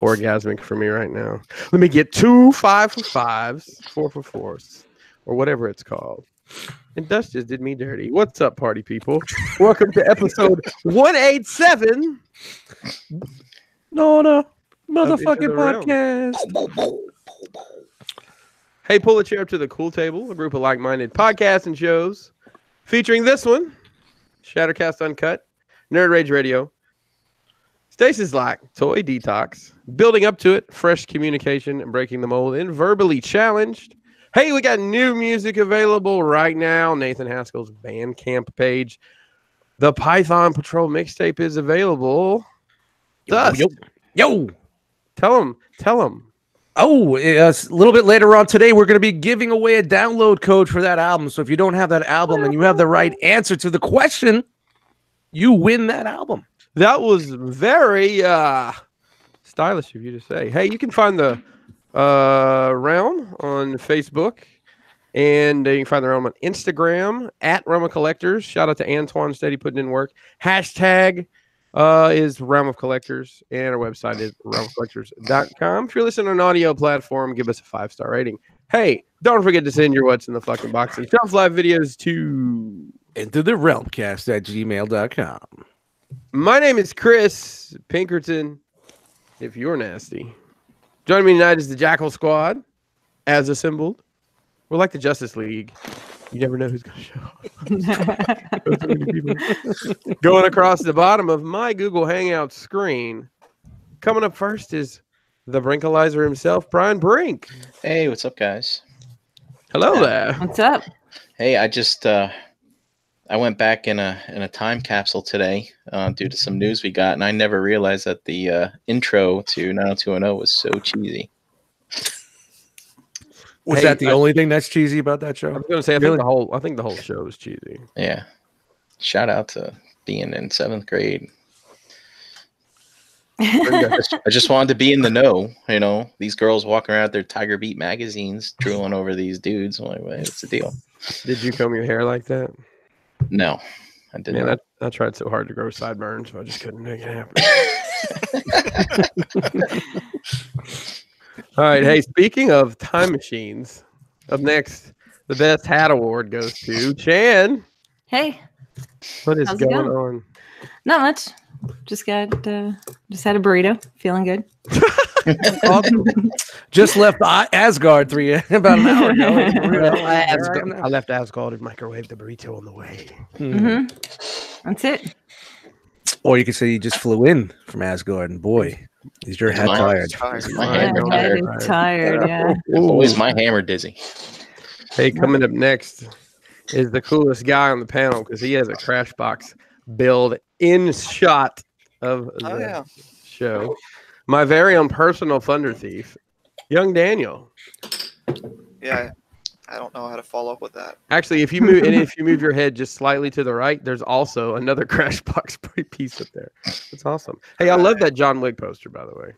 orgasmic for me right now. Let me get 2 5 for 5s, 4 for 4s, or whatever it's called. And Dust just did me dirty. What's up, party people? Welcome to episode 187. No, motherfucking podcast. Hey, pull a chair up to the cool table, a group of like-minded podcasts and shows featuring this one, Shattercast Uncut, Nerd Rage Radio, Stasis Lock, Toy Detox, Building Up to It, Fresh Communication, and Breaking the Mold, and Verbally Challenged. Hey, we got new music available right now. Nathan Haskell's Bandcamp page. The Python Patrol mixtape is available. Dust. Yo. Tell them. Oh, a little bit later on today, we're going to be giving away a download code for that album. So if you don't have that album and you have the right answer to the question, you win that album. That was very stylish of you to say. Hey, you can find the Realm on Facebook, and you can find the Realm on Instagram at Realm of Collectors. Shout out to Antoine, steady putting in work. Hashtag is Realm of Collectors, and our website is realmofcollectors.com. If you're listening on an audio platform, give us a 5-star rating. Hey, don't forget to send your what's in the fucking box and Shelf Live videos to into the realmcast@gmail.com. My name is Chris Pinkerton, if you're nasty. Joining me tonight is the Jackal Squad, as assembled. We're like the Justice League. You never know who's going to show up. So many people. Going across the bottom of my Google Hangout screen. Coming up first is the Brinkalizer himself, Brian Brink. Hey, what's up, guys? Hello there. What's up? Hey, I just I went back in a time capsule today due to some news we got, and I never realized that the intro to 90210 was so cheesy. Was that the only thing that's cheesy about that show? I was going to say, I think the whole show is cheesy. Yeah. Shout out to being in 7th grade. I just wanted to be in the know. You know, these girls walking around with their Tiger Beat magazines, drooling over these dudes. I'm like, what's the deal? Did you comb your hair like that? No, I didn't. Man, I tried so hard to grow sideburns, so I just couldn't make it happen. All right. Hey, speaking of time machines, up next, the best hat award goes to Chan. Hey. What is going on? Not much. Just had a burrito. Feeling good. Awesome. Just left Asgard about an hour ago. I left Asgard and microwaved the burrito on the way. Mm-hmm. That's it. Or you could say you just flew in from Asgard, and boy, is your head tired. My head is tired, yeah. Always my hammer dizzy. Hey, coming up next is the coolest guy on the panel because he has a crash box build in shot of the show. My very own personal Thunder Thief, Young Daniel. Yeah, I don't know how to follow up with that. Actually, if you move your head just slightly to the right, there's also another crash box piece up there. That's awesome. Hey, I love that John Wick poster, by the way.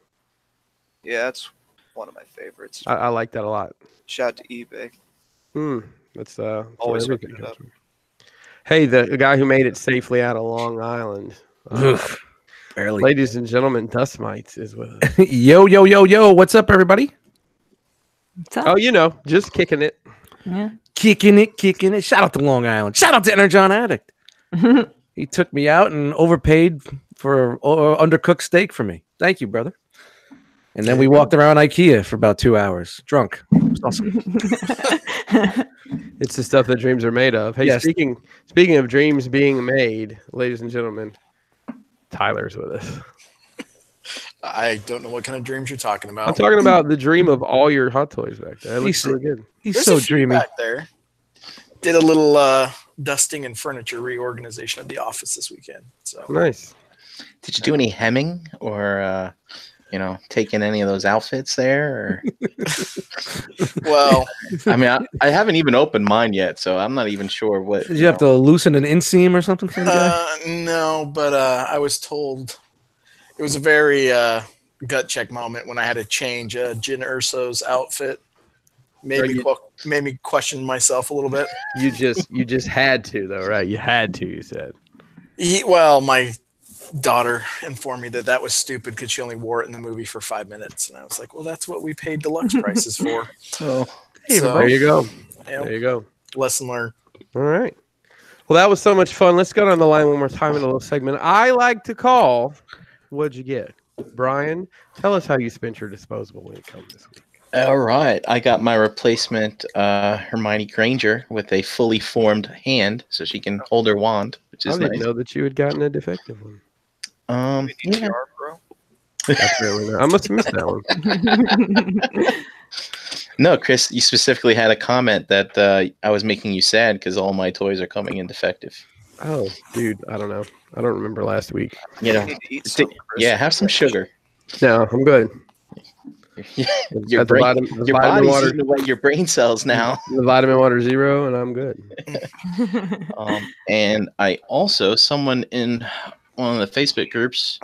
Yeah, that's one of my favorites. I like that a lot. Shout out to eBay. That's always looking it up. Hey, the guy who made it safely out of Long Island. Barely. Ladies and gentlemen, Dust Mites is with us. Yo. What's up, everybody? What's up? Oh, just kicking it. Yeah. Kicking it. Shout out to Long Island. Shout out to Energon Addict. He took me out and overpaid for undercooked steak for me. Thank you, brother. And then we walked around IKEA for about 2 hours, drunk. It was awesome. It's the stuff that dreams are made of. Hey, yes. Speaking of dreams being made, ladies and gentlemen, Tyler's with us. I don't know what kind of dreams you're talking about. I'm talking about the dream of all your Hot Toys back there. That looks really good. He's so dreamy back there. Did a little dusting and furniture reorganization of the office this weekend. So nice. Did you do any hemming or take in any of those outfits there? Or... Well, I mean, I haven't even opened mine yet, so I'm not even sure what. Did you have to loosen an inseam or something for the guy? No, but I was told it was a very gut check moment when I had to change Jin Urso's outfit. Made me question myself a little bit. You just had to though, right? You had to. You said. Well, my daughter informed me that was stupid because she only wore it in the movie for 5 minutes, and I was like, well, that's what we paid deluxe prices for. Oh, So, There you go. yeah, There you go. lesson learned. All right. Well, that was so much fun. Let's go down the line one more time in a little segment I like to call What'd You Get? Brian, tell us how you spent your disposable income this week. all right. I got my replacement Hermione Granger with a fully formed hand, so she can hold her wand, which I is didn't nice. know that you had gotten a defective one. Yeah. Bro. Apparently not. I must have missed that one. No, Chris, you specifically had a comment that I was making you sad because all my toys are coming in defective. Oh, dude, I don't know. I don't remember last week. You know, need to eat some, Chris. yeah, have some sugar. No, I'm good. Your Got the brain, the your vitamin body's water, eating away your brain cells now. the vitamin water 0, and I'm good. And I also, someone in one of the Facebook groups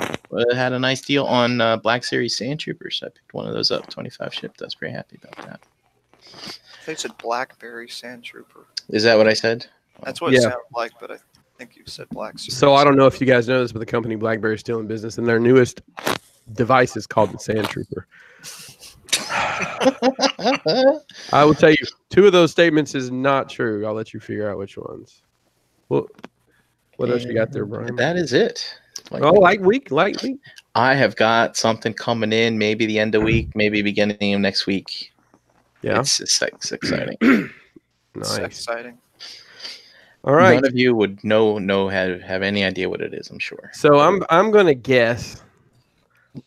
had a nice deal on Black Series Sand Troopers. I picked one of those up, 25 shipped. I was pretty happy about that. They said Blackberry Sand Trooper. Is that what I said? That's what it Yeah. sounded like, but I think you said Black. So I don't know if you guys know this, but the company BlackBerry is still in business, and their newest device is called the Sand Trooper. I will tell you, 2 of those statements is not true. I'll let you figure out which ones. Well, what else you got there, Brian? That is it. Light week. I have got something coming in, maybe the end of week, maybe beginning of next week. Yeah, It's exciting. It's nice. exciting. All right. None of you would have any idea what it is, I'm sure. So I'm gonna guess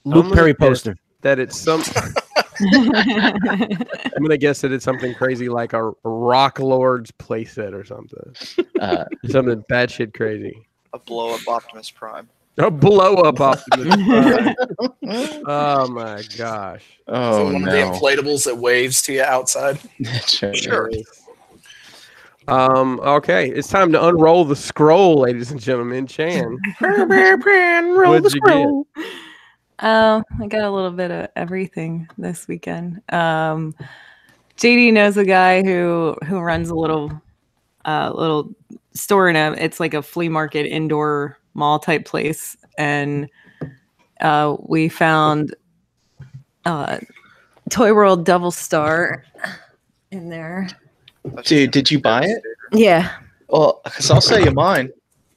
Luke gonna Perry guess poster. that it's some. I'm gonna guess that it's something crazy like a Rock Lord's playset or something. Something batshit crazy. A blow up Optimus Prime. A blow up Optimus Prime. Oh my gosh. Oh, One of the inflatables that waves to you outside. Sure. Okay, it's time to unroll the scroll, ladies and gentlemen. Chan, Roll what'd the you get? scroll. I got a little bit of everything this weekend. JD knows a guy who runs a little store it's like a flea market indoor mall type place, and we found Toy World Double Star in there. Dude, did you buy it? Yeah. Well, because I'll sell you mine.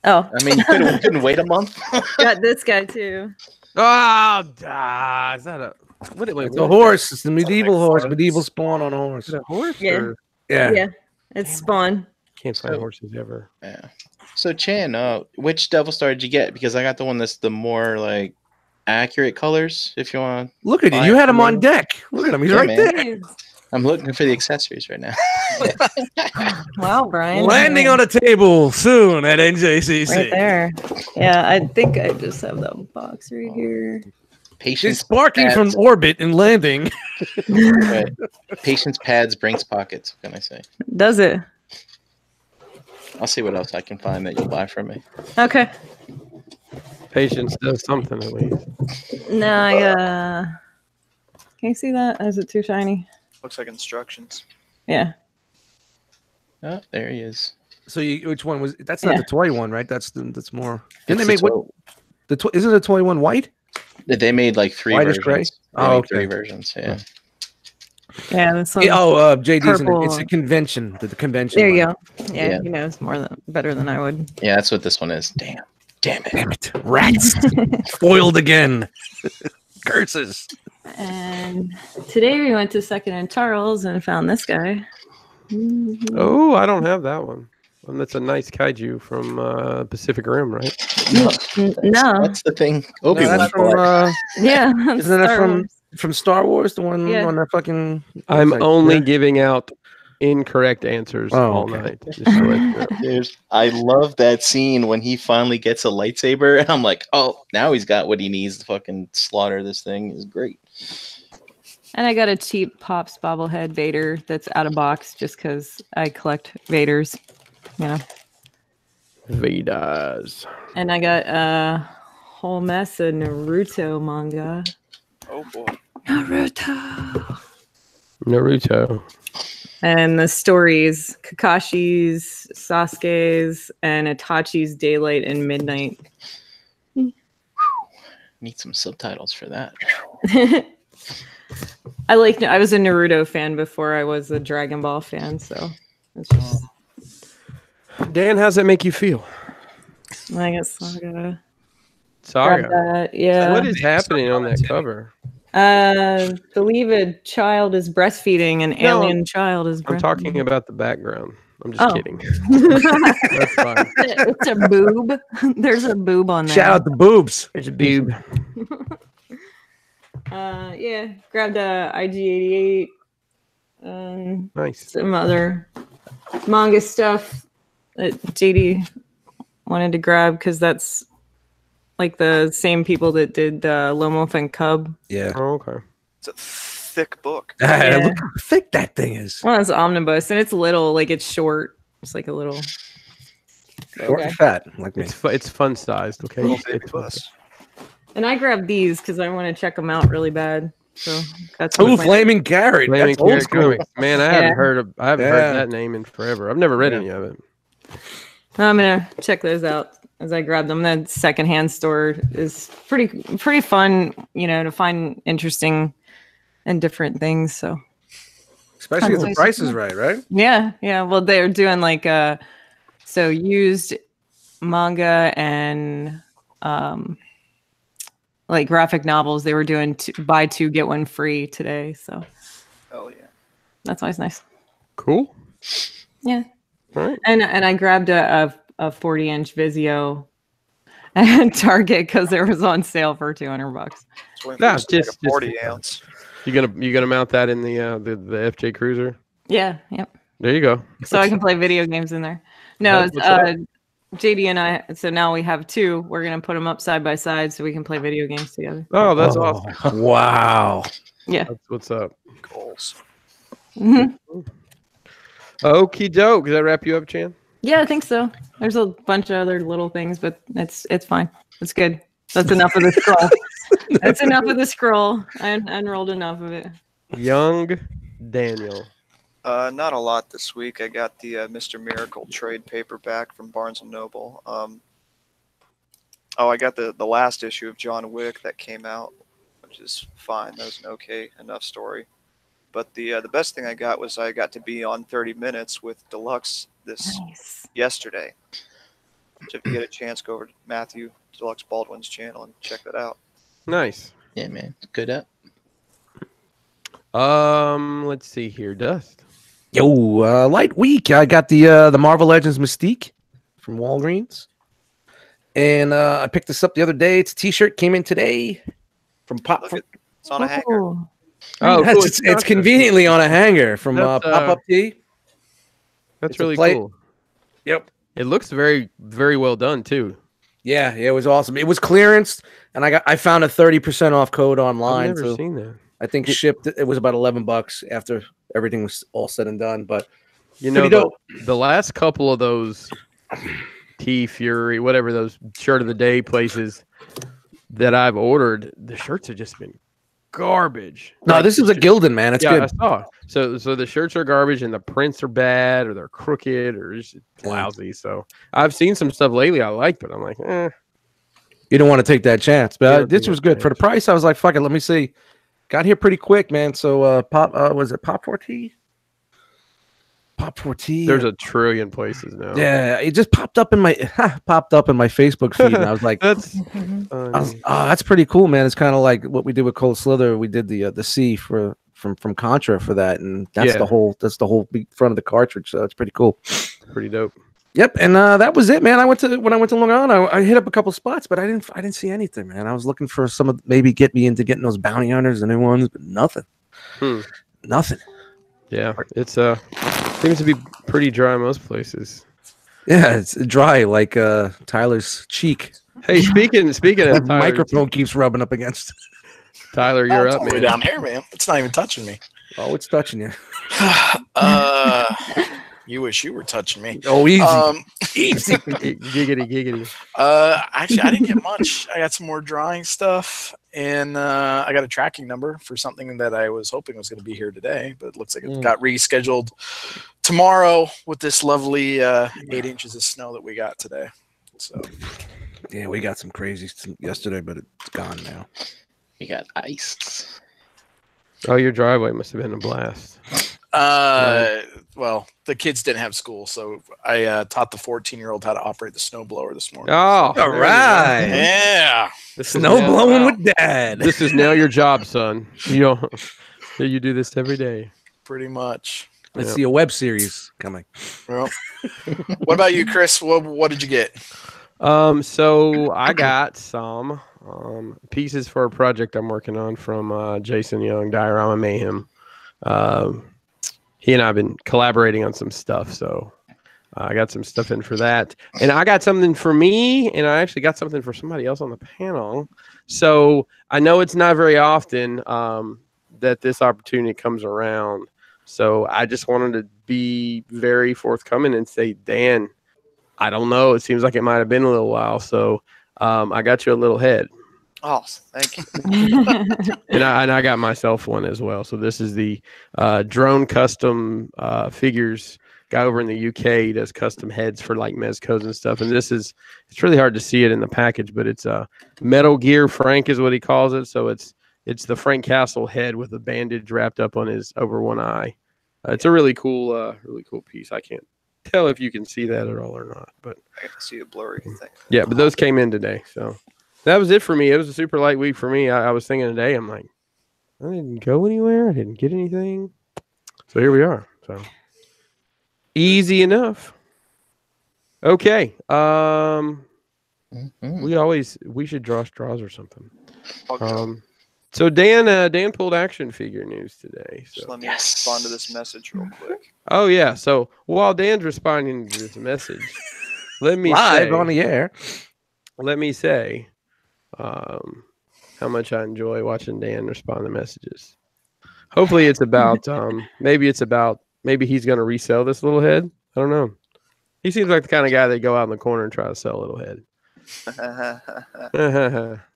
Oh, I mean, you couldn't wait a month. got this guy too. Oh, is that a what? Wait, It's a horse. It's the medieval horse. Medieval spawn on a horse. Is it a horse? Yeah. Or Yeah, it's Spawn. can't find horses ever. Yeah. So Chan, which Devil Star did you get? Because I got the one that's the more like accurate colors. If you want, Look at you. You had him on deck. Look at him. He's Yeah, right man. there. I'm looking for the accessories right now. Wow, Brian. Landing on a table soon at NJCC. right there. Yeah, I think I just have the box right here. She's Patience sparking from pads, orbit and landing. right. Patience pads, Brinks pockets. What can I say? Does it? I'll see what else I can find that you'll buy from me. Okay. Patience does something at least. No, I can you see that? Is it too shiny? Looks like instructions. Yeah. Oh, there he is. So which one was? That's not Yeah. the toy one, right? That's more. It's Didn't they the make what? toy- Isn't the toy one white? They made like 3 Whitish versions. gray? They Oh, made okay. 3 versions. Yeah. Yeah, this one. Yeah, JD's in it. It's a Purple. convention. The convention. There you one. go. Yeah, Yeah. he knows better than I would. Yeah, that's what this one is. Damn it. Damn it! Rats foiled again. Curses. And today we went to Second and Charles and found this guy. Oh, I don't have that one. And that's a nice kaiju from Pacific Rim, right? No. That's the thing. No, Obi-Wan that's from. bought. Yeah. Isn't that Star from Wars. from Star Wars? The one Yeah. on that fucking. I'm website? only Yeah. giving out incorrect answers Oh, all okay. night. Just to let you know. I love that scene when he finally gets a lightsaber, and I'm like, oh, now he's got what he needs to fucking slaughter this thing. Is great. And I got a cheap Pops bobblehead Vader that's out of box just because I collect Vaders. You know. Vedas. And I got a whole mess of Naruto manga. Oh boy. Naruto. And the stories, Kakashi's, Sasuke's, and Itachi's Daylight and Midnight. Need some subtitles for that. I was a Naruto fan before I was a Dragon Ball fan, so it's just. Dan, how's that make you feel? I guess I'll gotta Sorry. grab that. Yeah. What is happening on that cover? Believe a child is breastfeeding, an alien child is breastfeeding. I'm talking about the background. I'm just kidding. That's fine. It's a boob. There's a boob on there. Shout out the boobs. There's a boob. Yeah, grabbed a IG88. Nice. Some other manga stuff that JD wanted to grab because that's like the same people that did Lone and Cub. Yeah. Oh, okay. It's a thick book. Yeah. Look how thick that thing is. Well, it's omnibus and it's little, like it's short. It's like a little. Short and fat, like me. It's fun sized. Okay. It's fun. And I grabbed these because I want to check them out really bad. So that's Ooh, Flaming Carrot. Flaming That's old Carrot school. comics. Man, I haven't heard heard that name in forever. I've never read any of it. I'm gonna check those out as I grab them. The secondhand store is pretty fun, to find interesting and different things. So Especially if the price is right? yeah. Well, they're doing like so used manga and like graphic novels. They were doing buy two get one free today. So Oh yeah. that's always nice. Cool. Yeah. All right. And I grabbed a 40-inch Vizio at Target because it was on sale for $200. Just a 40 ounce. You gonna mount that in the FJ Cruiser? Yeah. Yep. There you go. So I can play video games in there. No, What's up? JD and I. So now we have two. We're gonna put them up side by side so we can play video games together. Oh, that's awesome. Wow. Yeah. That's what's up. Goals. Mm-hmm. Okie doke. Does that wrap you up, Chan? Yeah, I think so. There's a bunch of other little things, but it's fine. It's good. That's enough of the scroll. That's enough of the scroll. I unrolled enough of it. Young Daniel. Not a lot this week. I got the Mr. Miracle trade paperback from Barnes & Noble. I got the last issue of John Wick that came out, which is fine. That was an okay enough story. But the best thing I got was I got to be on 30 Minutes with Deluxe yesterday. So if you get a chance, go over to Matthew Deluxe Baldwin's channel and check that out. Nice. Yeah, man. Good up. Let's see here. Dust. Yo, light week. I got the Marvel Legends Mystique from Walgreens. And I picked this up the other day. It's a t-shirt, came in today from Pop. It's on a hanger. Oh, Oh, Yes, cool. it's conveniently on a hanger from That's, Pop-Up Tee. That's It's a really plate. cool. Yep. It looks very, very well done too. Yeah, it was awesome. It was clearance, and I found a 30% off code online. I've never So seen that. I think shipped. It was about $11 after everything was all said and done. But You know, pretty dope. the last couple of those T Fury, whatever those shirt of the day places that I've ordered, the shirts have just been garbage. No, Like, this is a Gildan, man. It's yeah, good. I saw. So the shirts are garbage and the prints are bad or they're crooked or just lousy. So I've seen some stuff lately I like, but I'm like, You don't want to take that chance. You But don't this take was that good for the chance. price. I was like, fuck it. Let me see. Got here pretty quick, man. So was it Pop 4T? Pop 4T. there's a trillion places now. Yeah, it just popped up in my Facebook feed, and I was like, That's that's pretty cool, man. It's kind of like what we did with Cold Slither. We did the C from Contra for that, and that's Yeah. the whole big front of the cartridge. So it's pretty cool. pretty dope. Yep, and that was it, man. When I went to Long Island, I hit up a couple spots, but I didn't see anything, man. I was looking for maybe get me into getting those bounty hunters, the new ones, but nothing. Nothing. Yeah, it's seems to be pretty dry most places. Yeah, it's dry like Tyler's cheek. Hey, speaking of That Tyler, microphone keeps rubbing up against. Tyler, you're It's up, all the way man. down here, man. It's not even touching me. Oh, it's touching you. You wish you were touching me. Oh, easy. Easy. Giggity. Actually, I didn't get much. I got some more drawing stuff, and I got a tracking number for something that I was hoping was going to be here today, but it looks like it got rescheduled tomorrow with this lovely 8 inches of snow that we got today. So Yeah, we got some crazy yesterday, but it's gone now. You got ice. Oh, your driveway must have been a blast. Well, the kids didn't have school, so I taught the 14-year-old how to operate the snowblower this morning. Oh, All there you go. right. Yeah. This is Snow now- blowing wow. with dad. This is now your job, son. You do this every day. Pretty much. Let's Yeah. see a web series coming. Well, what about you, Chris? What did you get? So I got some pieces for a project I'm working on from Jason Young, Diorama Mayhem. He and I have been collaborating on some stuff, so I got some stuff in for that. And I got something for me, and I actually got something for somebody else on the panel. So I know it's not very often that this opportunity comes around. So I just wanted to be very forthcoming and say, Dan, I don't know. It seems like it might have been a little while. So I got you a little head. Oh, thank you. And I got myself one as well. So this is the drone custom figures guy over in the UK. He does custom heads for like mezcos and stuff. And it's really hard to see it in the package, but it's Metal Gear Frank is what he calls it. So it's the Frank Castle head with a bandage wrapped up on his over one eye. It's a really cool piece. I can't tell if you can see that at all or not, but I can see a blurry thing. yeah, but those came in today. So that was it for me. It was a super light week for me. I was thinking today, I'm like, I didn't go anywhere. I didn't get anything. So here we are. So easy enough. Okay. We should draw straws or something. Okay. So Dan pulled action figure news today. Just So let me respond to this message real quick. oh yeah. So while Dan's responding to this message, let me Live say, on the air. let me say how much I enjoy watching Dan respond to messages. Hopefully it's about maybe he's going to resell this little head. I don't know. He seems like the kind of guy that go out in the corner and try to sell a little head.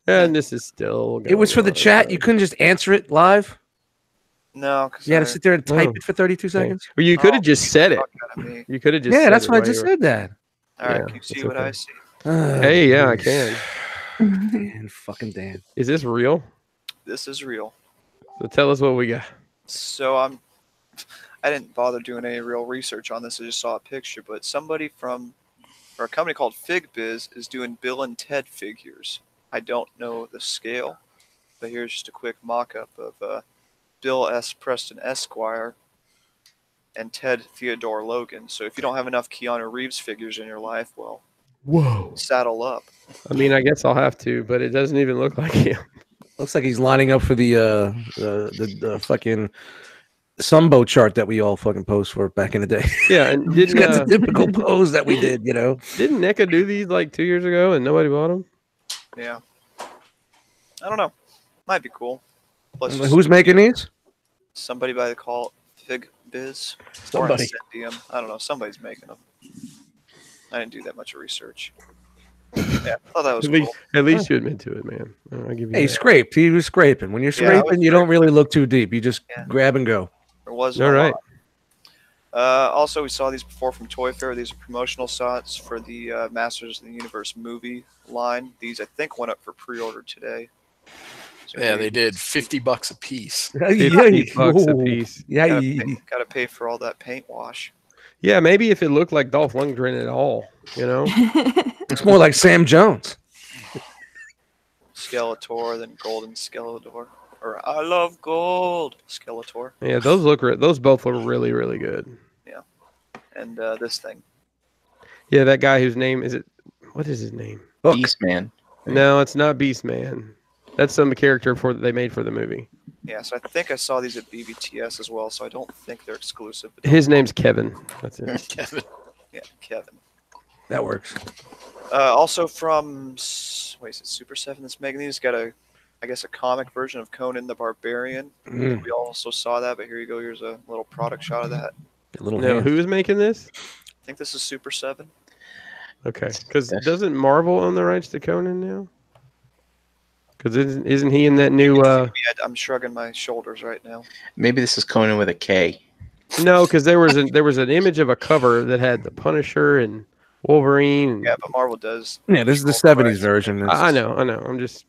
And this is still It was for the going chat. on. You couldn't just answer it live. No, because You had to sit there and type Oh. it for 32 Okay. seconds. Well, you could have just said it. Me. You could have just Yeah, said that's it why I while just you were- said that. All right, Yeah, can you see it's what okay. I see? Hey, yeah, I can. Dan, fucking Dan. Is this real? This is real. So tell us what we got. So I didn't bother doing any real research on this. I just saw a picture, but somebody or a company called FigBiz is doing Bill and Ted figures. I don't know the scale, but here's just a quick mock-up of Bill S. Preston Esquire and Ted Theodore Logan. So if you don't have enough Keanu Reeves figures in your life, well, Whoa. saddle up. I mean, I guess I'll have to, but it doesn't even look like him. Looks like he's lining up for the fucking Sumbo chart that we all fucking post for back in the day. Yeah, and He's got the didn't typical pose that we did, you know. NECA do these like 2 years ago and nobody bought them? Yeah. I don't know. Might be cool. Plus Who's making these? somebody by the call FigBiz or Somebody. Incendium. I don't know. Somebody's making them. I didn't do that much research. Yeah, I thought that was cool. At least you admit to it, man. I'll give you Hey, that. scraped. He was scraping. When you're Yeah, I was scraping, you don't really look too deep. You just Yeah. grab and go. There was All right. Also, we saw these before from Toy Fair. These are promotional shots for the Masters of the Universe movie line. These, I think, went up for pre-order today. So Yeah, they did $50 a piece. $50 a piece. Yeah. Gotta pay for all that paint wash. Yeah, maybe if it looked like Dolph Lundgren at all, you know? It's more like Sam Jones. Skeletor, then Golden Skeletor. Or I love gold Skeletor. Yeah, those both look really, really good. And this thing. Yeah, that guy whose name is it? What is his name? Hook. Beastman. No, it's not Beastman. That's some character they made for the movie. Yeah, so I think I saw these at BBTS as well, so I don't think they're exclusive. But His name's Kevin. That's it. Kevin. yeah, Kevin. That works. Also from, is it Super 7 that's making these? Got a comic version of Conan the Barbarian. Mm. We also saw that, but here you go. Here's a little product shot of that. A little No, hand. who's making this? I think this is Super 7. Okay, because doesn't Marvel own the rights to Conan now? Because isn't he in that new? I'm shrugging my shoulders right now. Maybe this is Conan with a K. No, because there was an image of a cover that had the Punisher and Wolverine. Yeah, but Marvel does. Yeah, this is the control the 70s rights. version. I know. I'm just.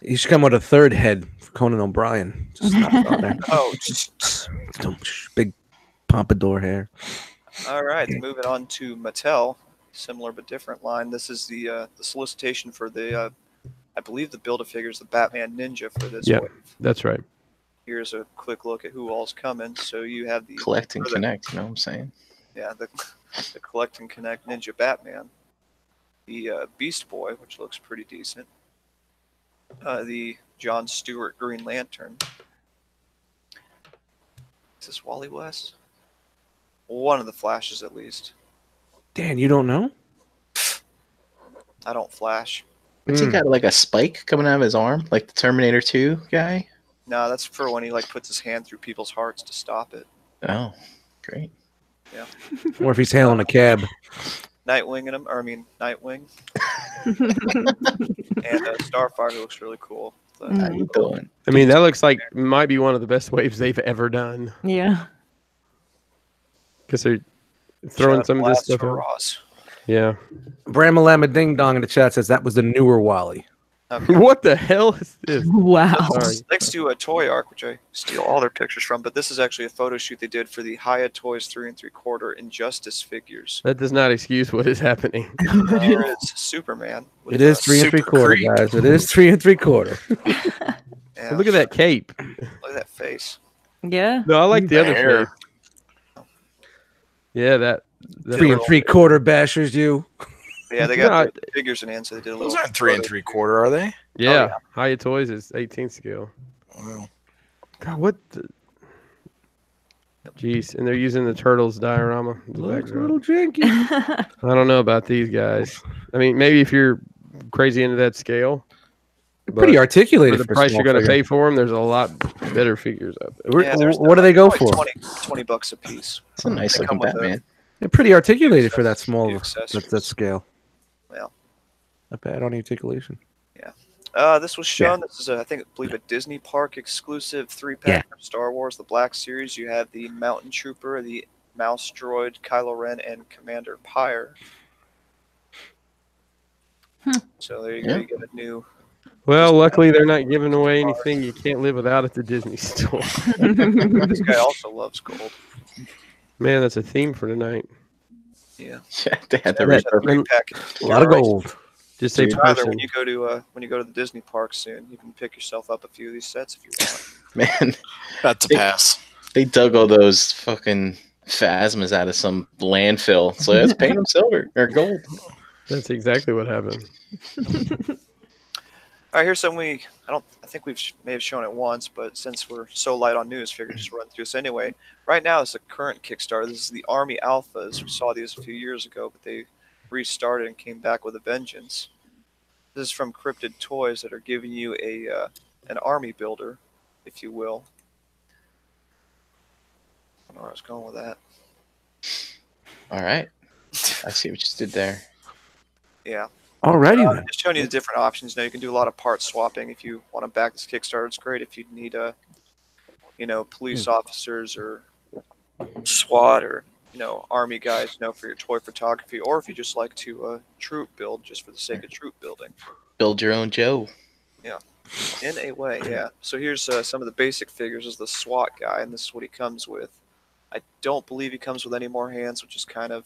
He should come with a third head for Conan O'Brien. Just stop on there. Oh, Big pompadour hair. all right. Moving on to Mattel, similar but different line. This is the solicitation for the, I believe the Build-A-Figures, the Batman Ninja for this Yeah. wave. That's right. Here's a quick look at who all's coming. So you have the Collect and or the- connect. You know what I'm saying? Yeah, the Collect and Connect Ninja Batman, the Beast Boy, which looks pretty decent, the John Stewart Green Lantern. Is this Wally West? One of the Flashes, at least. Dan, you don't know? I don't Flash. What's he got, like a spike coming out of his arm, like the Terminator 2 guy? No, that's for when he like puts his hand through people's hearts to stop it. Oh, great. Or if he's hailing a cab. Nightwing in him, or I mean Nightwing, and Starfire, who looks really cool. How you doing? I mean, that looks like might be one of the best waves they've ever done. Yeah. Because they're throwing some of this stuff for out. Ross. Yeah. Bramalama Ding Dong in the chat says that was the newer Wally. Okay. What the hell is this? Wow. Sorry. Next to a Toy Arc, which I steal all their pictures from, but this is actually a photo shoot they did for the Hiya Toys 3 3/4 Injustice figures. That does not excuse what is happening. Here is Superman. with, It is 3 Super 3/4, creep. guys. It is 3 3/4. Yeah, Look at that cape. Look at that face. Yeah. No, I like the other There. face. Yeah, that 3 3/4 bashers, you. Yeah, they got the figures in hand, so they did a little. Those aren't 3 3/4, are they? Yeah, Hiya Toys is 18th scale. Wow. God, what? Jeez, and they're using the Turtles diorama. in the Looks a background. little janky. I don't know about these guys. I mean, maybe if you're crazy into that scale, Pretty but articulated for the for a price small you're going to figure. pay for them, there's a lot better figures out there. Where- Yeah, there's what do they go like for? 20 bucks a piece. It's a nice They come looking with a- Batman. They're pretty articulated for that small, The that accessories. scale. Well. Not bad on articulation. This was shown. This is, I believe, a Disney Park exclusive 3-pack from Star Wars, the Black Series. You have the Mountain Trooper, the Mouse Droid, Kylo Ren, and Commander Pyre. So there you go. Yeah. You get a new. Well, luckily they're not giving away anything you can't live without at the Disney store. This guy also loves gold. Man, that's a theme for tonight. Yeah. Yeah, they had the There's that- a 3-pack. A lot of gold. Just a Dude, Tyler, person. when you go to the Disney park soon, you can pick yourself up a few of these sets if you want. Man, That's a pass. they dug all those fucking phasmas out of some landfill. So let's paint them silver or gold. That's exactly what happened. All right, here's something I think may have shown it once, but since we're so light on news, figured just run through this anyway. Right now, it's a current Kickstarter. This is the Army Alphas. We saw these a few years ago, but they restarted and came back with a vengeance. This is from Cryptid Toys that are giving you an army builder, if you will. I don't know where I was going with that. All right. I see what you did there. Yeah. Alrighty then. Just showing you the different options. Now you can do a lot of part swapping if you want to back this Kickstarter. It's great if you need police officers or SWAT or army guys, for your toy photography, or if you just like to troop build just for the sake of troop building. Build your own Joe. In a way, yeah. So here's some of the basic figures. This is the SWAT guy, and this is what he comes with. I don't believe he comes with any more hands, which is kind of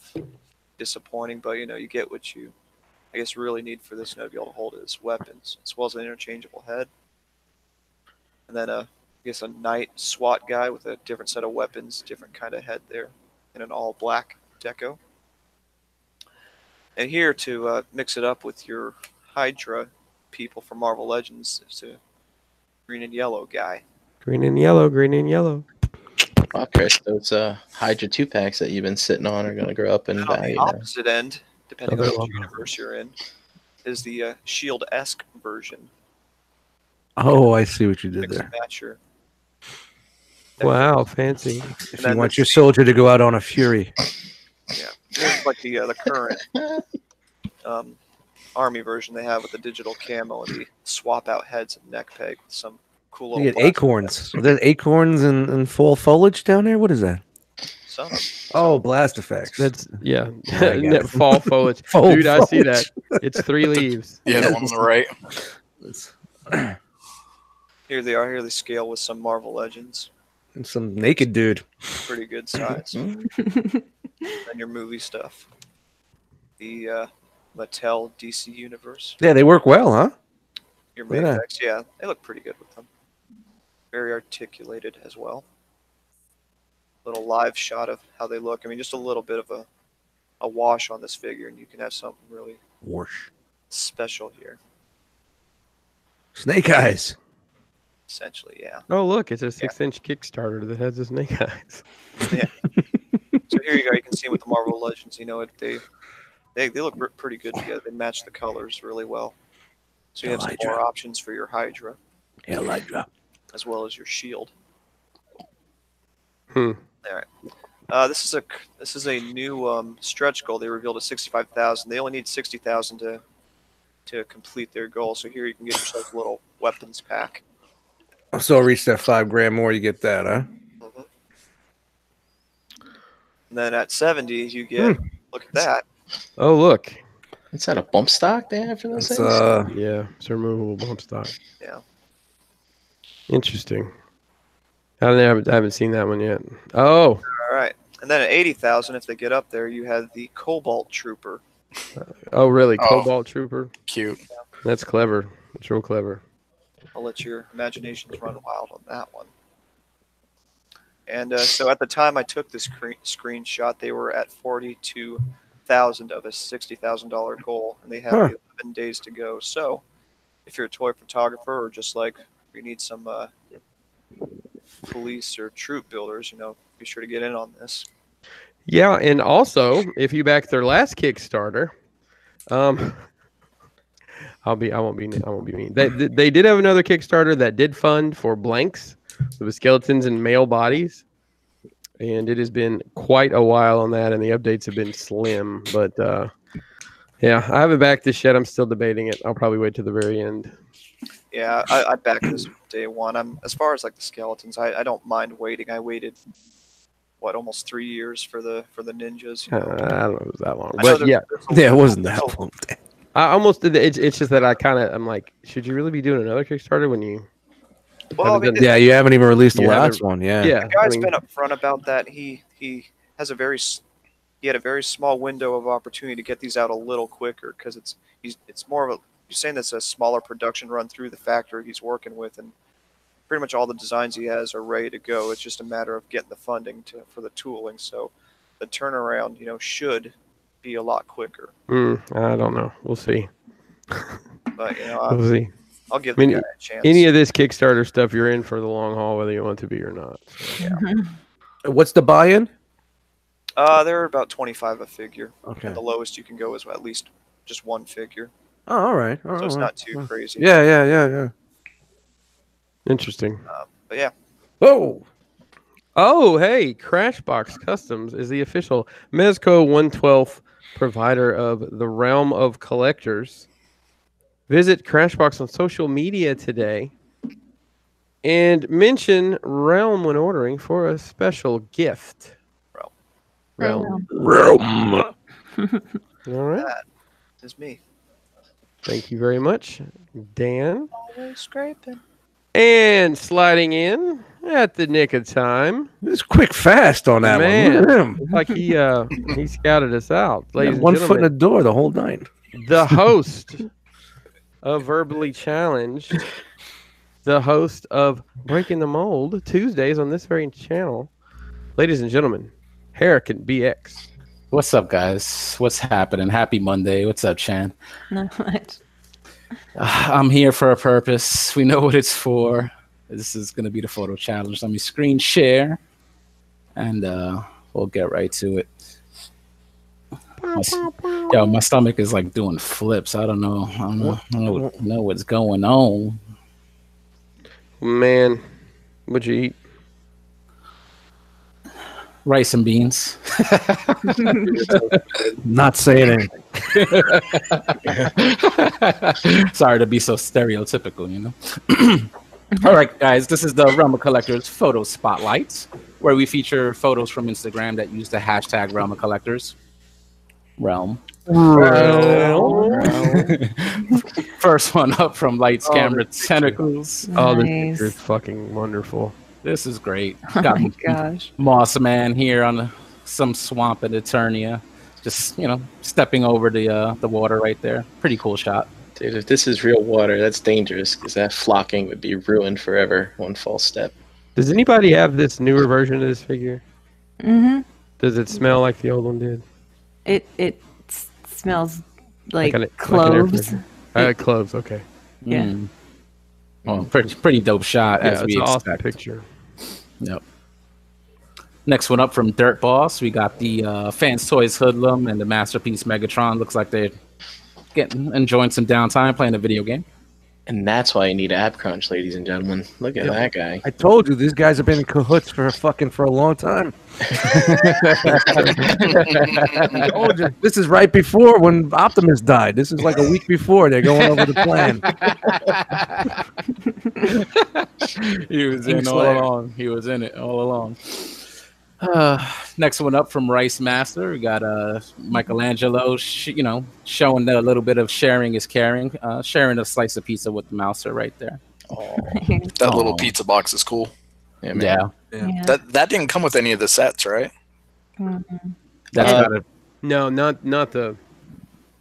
disappointing, but you get what you I guess really need for this to be able to hold his weapons, as well as an interchangeable head. And then I guess a knight SWAT guy with a different set of weapons, different kind of head there, in an all black deco. And here to mix it up with your Hydra people from Marvel Legends is a green and yellow guy. Green and yellow, green and yellow. Wow, Chris, those Hydra 2-packs that you've been sitting on are going to grow up in And on the value now. opposite end, depending Oh, on they're which long. universe you're in, is the Shield-esque version. Oh, I see what you did Mix there. and match your. Wow, fancy. If And you then want the- your soldier to go out on a fury. Yeah, here's like the current army version they have with the digital camo and the swap out heads and neck peg with some cool little. You get plastic acorns. heads. Are there acorns and fall foliage down there? What is that? Some. Oh, blast effects. That's yeah. I got it. Fall foliage. Fall Dude, I see that. foliage. It's 3 leaves. Yeah, the one on the right. Here they are. Here they scale with some Marvel Legends. And some naked dude. Pretty good size. And your movie stuff. The Mattel DC Universe. Yeah, they work well, huh? Your Look at that. Mayfix, yeah, they look pretty good with them. Very articulated as well. Little live shot of how they look. I mean, just a little bit of a wash on this figure, and you can have something really Whoosh. special here. Snake eyes. Essentially, yeah. Oh, look, it's a 6-inch Kickstarter that has the snake eyes. Yeah. So here you go. You can see with the Marvel Legends, you know, they look pretty good together. They match the colors really well. So you have some more options for your Hydra, Hydra. as well as your Shield. Hmm. All right. This is a new stretch goal. They revealed at 65,000. They only need 60,000 to complete their goal. So here you can get yourself a little weapons pack. So reach that $5,000 more, you get that, huh? Mm-hmm. And then at 70, you get look at that. Oh, look. Is that a bump stock they have for those It's, things? Yeah, it's a removable bump stock. Yeah. Interesting. I haven't seen that one yet. Oh. All right. And then at 80,000, if they get up there, you have the Cobalt Trooper. Oh, really? Oh. Cobalt Trooper? Cute. That's clever. That's real clever. I'll let your imaginations run wild on that one. And so at the time I took this screenshot, they were at 42,000 of a $60,000 goal, and they have 11 days to go. So if you're a toy photographer or just like you need some police or troop builders, you know, be sure to get in on this. Yeah, and also if you back their last Kickstarter, I won't be mean. They did have another Kickstarter that did fund for blanks with skeletons and male bodies, and it has been quite a while on that, and the updates have been slim. But yeah, I haven't backed this yet. I'm still debating it. I'll probably wait to the very end. Yeah, I backed this day one. As far as like the skeletons, I don't mind waiting. I waited almost 3 years for the ninjas. You know? I don't know if it was that long, I know but yeah. Yeah, it wasn't that long. I almost did. It's just that I'm like, should you really be doing another Kickstarter when you? Well, I mean, Yeah, you haven't even released the You last haven't- one. Yeah. Yeah, the guy's been upfront about that. He had a very small window of opportunity to get these out a little quicker because it's more of a. You're saying that's a smaller production run through the factory he's working with, and pretty much all the designs he has are ready to go. It's just a matter of getting the funding for the tooling. So the turnaround, you know, should be a lot quicker. I don't know. We'll see. But you know, We'll see. I'll give the guy a chance. Any of this Kickstarter stuff, you're in for the long haul, whether you want to be or not. So. What's the buy-in? They're about 25 a figure. Okay. And the lowest you can go is at least just one figure. Oh, all right. So it's not too crazy. Yeah. Interesting. But yeah. Oh, hey, Crashbox Customs is the official Mezco 112th provider of the Realm of Collectors. Visit Crashbox on social media today and mention Realm when ordering for a special gift. Realm. All right. That is me. Thank you very much, Dan. Always scraping. And sliding in at the nick of time. It's quick, fast on that Man, one. Look at him. like he scouted us out. Ladies and One foot in the gentlemen, door the whole night. the host of Verbally Challenged, the host of Breaking the Mold Tuesdays on this very channel. Ladies and gentlemen, Hurricane BX. What's up, guys? What's happening? Happy Monday. What's up, Chan? Not much. I'm here for a purpose. We know what it's for. This is going to be the photo challenge. Let me screen share, and we'll get right to it. My stomach is like doing flips. I don't know what's going on. Man, what'd you eat? Rice and beans. Not saying anything. Sorry to be so stereotypical, you know. All right, guys, this is the Realm of Collectors photo spotlights. where we feature photos from Instagram that use the hashtag Realm of Collectors. Realm. First one up from Lights Oh, Camera this picture. Tentacles. Oh, this Nice. picture is fucking wonderful. This is great. Oh Got my gosh. Moss Man here on some swamp in Eternia, just stepping over the water right there. Pretty cool shot. Dude, if this is real water, that's dangerous because that flocking would be ruined forever. One false step. Does anybody have this newer version of this figure? Mm-hmm. Does it smell like the old one did? It smells like Like an air cloves. freshener. Cloves, okay. Yeah. Mm. Well, pretty dope shot Yeah, as it's we an awesome expect. picture. Yep. Next one up from Dirt Boss, we got the Fans Toys Hoodlum and the Masterpiece Megatron. Looks like they're enjoying some downtime playing a video game. And that's why you need Ab Crunch, ladies and gentlemen. Look at that guy. I told you these guys have been in cahoots for a long time. I told you. This is right before when Optimus died. This is like a week before they're going over the plan. He was in all Kingslayer. along. He was in it all along. Next one up from Rice Master, we got Michelangelo, showing a little bit of sharing is caring, sharing a slice of pizza with the mouser right there. Oh, That little pizza box is cool. yeah, man. Yeah, Yeah. That didn't come with any of the sets, right? Mhm. that's Uh, got a, No, not the.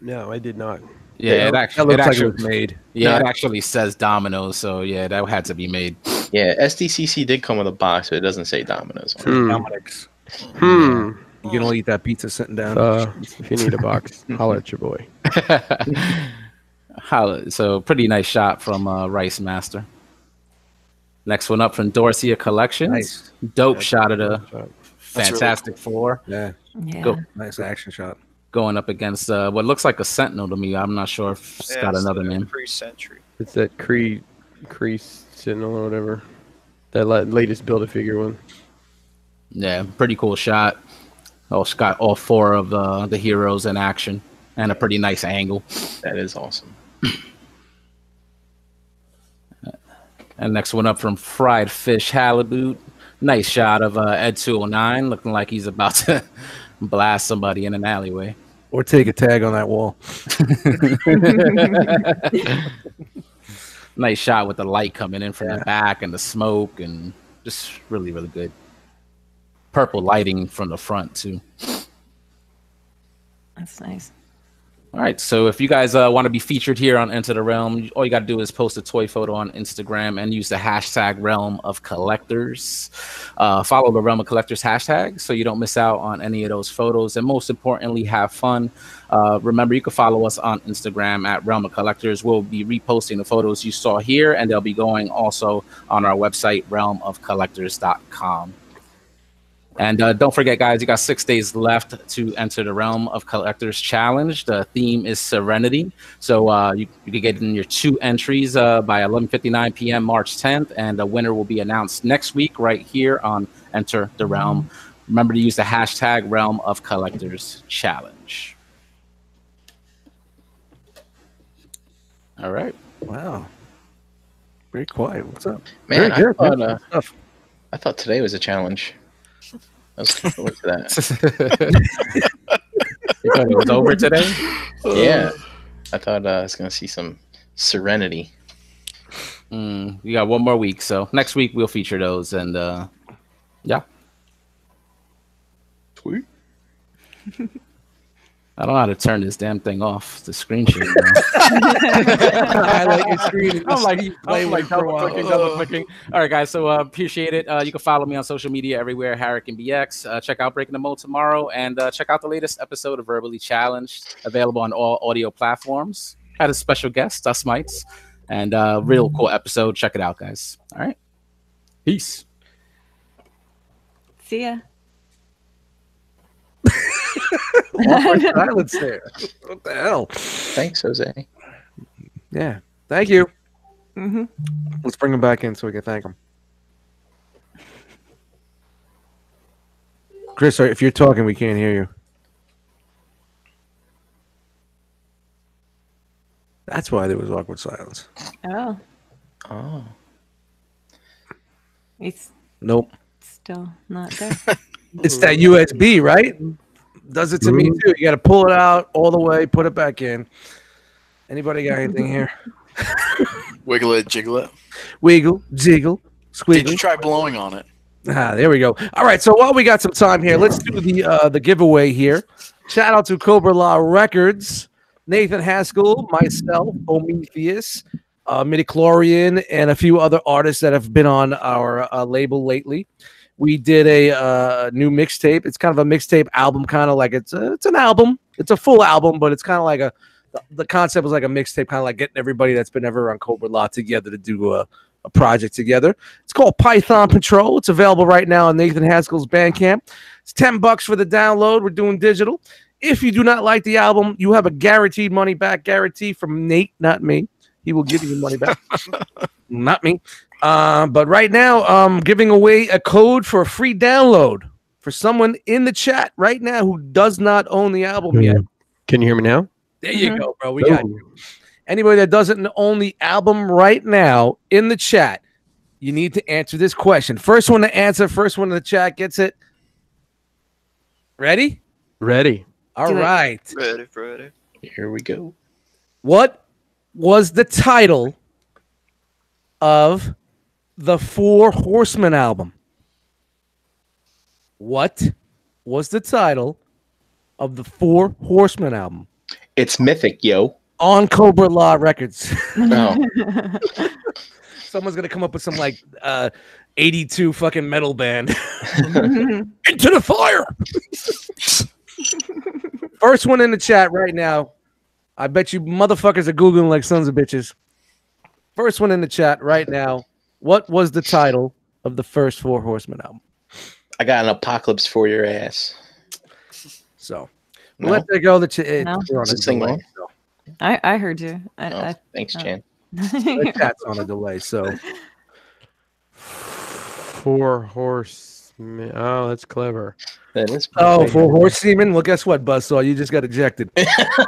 No, I did not. yeah. It That actually, looks like it actually, was made. yeah, it actually says Domino's, so yeah, that had to be made. Yeah, SDCC did come with a box, but it doesn't say Domino's on it. Hmm. Dominic's. Hmm. You can only eat that pizza sitting down. If you need a box, holler at your boy. So pretty nice shot from Rice Master. Next one up from Dorcia Collections. Nice. Dope shot of the That's really Fantastic Four. Yeah, Yeah. Go. nice action shot. Going up against what looks like a Sentinel to me. I'm not sure if it's got another name. Pre-century. It's that Cree Sentinel or whatever. That latest Build-A-Figure one. Yeah, pretty cool shot. Oh, it's got all four of the heroes in action and a pretty nice angle. That is awesome. And next one up from Fried Fish Halibut. Nice shot of Ed 209, looking like he's about to blast somebody in an alleyway. Or take a tag on that wall. Nice shot with the light coming in from the back and the smoke, and just really, really good. Purple lighting from the front too. That's nice. All right, so if you guys want to be featured here on Enter the Realm, all you got to do is post a toy photo on Instagram and use the hashtag Realm of Collectors. Follow the Realm of Collectors hashtag so you don't miss out on any of those photos. And most importantly, have fun. Remember, you can follow us on Instagram at Realm of Collectors. We'll be reposting the photos you saw here, and they'll be going also on our website, realmofcollectors.com. And don't forget, guys, you got 6 days left to enter the Realm of Collectors Challenge. The theme is Serenity. So you can get in your 2 entries by 11:59 p.m. March 10th, and the winner will be announced next week right here on Enter the Realm. Remember to use the hashtag Realm of Collectors Challenge. All right. Wow. Very quiet. What's up? Man, Very good. I Stuff. thought today was a challenge. I was looking forward to that. You thought it was over today? Yeah. I thought I was going to see some serenity. You got 1 more week. So next week we'll feature those. And yeah. Sweet. I don't know how to turn this damn thing off. The screen share. Highlight your screen. And I'm like, play I'm with like it for a while. double clicking. All right, guys. So appreciate it. You can follow me on social media everywhere, Harrick and BX. Check out Breaking the Mold tomorrow, and check out the latest episode of Verbally Challenged, available on all audio platforms. Had a special guest, Us Mites, and real cool episode. Check it out, guys. All right, peace. See ya. Awkward silence there. What the hell? Thanks, Jose. Yeah. Thank you. Mm-hmm. Let's bring him back in so we can thank him. Chris, if you're talking, we can't hear you. That's why there was awkward silence. Oh, Oh. he's Nope. still not there. It's that USB, right? Does it to me too. You got to pull it out all the way, put it back in. Anybody got anything here? Wiggle it, jiggle it. Wiggle, jiggle, squiggle. Did you try blowing on it? Ah, there we go. All right, so while we got some time here, let's do the giveaway here. Shout out to Cobra Law Records, Nathan Haskell, myself, Prometheus, Midichlorian, and a few other artists that have been on our label lately. We did a new mixtape. It's kind of a mixtape album, kind of like it's an album. It's a full album, but it's kind of like the concept was like a mixtape, kind of like getting everybody that's been ever on Cobra Law together to do a project together. It's called Python Patrol. It's available right now on Nathan Haskell's Bandcamp. It's $10 for the download. We're doing digital. If you do not like the album, you have a guaranteed money back guarantee from Nate, not me. He will give you your money back. Not me. But right now, I'm giving away a code for a free download for someone in the chat right now who does not own the album yet. Can you hear me now? There you go, bro. We got you. Anybody that doesn't own the album right now in the chat, you need to answer this question. First one to answer, first one in the chat gets it. Ready? Ready. All right. Ready. Here we go. What was the title of the Four Horsemen album? What was the title of the Four Horsemen album? It's Mythic, yo. On Cobra Law Records. Oh. Someone's gonna come up with some like 82 fucking metal band. Into the fire. First one in the chat right now. I bet you motherfuckers are Googling like sons of bitches. First one in the chat right now. What was the title of the first Four Horsemen album? I got an apocalypse for your ass. So No? let that go. No. We're on Is a it sing delay, on? so. I heard you. Thanks, Chan. The chat's on a delay, so Four horsemen. Oh, that's clever. That is Four Horse Seamen. Well, guess what, Buzzsaw? You just got ejected.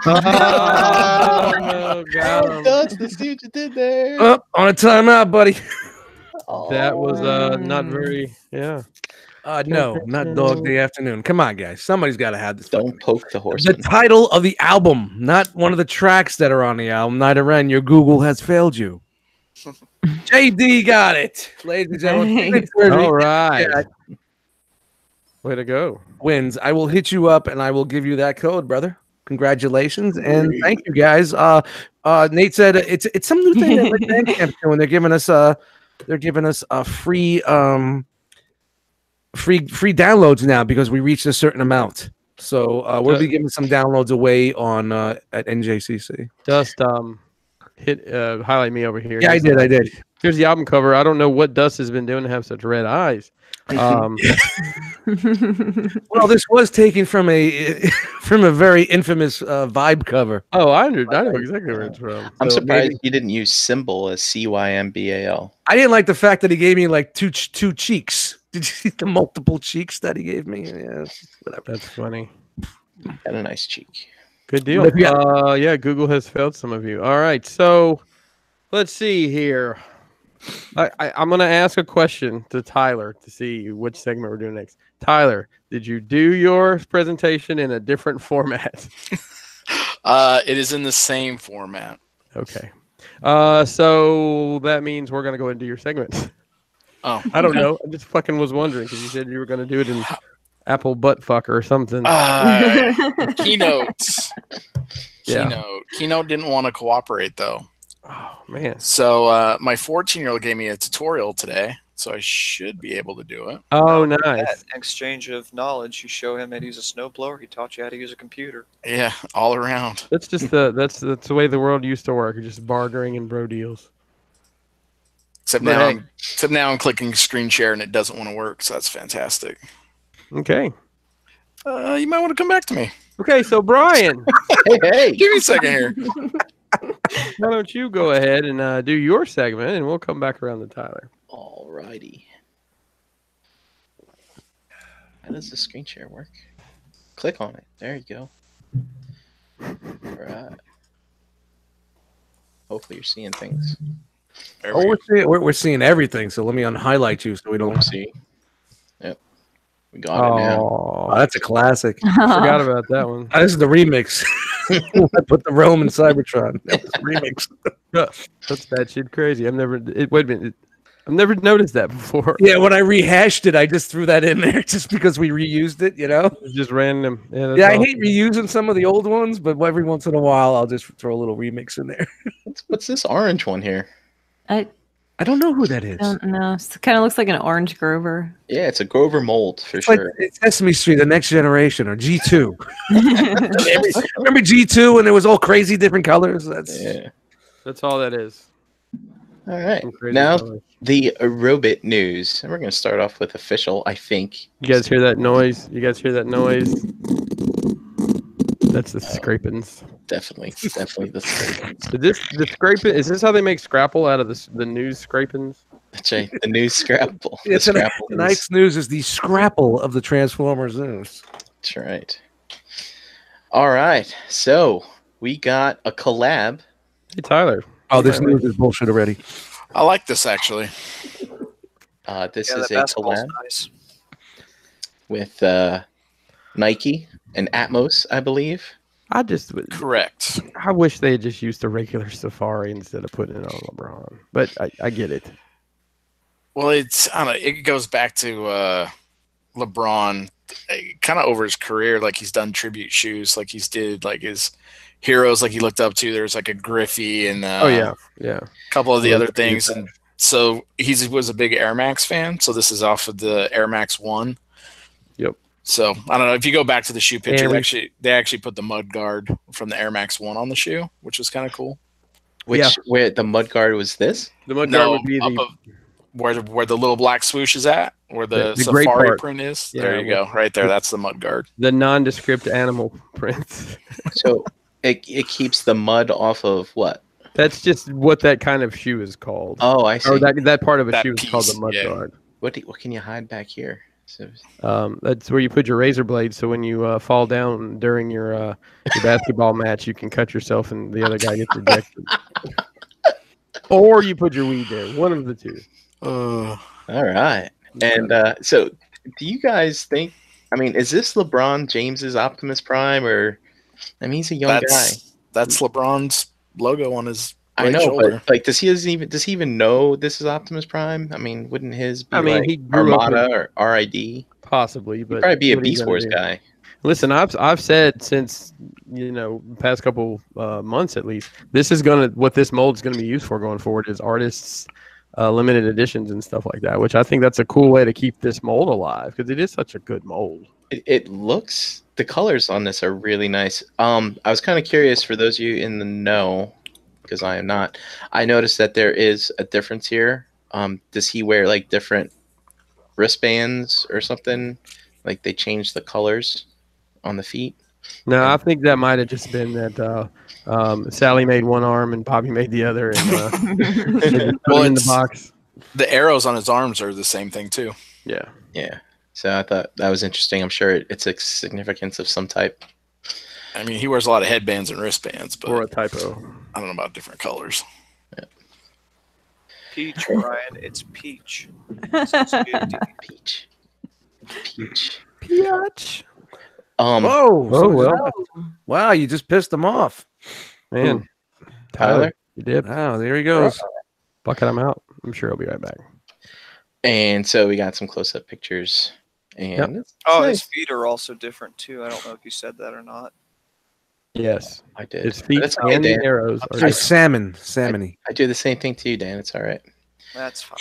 Oh, got him. That's the see what you did there. On a timeout, buddy. That was not very. Yeah. No, not Dog Day Afternoon. Come on, guys. Somebody's got to have this. Don't poke the horse. The title of the album, not one of the tracks that are on the album. Neither end. Your Google has failed you. JD got it, ladies and gentlemen. All right. Way to go. Wins. I will hit you up and I will give you that code, brother. Congratulations and thank you, guys. Nate said it's some new thing that Bandcamp's doing. They're giving us a free downloads now because we reached a certain amount. So we'll be giving some downloads away on at NJCC. Just highlight me over here. Yeah, I did. Here's the album cover. I don't know what Dust has been doing to have such red eyes. Well, this was taken from a very infamous Vibe cover. Oh, I know exactly where it's from. I'm So surprised maybe- you didn't use symbol as CYMBAL. I didn't like the fact that he gave me like two cheeks. Did you see the multiple cheeks that he gave me? Yeah, whatever. That's funny. Got a nice cheek. Good deal. But yeah. Yeah, Google has failed some of you. All right, so let's see here. I'm going to ask a question to Tyler to see which segment we're doing next. Tyler, did you do your presentation in a different format? It is in the same format. Okay. So that means we're going to go into your segment. Oh, I don't know. I just fucking was wondering because you said you were going to do it in Apple butt fucker or something. Keynotes. Yeah. Keynote didn't want to cooperate though. Oh, man. So my 14-year-old gave me a tutorial today, so I should be able to do it. Oh, That nice. exchange of knowledge. You show him how to use a snowblower. He taught you how to use a computer. Yeah, all around. That's just that's the way the world used to work. Just bartering and bro deals. Except But now I'm clicking screen share and it doesn't want to work, so that's fantastic. Okay. You might want to come back to me. Okay, so Brian, Hey. Give me a second here. why don't you go ahead and do your segment, and we'll come back around to Tyler. Alrighty. How does the screen share work? Click on it. There you go. Alright. Hopefully you're seeing things. There we go. We're seeing everything. So let me unhighlight you so we don't See. Yep. We got it now. Oh, that's a classic. Forgot about that one. This is the remix. I put the Rome in Cybertron. That was the remix. That's batshit crazy. Wait a minute. I've never noticed that before. Yeah, when I rehashed it, I just threw that in there just because we reused it, you know? It's just random. Yeah, Yeah, I hate reusing some of the old ones, but every once in a while, I'll just throw a little remix in there. What's this orange one here? I don't know who that is. I don't know. It kind of looks like an orange Grover. Yeah, it's a Grover mold for It's sure. like it's Sesame Street, The Next Generation, or G2. Remember G2 and it was all crazy different colors? That's all that is. All right. Some crazy Now, colors. the Aerobit news. And we're going to start off with official, I think. You guys hear that noise? That's the scrapings. Definitely the scrapings. The scraping, is this how they make Scrapple out of the news scrapings? That's right. The news Scrapple. The It's Scrapple news. Tonight's news is the Scrapple of the Transformers news. That's right. All right. So we got a collab. Hey, Tyler. Oh, this news is bullshit already. I like this actually. This Yeah, is that a basketball's collab nice. with Nike and Atmos, I believe. Correct. I wish they had just used the regular Safari instead of putting it on LeBron. But I get it. Well, I don't know. It goes back to LeBron, kind of over his career. Like he's done tribute shoes, like he's did like his heroes, like he looked up to. There's like a Griffey and yeah. a couple of the other things. And so he was a big Air Max fan. So this is off of the Air Max 1. Yep. So I don't know if you go back to the shoe picture, And they actually put the mud guard from the Air Max 1 on the shoe, which was kind of cool. Where the mud guard was this? The mud guard would be where the little black swoosh is at, where the great Safari part. print is. Yeah, There you go, right there. That's the mud guard. the nondescript animal prints. So it keeps the mud off of what? That's just what that kind of shoe is called. Oh, I see. Or that part of a That shoe is called the piece, mud yeah. guard. What can you hide back here? So, That's where you put your razor blade. So when you fall down during your basketball match, you can cut yourself and the other guy gets ejected. Or you put your weed there. One of the two. all right. And so do you guys think, I mean, is this LeBron James's Optimus Prime, or I mean, he's a young guy. That's LeBron's logo on his I right know, shoulder. but like, does he even know this is Optimus Prime? I mean, wouldn't his be like he grew up Armada or RID? possibly, but He'd probably be a what are you Beast gonna Wars do? guy. Listen, I've said since past couple months at least, what this mold is gonna be used for going forward is artists' limited editions and stuff like that. Which I think that's a cool way to keep this mold alive because it is such a good mold. It looks, the colors on this are really nice. I was kind of curious for those of you in the know, because I am not. I noticed that there is a difference here. Does he wear like different wristbands or something? Like they changed the colors on the feet? No, I think that might have just been that Sally made one arm and Bobby made the other, and they just put them in the box. The arrows on his arms are the same thing too. Yeah. Yeah. So I thought that was interesting. I'm sure it's a significance of some type. I mean, he wears a lot of headbands and wristbands, but Or a typo. I don't know about different colors. Peach, Ryan. It's peach. Peach. Peach. Peach. Whoa! Oh, well. Wow, you just pissed him off. Man. Tyler? You did. Wow, there he goes. Bucket him out. I'm sure he'll be right back. And so we got some close-up pictures. And it's Oh, nice. his feet are also different too. I don't know if you said that or not. Yes. I did. His feet That's okay, and the Dan. arrows are It's salmon-y. I do the same thing to you, Dan. It's all right. That's fine.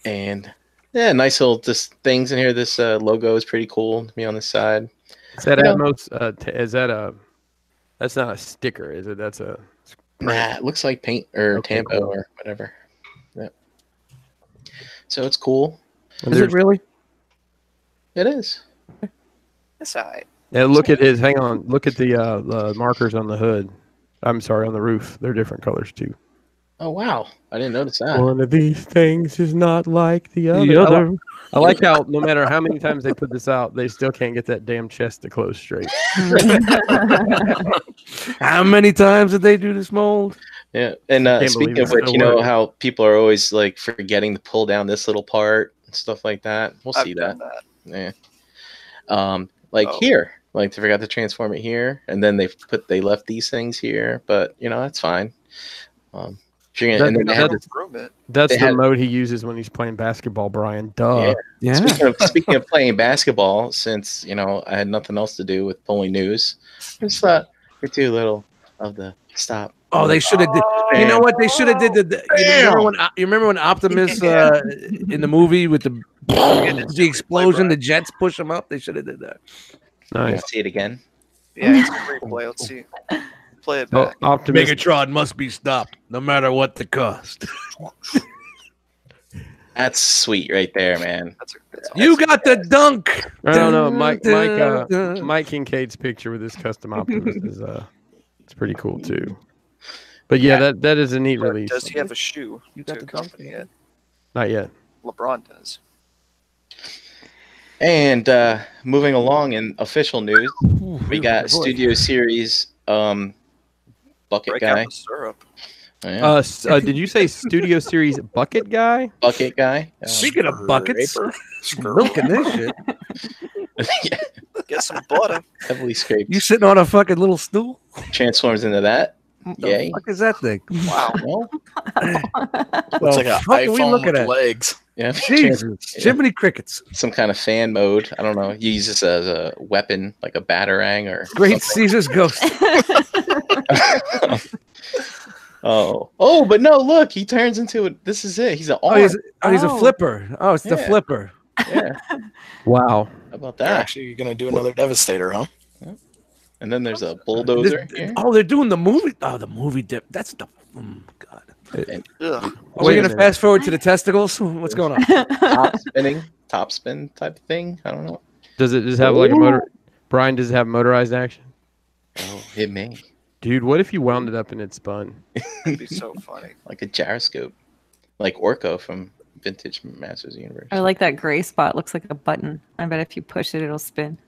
And yeah, nice little just things in here. This logo is pretty cool to me on the side. Is that You know- Atmos? Is that that's not a sticker, is it? That's a Nah, it looks like paint or Okay, Tampo cool. or whatever. Yeah. So it's cool. and Is it there's- really? It is. That's all right. Yeah, look at his. Hang on. Look at the markers on the hood. I'm sorry, on the roof. They're different colors too. Oh wow, I didn't notice that. One of these things is not like the other. The other. I like how no matter how many times they put this out, they still can't get that damn chest to close straight. How many times did they do this mold? Yeah, and Can't speaking believe of it which, still you know works. how people are always like forgetting to pull down this little part. and stuff like that. We'll I've see done that. that. Yeah. Here, like they forgot to transform it here, and then they left these things here, but that's fine. If you're gonna, and then they had improvement. That's the mode he uses when he's playing basketball, Brian. Duh. Yeah. Speaking of playing basketball, since I had nothing else to do with pulling news, I just thought we're too little of the stop. Oh, they should have did. You know what? They should have did you remember when Optimus in the movie with the explosion, the jets push him up? They should have did that. Nice. See it again. Yeah, it's a replay. Let's see. Play it back. Optimus. Megatron must be stopped, no matter what the cost. That's sweet right there, man. You got the dunk. I don't know. Mike Kincaid's picture with his custom Optimus is it's pretty cool too. But yeah, that is a neat release. Does he have a shoe to accompany it? Not yet. LeBron does. And moving along in official news, we got Studio Series Bucket Break Guy. out the syrup. Yeah. Did you say Studio Series Bucket Guy? Bucket Guy. Speaking of buckets, milking this shit. Yeah, Get some butter. heavily scraped. You sitting on a fucking little stool? Transforms into that. Yay. The fuck is that thing? Wow. Well, Looks like an fuck are we iPhone looking with at? legs. yeah. Jesus, Jiminy Crickets. Some kind of fan mode. I don't know. You use this as a weapon, like a batarang or Great something. Caesar's ghost. Oh, but no, look, he turns into it. This is it. He's an arm. He's a flipper. Oh, it's the Yeah. flipper. Yeah. Wow. How about They're that? actually going to do another Devastator, huh? And then there's a bulldozer here. They're doing the movie. Oh, the movie dip. That's the. God. Ugh. Are we Wait a gonna minute. fast forward to the testicles? What's going on? Top spin type of thing. I don't know. Does it just have like a motor? Brian, does it have motorized action? Oh, it may. Dude, what if you wound it up and it spun? It'd be so funny. Like a gyroscope. Like Orko from Vintage Masters Universe. I like that gray spot. Looks like a button. I bet if you push it, it'll spin.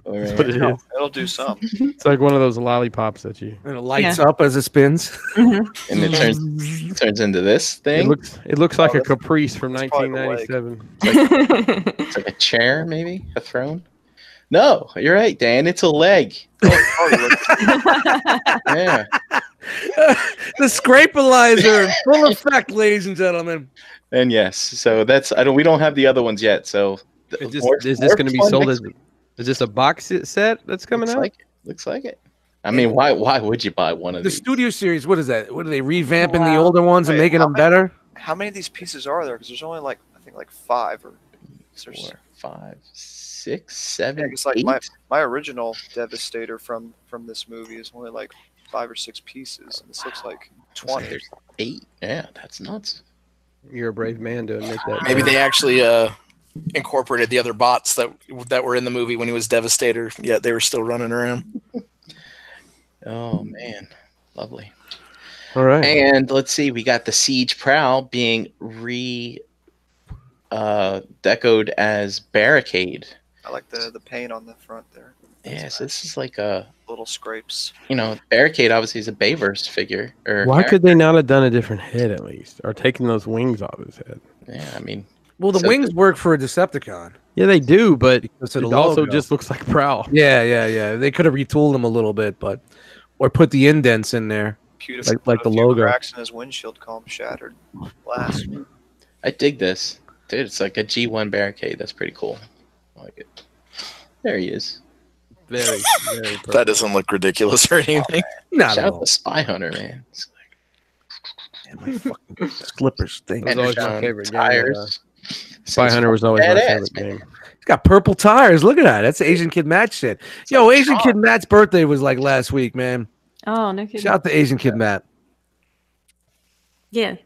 Or, That's what it is. It'll do some. It's like one of those lollipops that you. And it lights up as it spins. and it turns into this thing. It looks like a that's- Caprice from that's probably the leg. 1997. It's like a chair, maybe a throne. No, you're right, Dan. It's a leg. Yeah. The scrapalizer in full effect, ladies and gentlemen. And yes, so that's we don't have the other ones yet. So Is this going to be sold as? Is this a box set that's coming out? Looks like it. I mean, why would you buy one of The these? Studio Series, what is that? What are they revamping the Wow. older ones and Wait, making how them many- better? How many of these pieces are there? Because there's only I think 5 or 4, 5, 6, 7, Yeah, it's like 8. my original Devastator from this movie is only like 5 or 6 pieces, and this looks like Looks like 20. there's 8. Yeah, that's nuts. You're a brave man to admit that. Maybe they actually incorporated the other bots that were in the movie when he was Devastator, yet they were still running around. Oh man, lovely. All right. And let's see, we got the Siege Prowl being decoed as Barricade. I like the paint on the front there. Yes, this is like a Little scrapes. Barricade obviously is a Bayverse figure. Why could they not have done a different head at least, or taken those wings off his head? Yeah, I mean, Well, the So- wings work for a Decepticon. Yeah, they do, but Because it of the also logo. just looks like Prowl. Yeah. They could have retooled them a little bit, or put the indents in there. Beautiful. Like the A few logo. cracks in his windshield column shattered. Glass. I dig this. Dude, it's like a G1 Barricade. That's pretty cool. I like it. There he is. Very, very. That doesn't look ridiculous or anything. Not Shout at out all. to Spy Hunter, man. It's My fucking slippers thing. That was always my Energon favorite game, tires. Spy Hunter was always my Badass, favorite man. game. He's got purple tires. Look at that. That's Asian Kid Matt shit. Yo, Asian Kid Matt's birthday was like last week, man. Oh, no kidding. Shout out to Asian Kid Matt. Yeah.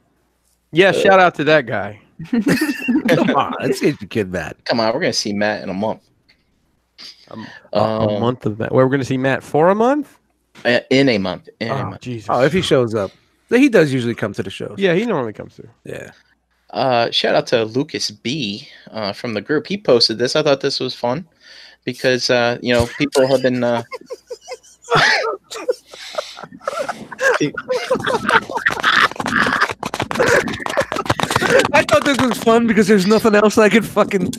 Yeah, shout out to that guy. Come on, it's Asian Kid Matt. Come on, we're gonna see Matt in a month. A month of that. We're going to see Matt for a month. In a month. Oh, Jesus. Oh, if he shows up, he does usually come to the shows. Yeah, he normally comes through. Yeah. Shout out to Lucas B from the group. He posted this. I thought this was fun because people have been I thought this was fun because there's nothing else I could fucking.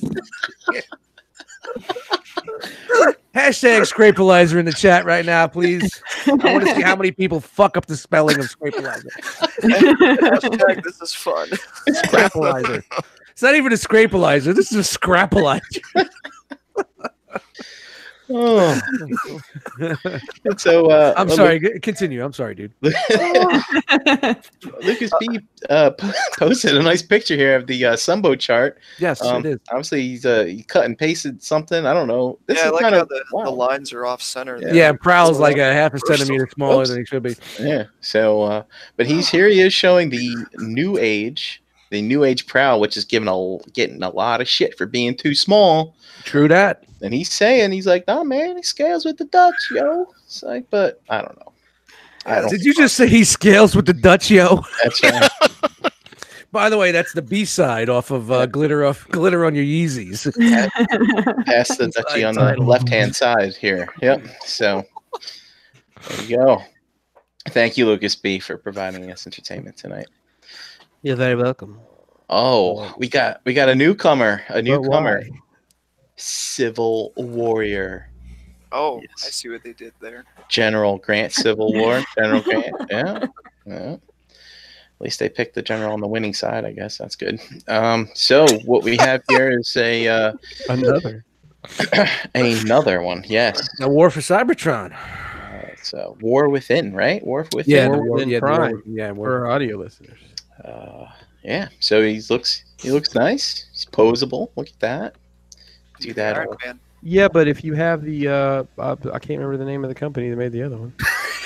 Hashtag Scrapalizer in the chat right now, please. I want to see how many people fuck up the spelling of Scrapalizer. Hashtag this is fun. Scrapalizer. It's not even a Scrapalizer. This is a Scrapalizer. Oh. So I'm sorry. Continue. I'm sorry, dude. Lucas B posted a nice picture here of the Sumbo chart. Yes, it is. Obviously, he cut and pasted something. I don't know. This Yeah, I is like kind how of the lines are off center. Yeah, Prowl's like a half a centimeter smaller than he should be. Yeah. So, but he is showing the new age Prowl, which is getting a lot of shit for being too small. True that. And he's like, "Nah, man, he scales with the Dutch, yo." It's like, but I don't know. Did you just say he scales with the Dutch, yo? That's right. By the way, that's the B-side off of Glitter on Your Yeezys. Pass the Dutchie on the left-hand side here. Yep. So there you go. Thank you, Lucas B, for providing us entertainment tonight. You're very welcome. Oh, we got a newcomer. Why? Civil Warrior. Oh, Yes. I see what they did there. General Grant, Civil War. General Grant. Yeah. At least they picked the general on the winning side, I guess. That's good. So what we have here is Another one. Yes. A war for Cybertron. It's War Within, right? War Within. Yeah, War Within Prime. war. for our audio listeners. Yeah. So he looks nice. He's posable. Look at that. Do that. All right, man. Yeah, but if you have the I can't remember the name of the company that made the other one.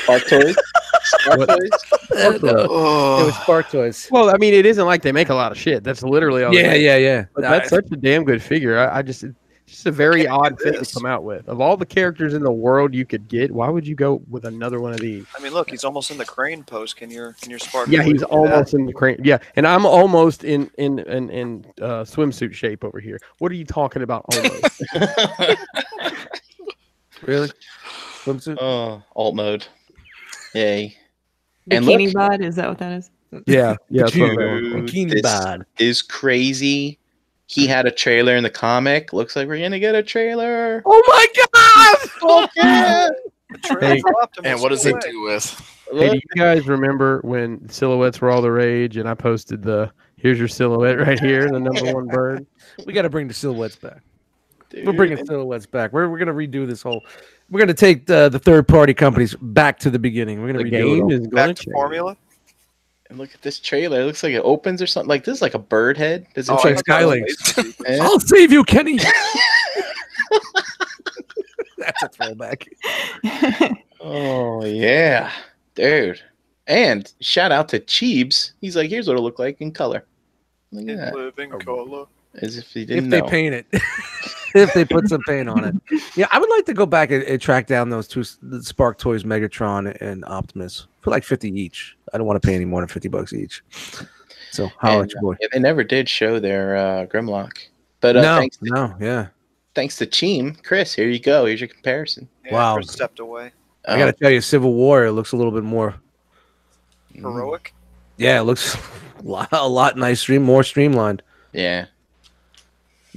Spark Toys. Spark Toys. It was Spark Toys. Well, I mean, it isn't like they make a lot of shit. That's literally all. they make. Yeah. But that's such a damn good figure. It's just a very odd fit to come out with. Of all the characters in the world you could get, why would you go with another one of these? I mean, look, he's almost in the crane pose. Can your spark? Yeah, he's almost in the crane. Yeah, and I'm almost in swimsuit shape over here. What are you talking about? Almost. Really? Swimsuit? Oh, alt mode. Yay. Bikini bod, is that what that is? Yeah. That's what I'm Dude, going for. Bikini this bod. is crazy. He had a trailer in the comic. Looks like we're gonna get a trailer. Oh my god! Fuck yeah! Hey, And what does it do with? Hey, do you guys remember when silhouettes were all the rage and I posted here's your silhouette right here, the number one bird? We got to bring the silhouettes back. Dude. We're bringing silhouettes back. We're going to redo this whole. We're going to take the third-party companies back to the beginning. We're going The to redo it game all. is going Back to to change. formula. And look at this trailer. It looks like it opens or something. Like this is like a bird head. Does it Oh, look like Skylinks. Yeah. I'll save you, Kenny. That's a throwback. Oh yeah, dude. And shout out to Cheebs. He's like, here's what it'll look like in color. Look at that. Living color. As if he If didn't they know. paint it. If they put some paint on it. Yeah, I would like to go back and track down those two the Spark Toys, Megatron and Optimus for like 50 each. I don't want to pay any more than $50 each. So holla at your boy. Yeah, they never did show their Grimlock. But thanks to Team Chris, here you go. Here's your comparison. Yeah, Wow. Chris stepped away. I gotta tell you, Civil War, it looks a little bit more. Heroic. Yeah, it looks a lot nice, more streamlined. Yeah.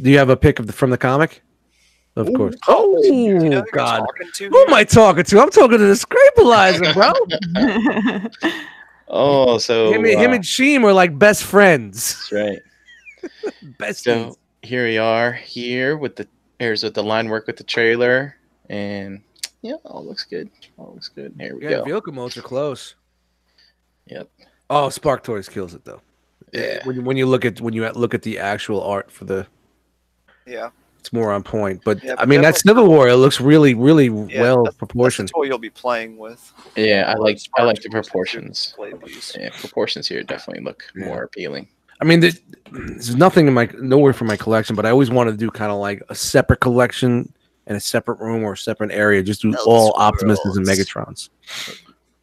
Do you have a pic from the comic? Of course. Oh, You know who you're God. talking to? Who am I talking to? I'm talking to the Scrapalizer, bro. Oh, so him and Sheem are like best friends. that's right. Best So here we are with the line work with the trailer, and yeah, all looks good. All looks good. Here we go. vehicle modes are close. Yep. Oh, Spark Toys kills it though. Yeah. When you look at the actual art for the, Yeah. it's more on point. But Yeah, I but mean that definitely- Civil War, it looks really, really Yeah, well That's proportioned. the toy you'll be playing with. Yeah, I like the Spark proportions. display piece. Yeah, proportions here definitely look more appealing. I mean, there's nothing nowhere for my collection, but I always wanted to do kind of like a separate collection in a separate room or a separate area. Just do all Optimuses and Megatrons.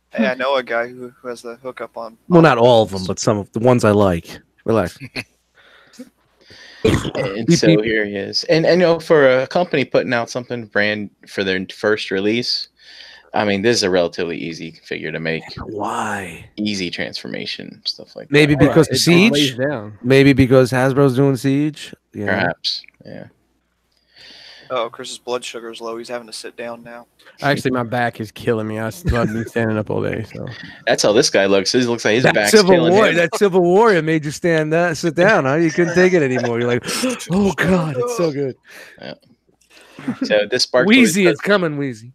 Hey, I know a guy who has the hookup on. Well, not all of them, but some of the ones I like. Relax. And so here he is. And for a company putting out something brand for their first release, I mean, this is a relatively easy figure to make. Why? Easy transformation, stuff like Maybe that. because It of Siege. lays down. Maybe because Hasbro's doing Siege. You know? Perhaps. Yeah. Oh, Chris's blood sugar is low. He's having to sit down now. Actually, my back is killing me. I've been standing up all day. So That's how this guy looks. He looks like his That back's Civil killing War, him. that Civil Warrior made you sit down, huh? You couldn't take it anymore. You're like, oh god, it's so good. So this Spark Wheezy, Toys it's coming, Wheezy.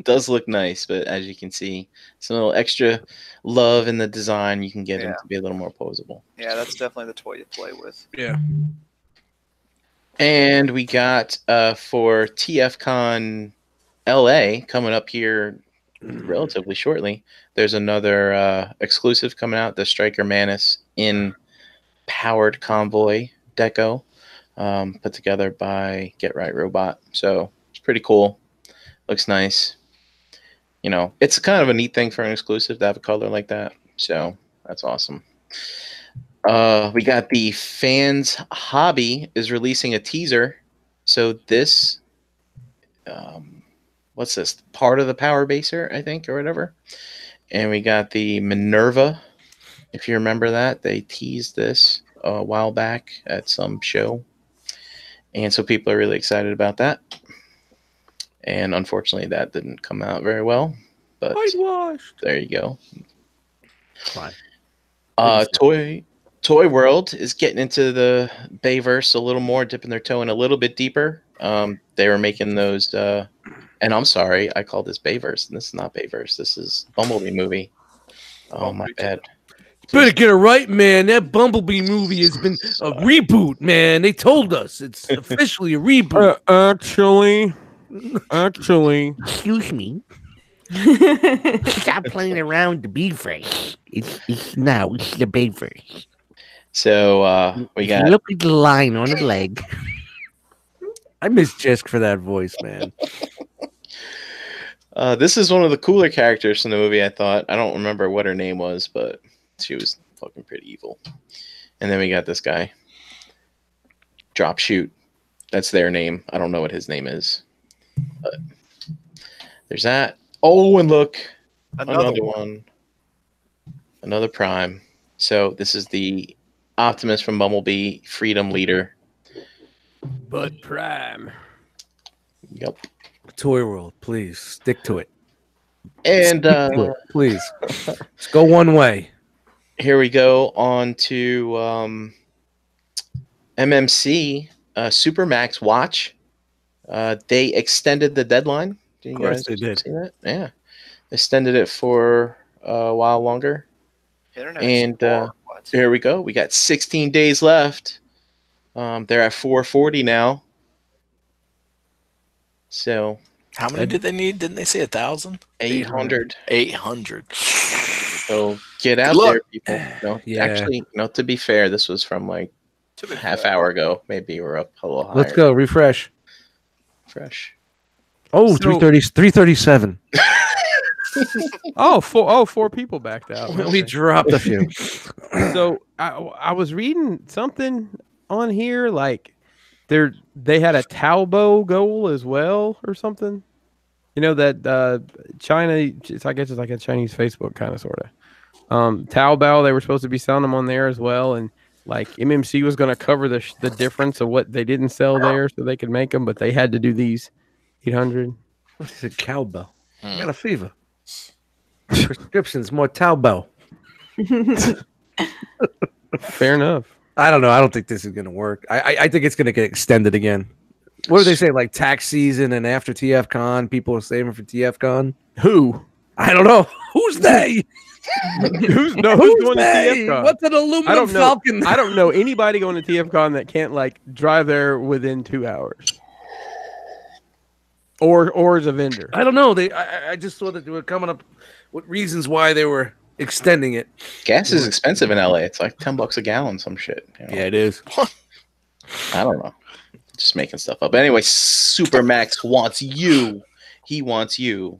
does look nice, but as you can see, some little extra love in the design. You can get him Yeah. to be a little more posable. Yeah, that's definitely the toy you play with. Yeah. And we got for TFCon LA coming up here relatively shortly. There's another exclusive coming out, the Striker Manus in Powered Convoy deco, put together by Get Right Robot. So it's pretty cool. Looks nice. You know, it's kind of a neat thing for an exclusive to have a color like that. So that's awesome. We got the Fans Hobby is releasing a teaser. So this, what's this? Part of the Power Baser, I think, or whatever. And we got the Minerva. If you remember that, they teased this a while back at some show. And so people are really excited about that. And unfortunately, that didn't come out very well. But whitewashed. there you go. Fine. Toy World is getting into the Bayverse a little more, dipping their toe in a little bit deeper. They were making those, and I'm sorry, I call this Bayverse, and this is not Bayverse. This is Bumblebee movie. Oh, my bad. Better get it right, man. That Bumblebee movie has been a reboot, man. They told us it's officially a reboot. Actually, Excuse me. Stop playing around the Bayverse. It's now it's the Bayverse. So we got Look at the line on the leg. I miss Jisk for that voice, man. this is one of the cooler characters in the movie. I thought I don't remember what her name was, but she was fucking pretty evil. And then we got this guy, Drop Shoot. That's their name. I don't know what his name is, but there's that. Oh, and look, another one, another Prime. So this is the Optimus from Bumblebee, Freedom Leader. but Prime. Yep. Toy World, please stick to it. And Please, let's go one way. here we go on to MMC Supermax Watch. They extended the deadline. Did you course guys they did. see that? Yeah, extended it for a while longer. Internet And Explorer, what? here we go. We got 16 days left. They're at 440 now. So How many did they need? Didn't they say 1,000? 800. 800. So get out Good luck. there, people. No, Yeah. actually, no. To be fair, this was from like To be half fair. hour ago. Maybe we're up a little higher. Let's go. Refresh. Fresh. Oh, So- 337. Four people backed out. We Okay. dropped a few. So I was reading something on here like they had a Talbot goal as well or something. You know that China, I guess it's like a Chinese Facebook kind of sort of. Taobao, they were supposed to be selling them on there as well, and like MMC was going to cover the difference of what they didn't sell there, so they could make them, but they had to do these 800. What is it? Cowbell. I got a fever. Prescriptions, more Talbot. Fair enough. I don't know. I don't think this is going to work. I think it's going to get extended again. What do they say? Like tax season and after TFCon, people are saving for TFCon. Who? I don't know. Who's they? Who's going to they? TFCon? What's an aluminum I don't know. Falcon? I don't know anybody going to TFCon that can't like drive there within 2 hours. Or as a vendor. I don't know. I just saw that they were coming up with reasons why they were extending it. Gas is expensive in LA. It's like $10 a gallon, some shit. You know? Yeah, it is. I don't know. Just making stuff up. But anyway, Supermax wants you. He wants you.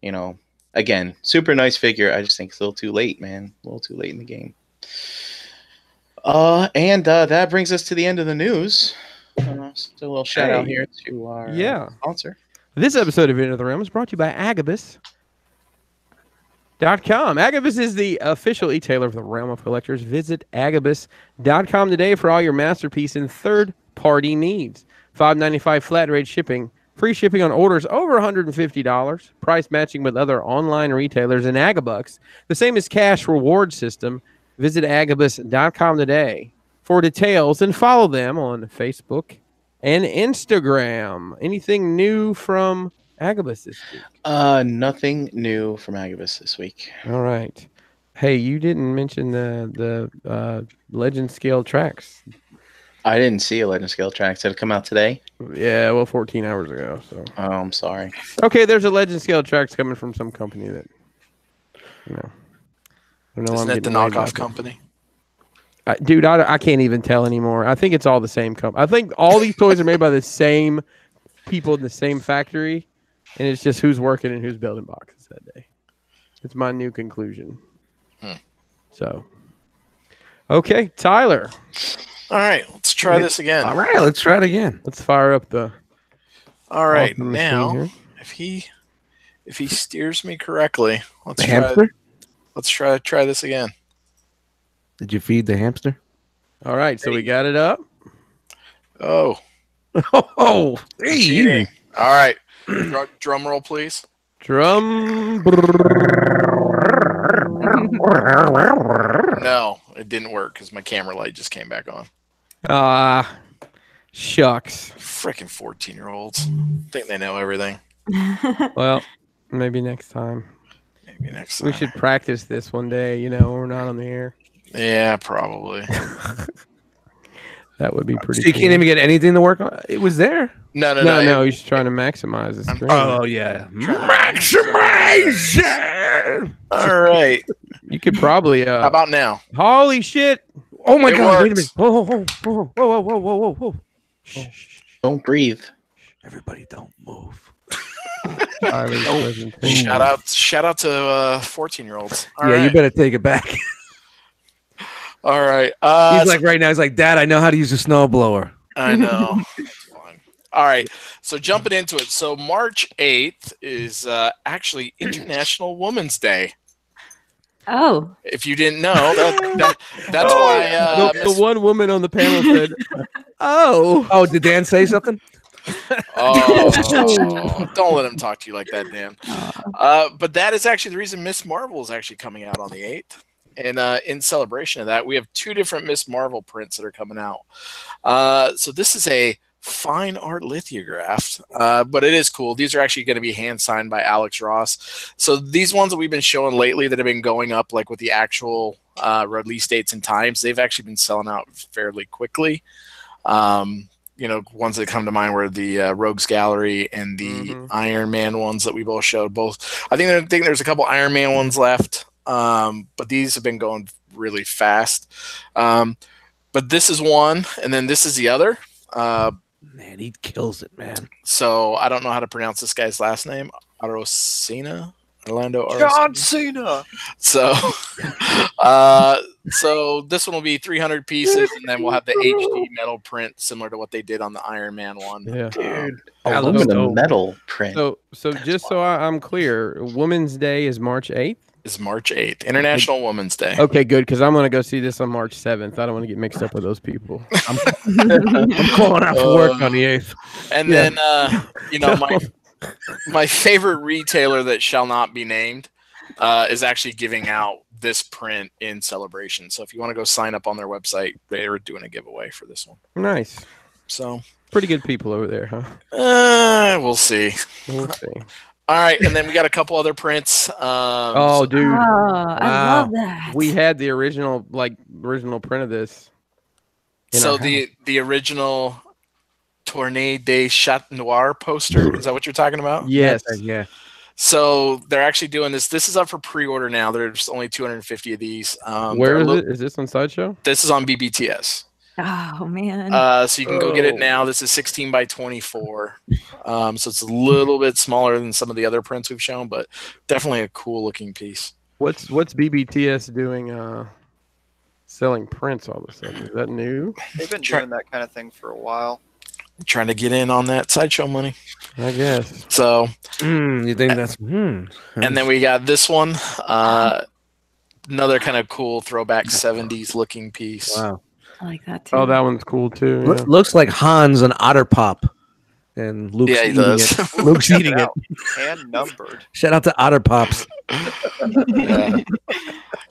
You know, again, super nice figure. I just think it's a little too late, man. A little too late in the game. And that brings us to the end of the news. So a little shout out here to our sponsor. This episode of Into the Realm is brought to you by Agabucks.com. Agabus is the official e-tailer of the Realm of Collectors. Visit Agabucks.com today for all your masterpiece and third-party needs. $5.95 flat rate shipping. Free shipping on orders over $150. Price matching with other online retailers and Agabucks. The same as cash reward system. Visit Agabucks.com today for details and follow them on Facebook and Instagram. Anything new from Agabus this week? Nothing new from Agabus this week. All right. Hey, you didn't mention the legend scale tracks. I didn't see a legend scale tracks. Did it come out today? Yeah, well, 14 hours ago. So. Oh, I'm sorry. Okay, there's a legend scale tracks coming from some company that, you know. I don't know. Isn't it the knockoff company? Dude, I can't even tell anymore. I think it's all the same company. I think all these toys are made by the same people in the same factory, and it's just who's working and who's building boxes that day. It's my new conclusion. So, okay, Tyler. All right, let's try this again. All right, let's try it again. Let's fire up the. All right, machine now here. if he steers me correctly, let's The try. hamster? Let's try this again. Did you feed the hamster? All right, so we got it up. Oh, Oh, cheating. All right, drum roll, please. Drum. No, it didn't work because my camera light just came back on. Shucks. Freaking 14-year-olds think they know everything. Well, maybe next time. Maybe next time. We should practice this one day, you know, when we're not on the air. Yeah, probably. That would be pretty So you cool. can't even get anything to work on? It was there. No, he's trying to maximize the screen. Oh, yeah. Maximize! All right. You could probably How about now? holy shit. Oh, my It God. Wait a works. minute. Whoa. Don't breathe. Everybody don't move. Tyler's presentation. Shout out to 14-year-olds. You better take it back. All right. He's like right now. He's like, Dad, I know how to use a snowblower. I know. Fine. All right. So jumping into it. So March 8th is actually International Women's Day. Oh, If you didn't know, that's why. The one woman on the panel said, "Oh, Oh, did Dan say something? Oh, don't let him talk to you like that, Dan. But that is actually the reason Miss Marvel is actually coming out on the 8th. And in celebration of that, we have 2 different Miss Marvel prints that are coming out. So this is a fine art lithograph, but it is cool. These are actually going to be hand signed by R.O.C. So these ones that we've been showing lately that have been going up like with the actual release dates and times, they've actually been selling out fairly quickly. You know, ones that come to mind were the Rogues Gallery and the Iron Man ones that we both showed. Both, I think there's a couple Iron Man ones left. But these have been going really fast. But this is one, and then this is the other. Man, he kills it, man. So I don't know how to pronounce this guy's last name. R.O.C. Orlando R.O.C. John Cena. So, so this one will be 300 pieces, and then we'll have the HD metal print similar to what they did on the Iron Man one. yeah." Dude, That looks aluminum dope. metal print. So just so I'm clear, Women's Day is March 8th. Is March 8th, International Women's Day. Okay, good, because I'm gonna go see this on March 7th. I don't want to get mixed up with those people. I'm calling out for work on the 8th. And then, you know, my favorite retailer that shall not be named is actually giving out this print in celebration. So if you want to go sign up on their website, they're doing a giveaway for this one. Nice, So pretty good people over there, huh? we'll see. We'll see. All right, and then we got a couple other prints. Oh, dude, I Wow. love that. we had the original print of this. in So our the original Tournée des Chat Noir poster, is that what you're talking about? Yes. Yeah. So they're actually doing this. This is up for pre-order now. There's only 250 of these. Where is it? Is this on Sideshow? This is on BBTS. Oh man. So you can go get it now. This is 16 by 24. So it's a little bit smaller than some of the other prints we've shown, but definitely a cool looking piece. What's BBTS doing? Selling prints all of a sudden? Is that new? They've been doing that kind of thing for a while. Trying to get in on that Sideshow money. I guess. So, You think that's and then we got this one. Another kind of cool throwback 70s looking piece. wow. I like that too. Oh, that one's cool too. Yeah. Looks like Hans an otter pop, and Luke's Yeah, he eating does. it. Luke's eating it. Out. Hand numbered. Shout out to Otter Pops.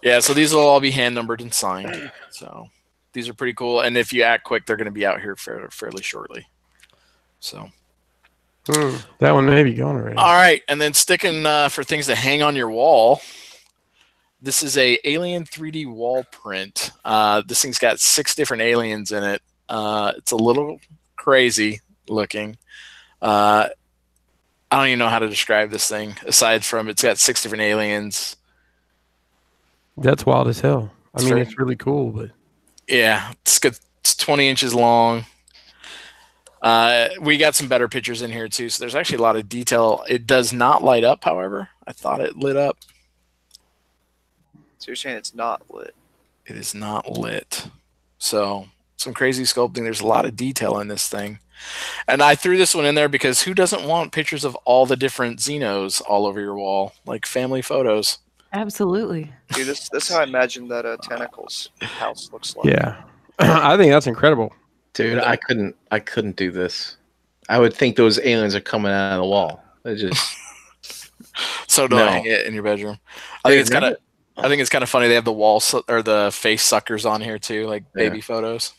Yeah, so these will all be hand numbered and signed. So these are pretty cool. And if you act quick, they're going to be out here fairly shortly. So. That one may be gone already. All right, and then sticking for things to hang on your wall. This is a Alien 3D wall print. This thing's got 6 different aliens in it. It's a little crazy looking. I don't even know how to describe this thing aside from it's got 6 different aliens. That's wild as hell. I It's mean, very- it's really cool, but Yeah, it's 20 inches long. We got some better pictures in here too, so there's actually a lot of detail. It does not light up, however. I thought it lit up. So you're saying it's not lit? It is not lit. So some crazy sculpting. There's a lot of detail in this thing. And I threw this one in there because who doesn't want pictures of all the different Xenos all over your wall, like family photos? Absolutely. Dude, this is how I imagine that Tentacles house looks like. yeah. I think that's incredible. Dude, I couldn't do this. I would think those aliens are coming out of the wall. They just So don't No. hang it in your bedroom. I think it's kind of funny. They have the wall or the face suckers on here too, like baby photos.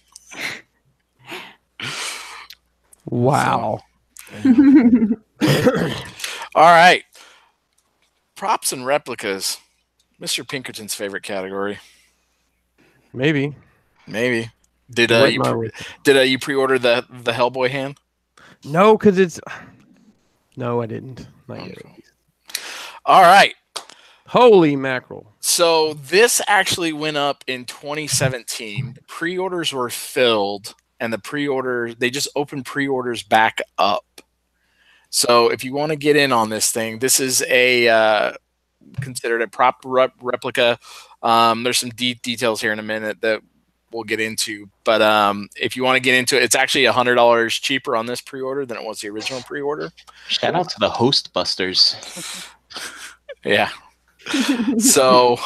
Wow. All right, props and replicas. Mr. Pinkerton's favorite category. Maybe. Maybe. Did What you am I with? you pre-order the Hellboy hand? No, because it's. No, I didn't. Not yet. All right. Holy mackerel. So this actually went up in 2017. Pre-orders were filled, and they just opened pre-orders back up. So if you want to get in on this thing, this is a considered a prop replica. There's some details here in a minute that we'll get into, but if you want to get into it, it's actually $100 cheaper on this pre-order than it was the original pre-order. shout out to the Hostbusters. Yeah. So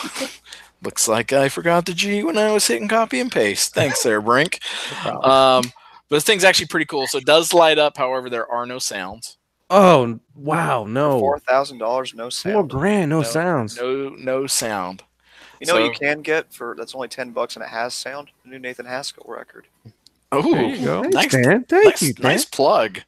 looks like I forgot the G when I was hitting copy and paste. Thanks there, Brink. But this thing's actually pretty cool. So it does light up. However, there are no sounds. Oh wow, no. $4,000, no sound. $4,000, no sounds. No sound. You know what So- you can get for that's only $10 and it has sound? The new Nathan Haskell record. Oh, There you go. nice, Dan. Thank you, Dan. nice plug.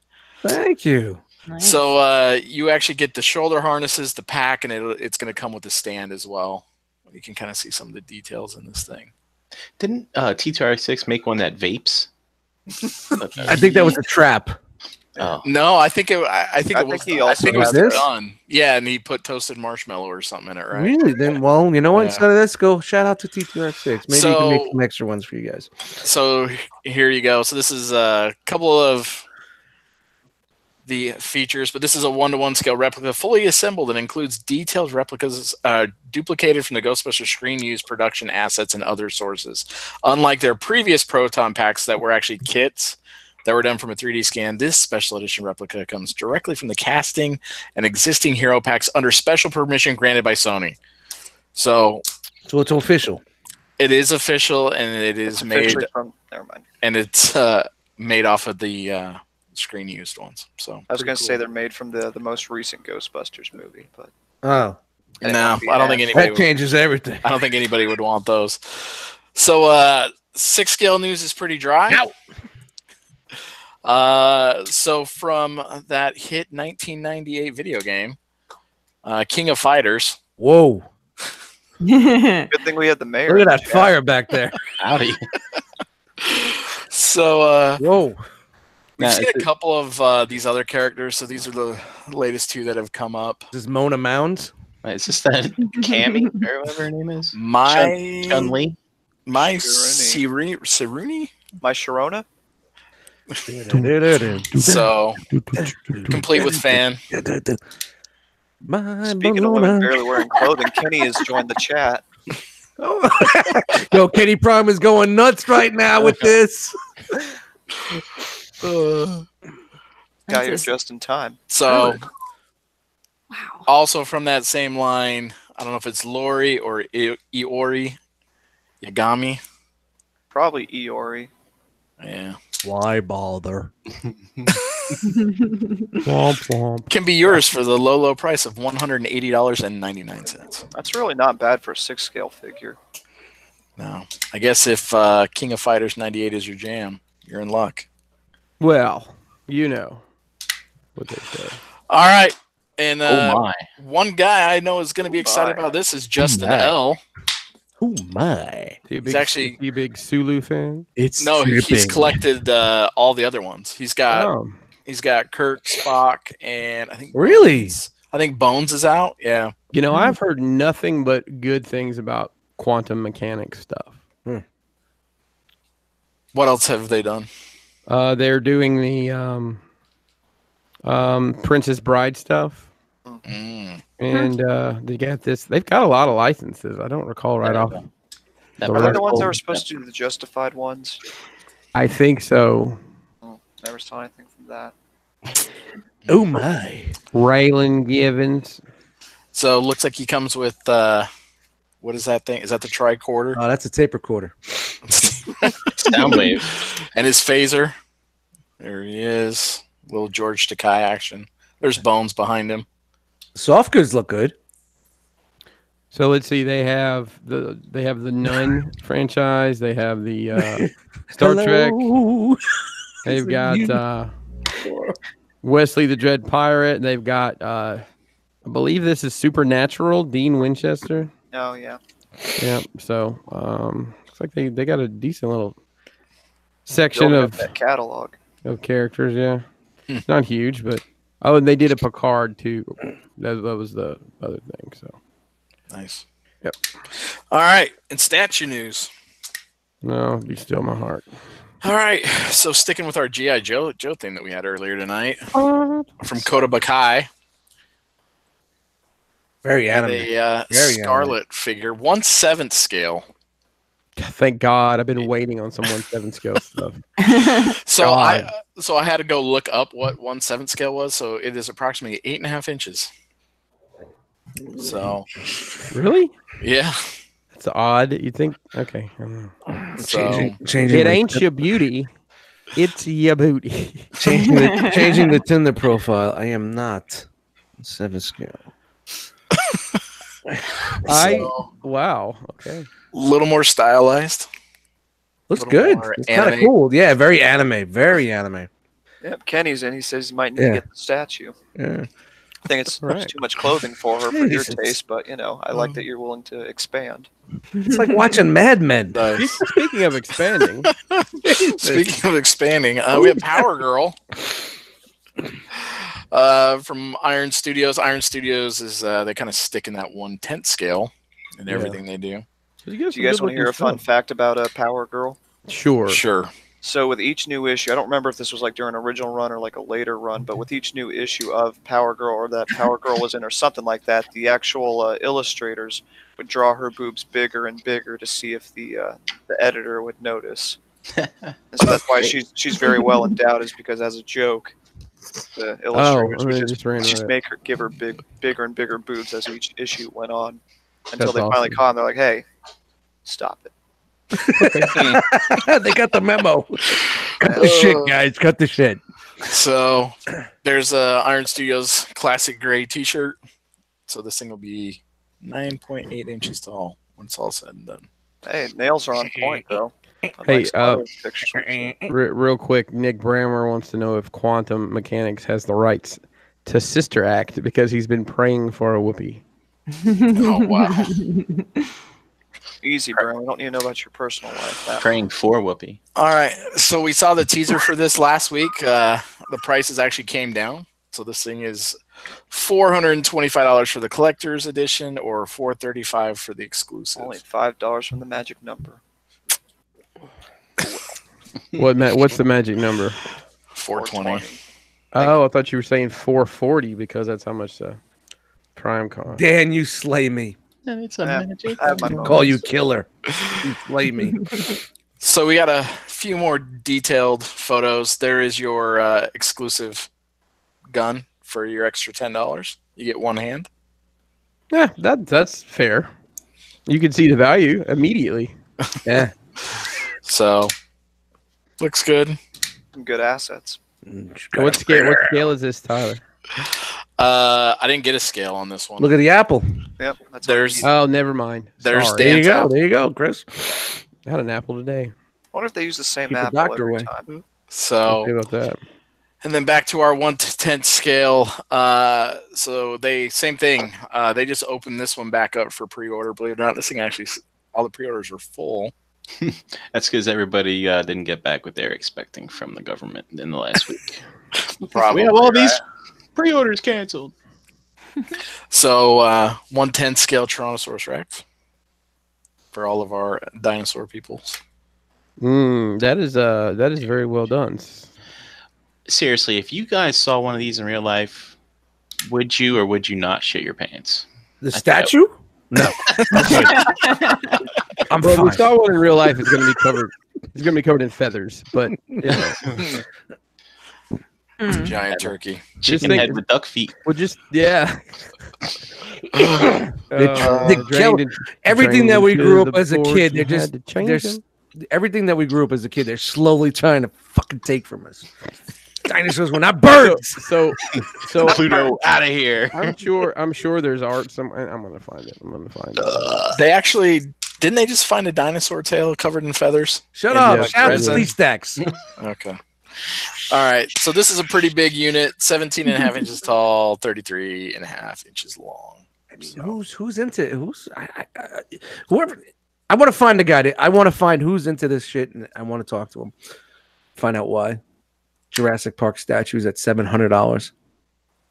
Thank you. Nice. So you actually get the shoulder harnesses, the pack, and it's going to come with the stand as well. You can kind of see some of the details in this thing. Didn't T2RX6 make one that vapes? I think that was a trap. Oh, No, I think it was. he I also think it was has this? done. Yeah, and he put toasted marshmallow or something in it, right? Really? Then, well, you know what? Yeah. So let's go. Shout out to T2RX6. Maybe you can make So- some extra ones for you guys. So here you go. So this is a couple of the features, but this is a 1-to-1 scale replica, fully assembled, and includes detailed replicas duplicated from the Ghostbusters screen used production assets and other sources. Unlike their previous Proton packs that were actually kits that were done from a 3D scan, this special edition replica comes directly from the casting and existing hero packs under special permission granted by Sony. So So it's official. it is official, and it is made, Officially from never mind. and it's made off of the screen used ones. So I was gonna say they're made from the most recent Ghostbusters movie, but Oh, it no, won't be I don't think as- anybody. that changes everything. I don't think anybody would want those. So 6 scale news is pretty dry. So from that hit 1998 video game, King of Fighters. Whoa. Good thing we had the mayor. Look in at the that chat. fire back there. howdy. So Whoa. we've Now, seen is a it- couple of these other characters. So these are the latest 2 that have come up. This is Mona Mounds. Is this that Cammy or whatever her name is? My Chun Li. my Siruni. Siruni. My Sharona? So complete with fan. My Speaking of women Mona. barely wearing clothing, Kenny has joined the chat. Yo, Kenny Prime is going nuts right now with this. Got here That's a- just in time. So, Wow. also from that same line, I don't know if it's Lori or Iori Yagami. Probably Iori. Yeah. Why bother? Can be yours for the low price of $180.99. That's really not bad for a 6-scale figure. No. I guess if King of Fighters 98 is your jam, you're in luck. Well, you know what they say. All right. And Oh my. one guy I know is going to be excited my. about this is Justin my. L. Oh my! You He's actually- you a big Sulu fan? It's No, he's tripping. collected all the other ones. He's got Oh, Kirk, Spock, and I think Really? Bones. I think Bones is out. Yeah. you know, I've heard nothing but good things about quantum mechanics stuff. What else have they done? They're doing the Princess Bride stuff. Mm. And they got this. They've got a lot of licenses. I don't recall right off. That Are they Right. the ones that Oh, were supposed to do the Justified ones? I think so. Oh, never saw anything from that. Oh my! Raylan Givens. So it looks like he comes with what is that thing? Is that the tricorder? Oh, that's a tape recorder. Soundwave. And his phaser. There he is. Little George Takei action. There's Bones behind him. Soft goods look good. So let's see. They have the Nun franchise. They have the Star Trek. They've got Wesley the Dread Pirate. They've got I believe this is Supernatural. Dean Winchester. Oh, yeah. Yeah. So looks like they got a decent little section Building up of that catalog. characters. Yeah. Not huge, but and they did a Picard too. That was the other thing. So Nice. Yep. All right. And statue news. no, be still my heart. All right. So sticking with our G.I. Joe thing that we had earlier tonight from Kodabukai. Very anime. A Very Scarlet figure, 1/7 scale. Thank God, I've been waiting on some 1/7 scale stuff. So God. I had to go look up what 1/7 scale was. So it is approximately 8.5 inches. So Really? yeah. It's odd. You think? Okay. I don't know. So Changing It the- ain't your beauty. It's your booty. changing the Tinder profile. I am not 7 scale. Wow. Okay. a little more stylized. Looks Little good. more It's kind of anime. cool. Yeah, very anime. Very anime. Yep, Kenny's in. He says he might need Yeah. to get the statue. Yeah. I think it's Right. too much clothing for her for your Jesus. taste, but I like that you're willing to expand. It's like watching Mad Men. Nice. Speaking of expanding, Speaking of expanding, we have Power Girl from Iron Studios. Iron Studios is they kind of stick in that 1/10 scale in everything they do. Do you guys want to hear a fun fact about Power Girl? Sure. Sure. So with each new issue, I don't remember if this was like during an original run or like a later run, but with each new issue of Power Girl or that Power Girl was in or something like that, the actual illustrators would draw her boobs bigger and bigger to see if the editor would notice. And so that's why she's very well endowed, is because as a joke, the illustrators would they just just ran with it. make her give her bigger and bigger boobs as each issue went on, until That's they finally awesome. caught them. They're like, "Hey, stop it." They got the memo. Cut the shit, guys. Cut the shit. So there's Iron Studios classic gray T-shirt. So this thing will be 9.8 inches tall when it's all said and done. Hey, nails are on point though. Hey, Unlike some other pictures. Real quick, Nick Brammer wants to know if Quantum Mechanics has the rights to Sister Act because he's been praying for a whoopee. Oh wow! Easy, bro. We don't need to know about your personal life. That Praying for Whoopi. All right, so we saw the teaser for this last week. The prices actually came down. So this thing is $425 for the collector's edition, or $435 for the exclusive. only $5 from the magic number. What's the magic number? 420. Oh, I thought you were saying 440 because that's how much the Prime cost. Dan, you slay me. It's I have my Call you moments. killer. You slay me. So we got a few more detailed photos. There is your exclusive gun for your extra $10. You get one hand. Yeah, that's fair. You can see the value immediately. Yeah. So looks good. Some good assets. What scale is this, Tyler? I didn't get a scale on this one. Look at the apple. Yep. That's There's- all you need. Oh, never mind. There's Sorry. There you Dan's go. apple. There you go, Chris. I had an apple today. I wonder if they use the same Keep the apple doctor every away. time. So Okay about that. and then back to our 1/10 scale. So they same thing. They just opened this one back up for pre-order. Believe it or not, this thing actually all the pre-orders are full. That's because everybody didn't get back what they're expecting from the government in the last week. Probably. We have all these pre-orders canceled. So 1/10 scale Tyrannosaurus Rex for all of our dinosaur peoples. That is very well done. Seriously, if you guys saw one of these in real life, would you or would you not shit your pants? The statue? No. I'm Well, we fine. saw one in real life. It's going to be covered. It's going to be covered in feathers, but you know, Giant turkey. Chicken think- head with duck feet. we'll just yeah. They kill everything that we grew up as a kid. Everything that we grew up as a kid. They're slowly trying to fucking take from us. Dinosaurs were not birds. So Pluto out of here. I'm sure there's art somewhere. I'm gonna find it. They actually didn't they just find a dinosaur tail covered in feathers? Shut And up. like Shout out to resin? Sleep Stacks. Okay. All right. So this is a pretty big unit, 17 and a half inches tall, 33 and a half inches long. I mean, who's into it? Whoever. I want to find the guy. I want to find who's into this shit, and I want to talk to him. Find out why. Jurassic Park statues at $700.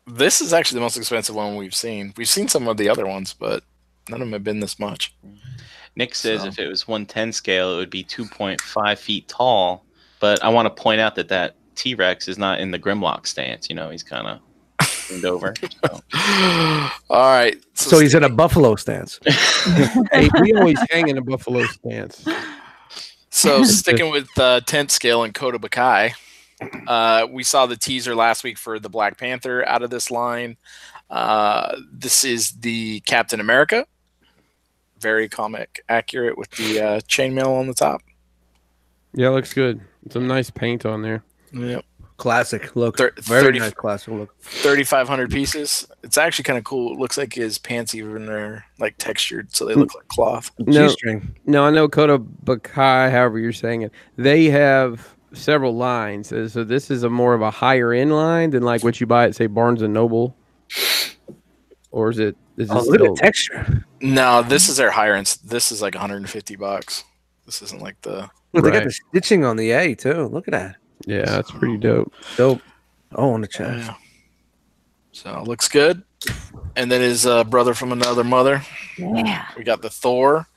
This is actually the most expensive one we've seen. We've seen some of the other ones, but none of them have been this much. Nick says if it was 1/10 scale, it would be 2.5 feet tall. But I want to point out that T-Rex is not in the Grimlock stance. You know, he's kind of leaned over. So. All right. So he's in a buffalo stance. Hey, we always hang in a buffalo stance. So sticking with tent scale and Agabucks, we saw the teaser last week for the Black Panther out of this line. This is the Captain America. Very comic accurate with the chainmail on the top. Yeah, it looks good. Some nice paint on there. Yep. Classic look. Thir- Very 30 nice classic look. 3,500 pieces. It's actually kind of cool. It looks like his pants even are like textured, so they look like cloth. No. G-string. No, I know Agabucks, however you're saying it. They have several lines. So this is a more of a higher end line than like what you buy at say Barnes and Noble. Or is it Oh, look at still the texture. No, this is their higher end. This is like $150. This isn't like the. Look, they got Right. the stitching on the A too. Look at that. Yeah, that's pretty dope. Dope. Oh, on the chest. Yeah. So it looks good. And then his brother from another mother. Yeah. We got the Thor,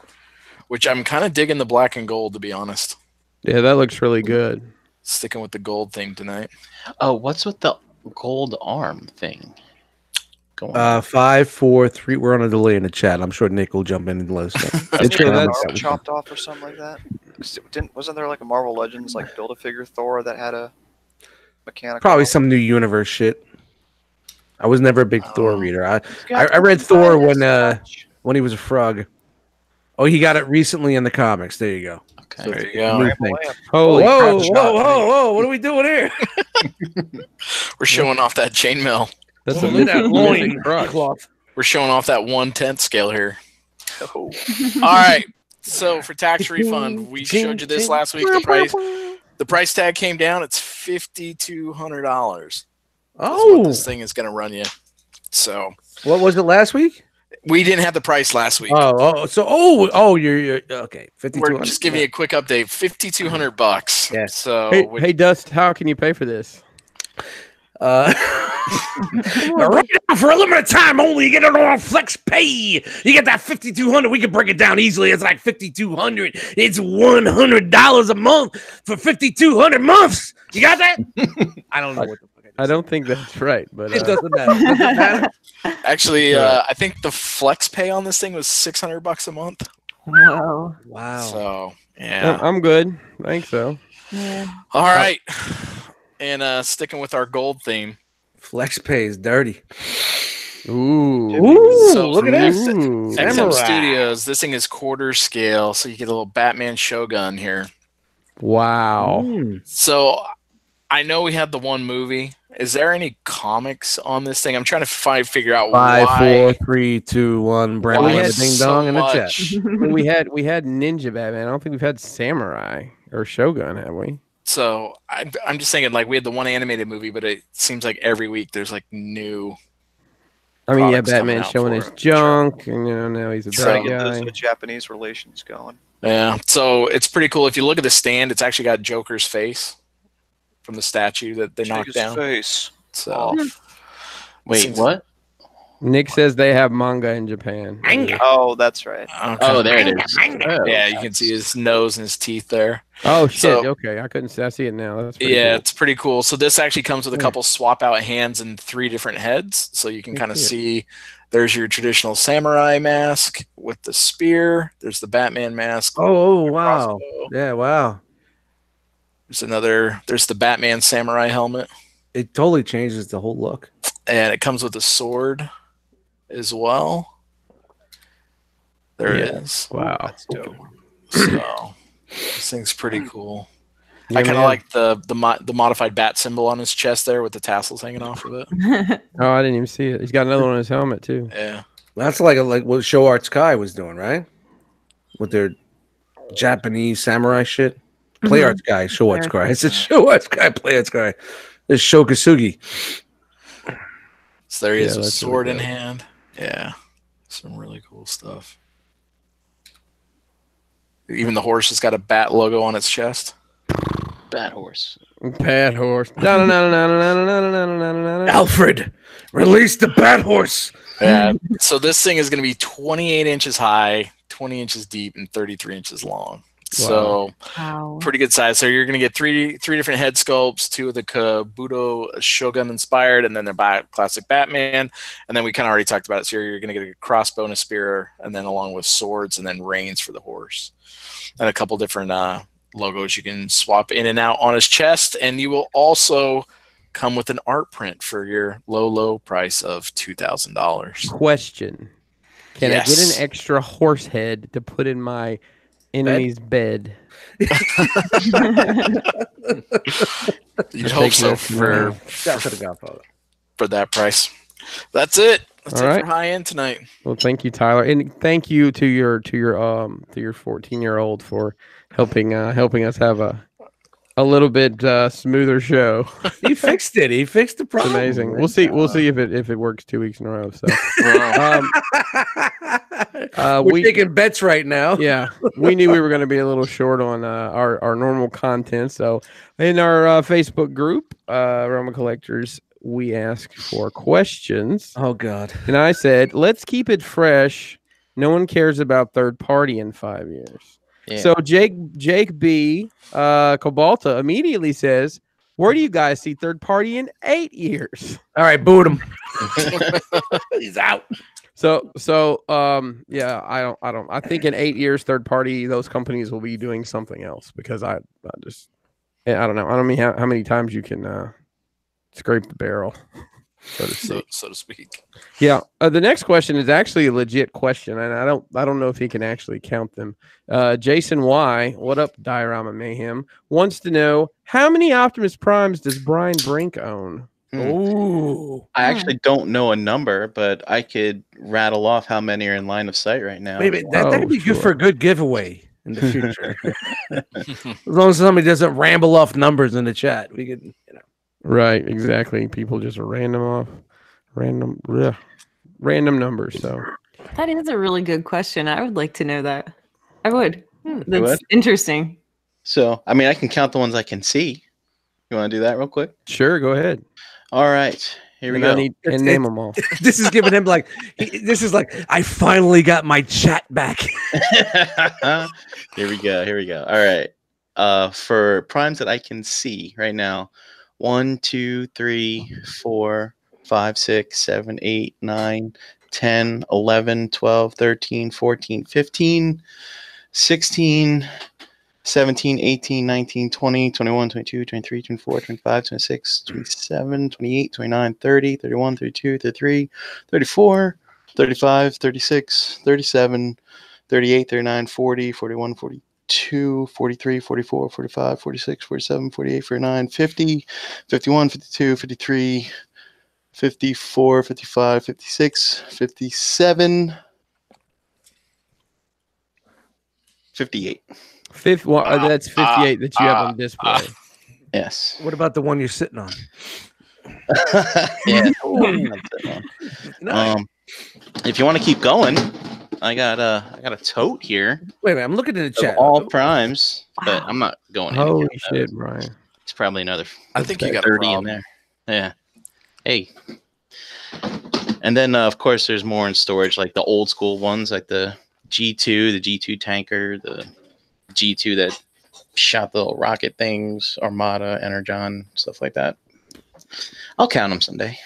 which I'm kind of digging the black and gold, to be honest. Yeah, that looks really good. Sticking with the gold theme tonight. Oh, what's with the gold arm thing? Go on. 5, 4, 3. We're on a delay in the chat. I'm sure Nick will jump in and let us know. It's Didn't that's- his arm chopped off or something like that? Wasn't there like a Marvel Legends like Build-A-Figure Thor that had a mechanical? Probably some new universe shit. I was never a big Thor reader. I Got read to Thor buy when this much. when he was a frog. Oh, he got it recently in the comics. There you go. Okay. There you go. New Ramble thing. lamp. Holy Whoa, crap, whoa, whoa, whoa! What are we doing here? We're showing off that chainmail. that's Oh, a look at that mythic loin crotch. cloth. We're showing off that 1/10 scale here. Oh. All right. So for tax refund, we showed you this last week. The price tag came down. It's $5,200. Oh, What this thing is going to run you. So what was it last week? we didn't have the price last week. You're okay. We're 52. just giving you a quick update. $5,200. Yeah. So Hey, Dust, how can you pay for this? Right now, for a limited time only, you get it on Flex Pay. You get that 5,200. We can break it down easily. It's like 5,200. It's $100 a month for 5,200 months. You got that? I don't know what the fuck. I don't think that's right, but It doesn't matter. It doesn't matter. actually, I think the flex pay on this thing was $600 a month. Whoa. Wow. So yeah. I'm good. I think so. Yeah. All right. And sticking with our gold theme Flex pay is dirty. Ooh. So look at this. Ooh. XM Samurai. Studios, this thing is quarter scale, so you get a little Batman Shogun here. Wow. So I know we had the one movie. Is there any comics on this thing? I'm trying to figure out 5, why. 4, 3, 2, 1. Brand why one, had the ding so dong in the much? chat. We had Ninja Batman. I don't think we've had Samurai or Shogun, have we? So I'm just thinking, like, we had the one animated movie, but it seems like every week there's like new. I mean, yeah, products coming Batman out showing for his it. junk, and now he's a So- bad Get those guy. Japanese relations going. Yeah, so it's pretty cool. If you look at the stand, it's actually got Joker's face from the statue that they Shake knocked his down. face. So Off. Wait, what? Nick says they have manga in Japan. Oh, that's right. okay. Oh, there it is. Oh, Yeah, you can see his nose and his teeth there. Oh shit! So- Okay, I couldn't see. I see it now. That's pretty Yeah, cool. it's pretty cool. So this actually comes with a Yeah. couple swap out hands and 3 different heads. So you can I kind of see see there's your traditional samurai mask with the spear. There's the Batman mask. Oh, the wow. crossbow. Yeah, wow. There's the Batman samurai helmet. It totally changes the whole look. And it comes with a sword as well. There it is. Wow. That's dope. So this thing's pretty cool. Yeah, I kind of man. like the modified bat symbol on his chest there with the tassels hanging off of it. Oh, I didn't even see it. He's got another one on his helmet too. Yeah. That's like what Show Art Sky was doing, right? With their Japanese samurai shit. Play Art Sky, Show Art Sky. It's a Show Art Sky, Play Art Sky. It's Shokasugi. So there he Yeah, is with that's really sword in dope. hand. Yeah. Some really cool stuff. Even the horse has got a bat logo on its chest. Bat horse. Bad horse. Alfred, release the Bat Horse. Yeah. So this thing is going to be 28 inches high, 20 inches deep, and 33 inches long. So Wow. pretty good size. So you're going to get three different head sculpts, 2 of the Kabuto Shogun inspired, and then the classic Batman. And then we kind of already talked about it. So you're going to get a crossbow and a spear, and then along with swords and then reins for the horse. And a couple different logos you can swap in and out on his chest. And you will also come with an art print for your low price of $2,000. Question: Can I get Yes. an extra horse head to put in my enemy's bed? You'd hope so for Shout to the Godfather. that price. That's it. That's All it right. for high end tonight. Well, thank you, Tyler, and thank you to your 14-year-old for helping us have a little bit smoother show. He fixed it. He fixed the It's problem. amazing. man. We'll see if it works 2 weeks in a row. So We're we taking bets right now. yeah, we knew we were going to be a little short on our normal content. So in our Facebook group, Roma Collectors, we asked for questions, Oh God. and I said, let's keep it fresh. No one cares about third party in 5 years. Yeah. So Jake B. Cobalta immediately says, where do you guys see third party in 8 years? All right, boot him. He's out. So yeah, I think in 8 years, third party, those companies will be doing something else because I don't know. I don't mean how many times you can scrape the barrel, so to speak. So to speak. Yeah. The next question is actually a legit question, and I don't know if he can actually count them. Jason Y, what up, Diorama Mayhem, wants to know how many Optimus Primes does Brian Brink own? Ooh. I actually don't know a number, but I could rattle off how many are in line of sight right now. Maybe that'd be good sure. for a good giveaway in the future. As long as somebody doesn't ramble off numbers in the chat, we could, Right, exactly. People just random numbers. So That is a really good question. I would like to know that. I would. That's would? interesting. So, I mean, I can count the ones I can see. You want to do that real quick? sure, go ahead. All right. Here we And I go. need and name them all. this is giving him this is like, I finally got my chat back. Here we go. All right. For primes that I can see right now, 1, 2, 3, 4, 5, 6, 7, 8, 9, 10, 11, 12, 13, 14, 15, 16, 17, 18, 19, 20, 21, 22, 23, 24, 25, 26, 27, 28, 29, 30, 31, 32, 33, 34, 35, 36, 37, 38, 39, 40, 41, 42, 43, 44, 45, 46, 47, 48, 49, 50, 51, 52, 53, 54, 55, 56, 57, 58. That's 58 that you have on display. Yes. What about the one you're sitting on? Yeah. Nice. If you want to keep going, I got a tote here Wait a minute, I'm looking at the of chat. all primes, but I'm not going. Holy anywhere. shit, Brian. It's probably another. I think you got a 30 in problem. there. Yeah. Hey. And then of course there's more in storage, like the old school ones, like the G2, the G2 tanker, the G2 that shot the little rocket things, Armada, Energon, stuff like that. I'll count them someday.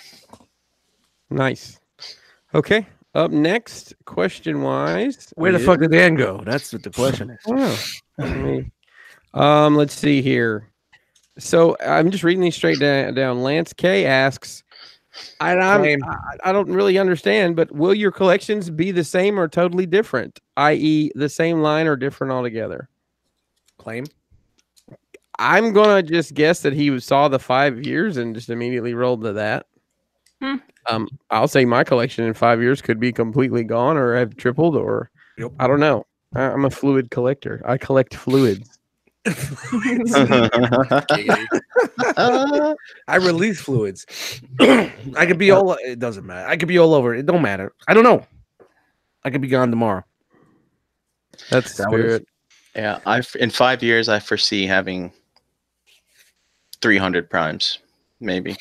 Nice. Okay. Up next, question wise, Where the fuck did Dan go? That's what the question is. Let's see here. So I'm just reading these straight down. Lance K asks, I don't really understand, but will your collections be the same or totally different? I.e., the same line or different altogether? Claim. I'm gonna just guess that he saw the 5 years and just immediately rolled to that. I'll say my collection in 5 years could be completely gone or have tripled, or I don't know. I'm a fluid collector. I collect fluids. I release fluids. I could be all. It doesn't matter. I could be all over. It don't matter. I don't know. I could be gone tomorrow. That's the spirit. Yeah, in 5 years I foresee having 300 primes, maybe.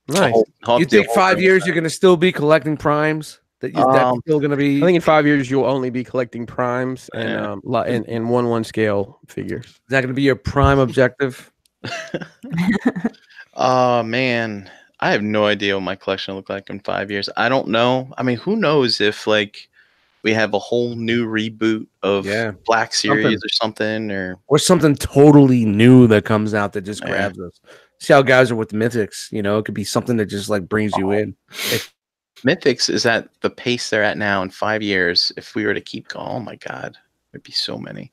Nice. You think 5 years you're gonna still be collecting primes? That's still gonna be. I think in 5 years you'll only be collecting primes and and 1/1 scale figures. Is that gonna be your prime objective? Oh man, I have no idea what my collection will look like in 5 years. I don't know. I mean, who knows if like we have a whole new reboot of Black Series or something, or something totally new that comes out that just grabs us. See how guys are with Mythics, you know, it could be something that just like brings you in. If Mythics is at the pace they're at now in 5 years, if we were to keep going, oh my God, there'd be so many.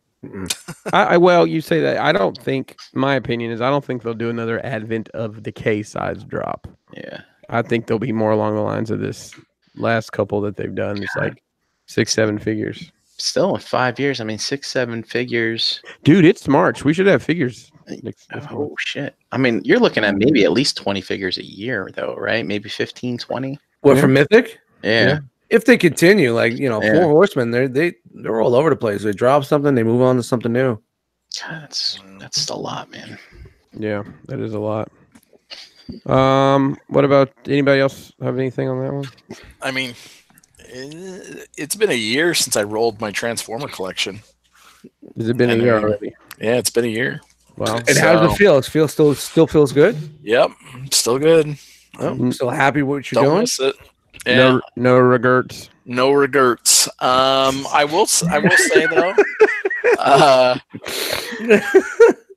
Well, you say that. I don't think, my opinion is, I don't think they'll do another Advent of Decay size drop. Yeah. I think they'll be more along the lines of this last couple that they've done. It's like 6-7 figures. Still in 5 years, I mean 6-7 figures. Dude, it's March. We should have figures. Oh shit. I mean, you're looking at maybe at least 20 figures a year though, right? Maybe 15, 20. What, from Mythic? Yeah. If they continue, like, you know, 4 Horsemen, they're all over the place. They drop something, they move on to something new. God, that's a lot, man. Yeah, that is a lot. What about anybody else have anything on that one? I mean, it's been a year since I rolled my Transformer collection. Has it been a year already? Yeah, it's been a year. Wow. And how does it feel? It still feels good? Yep, still good. Oh, I'm still happy with what you're Don't doing. miss it. Yeah. No regrets. No regrets. I will say though,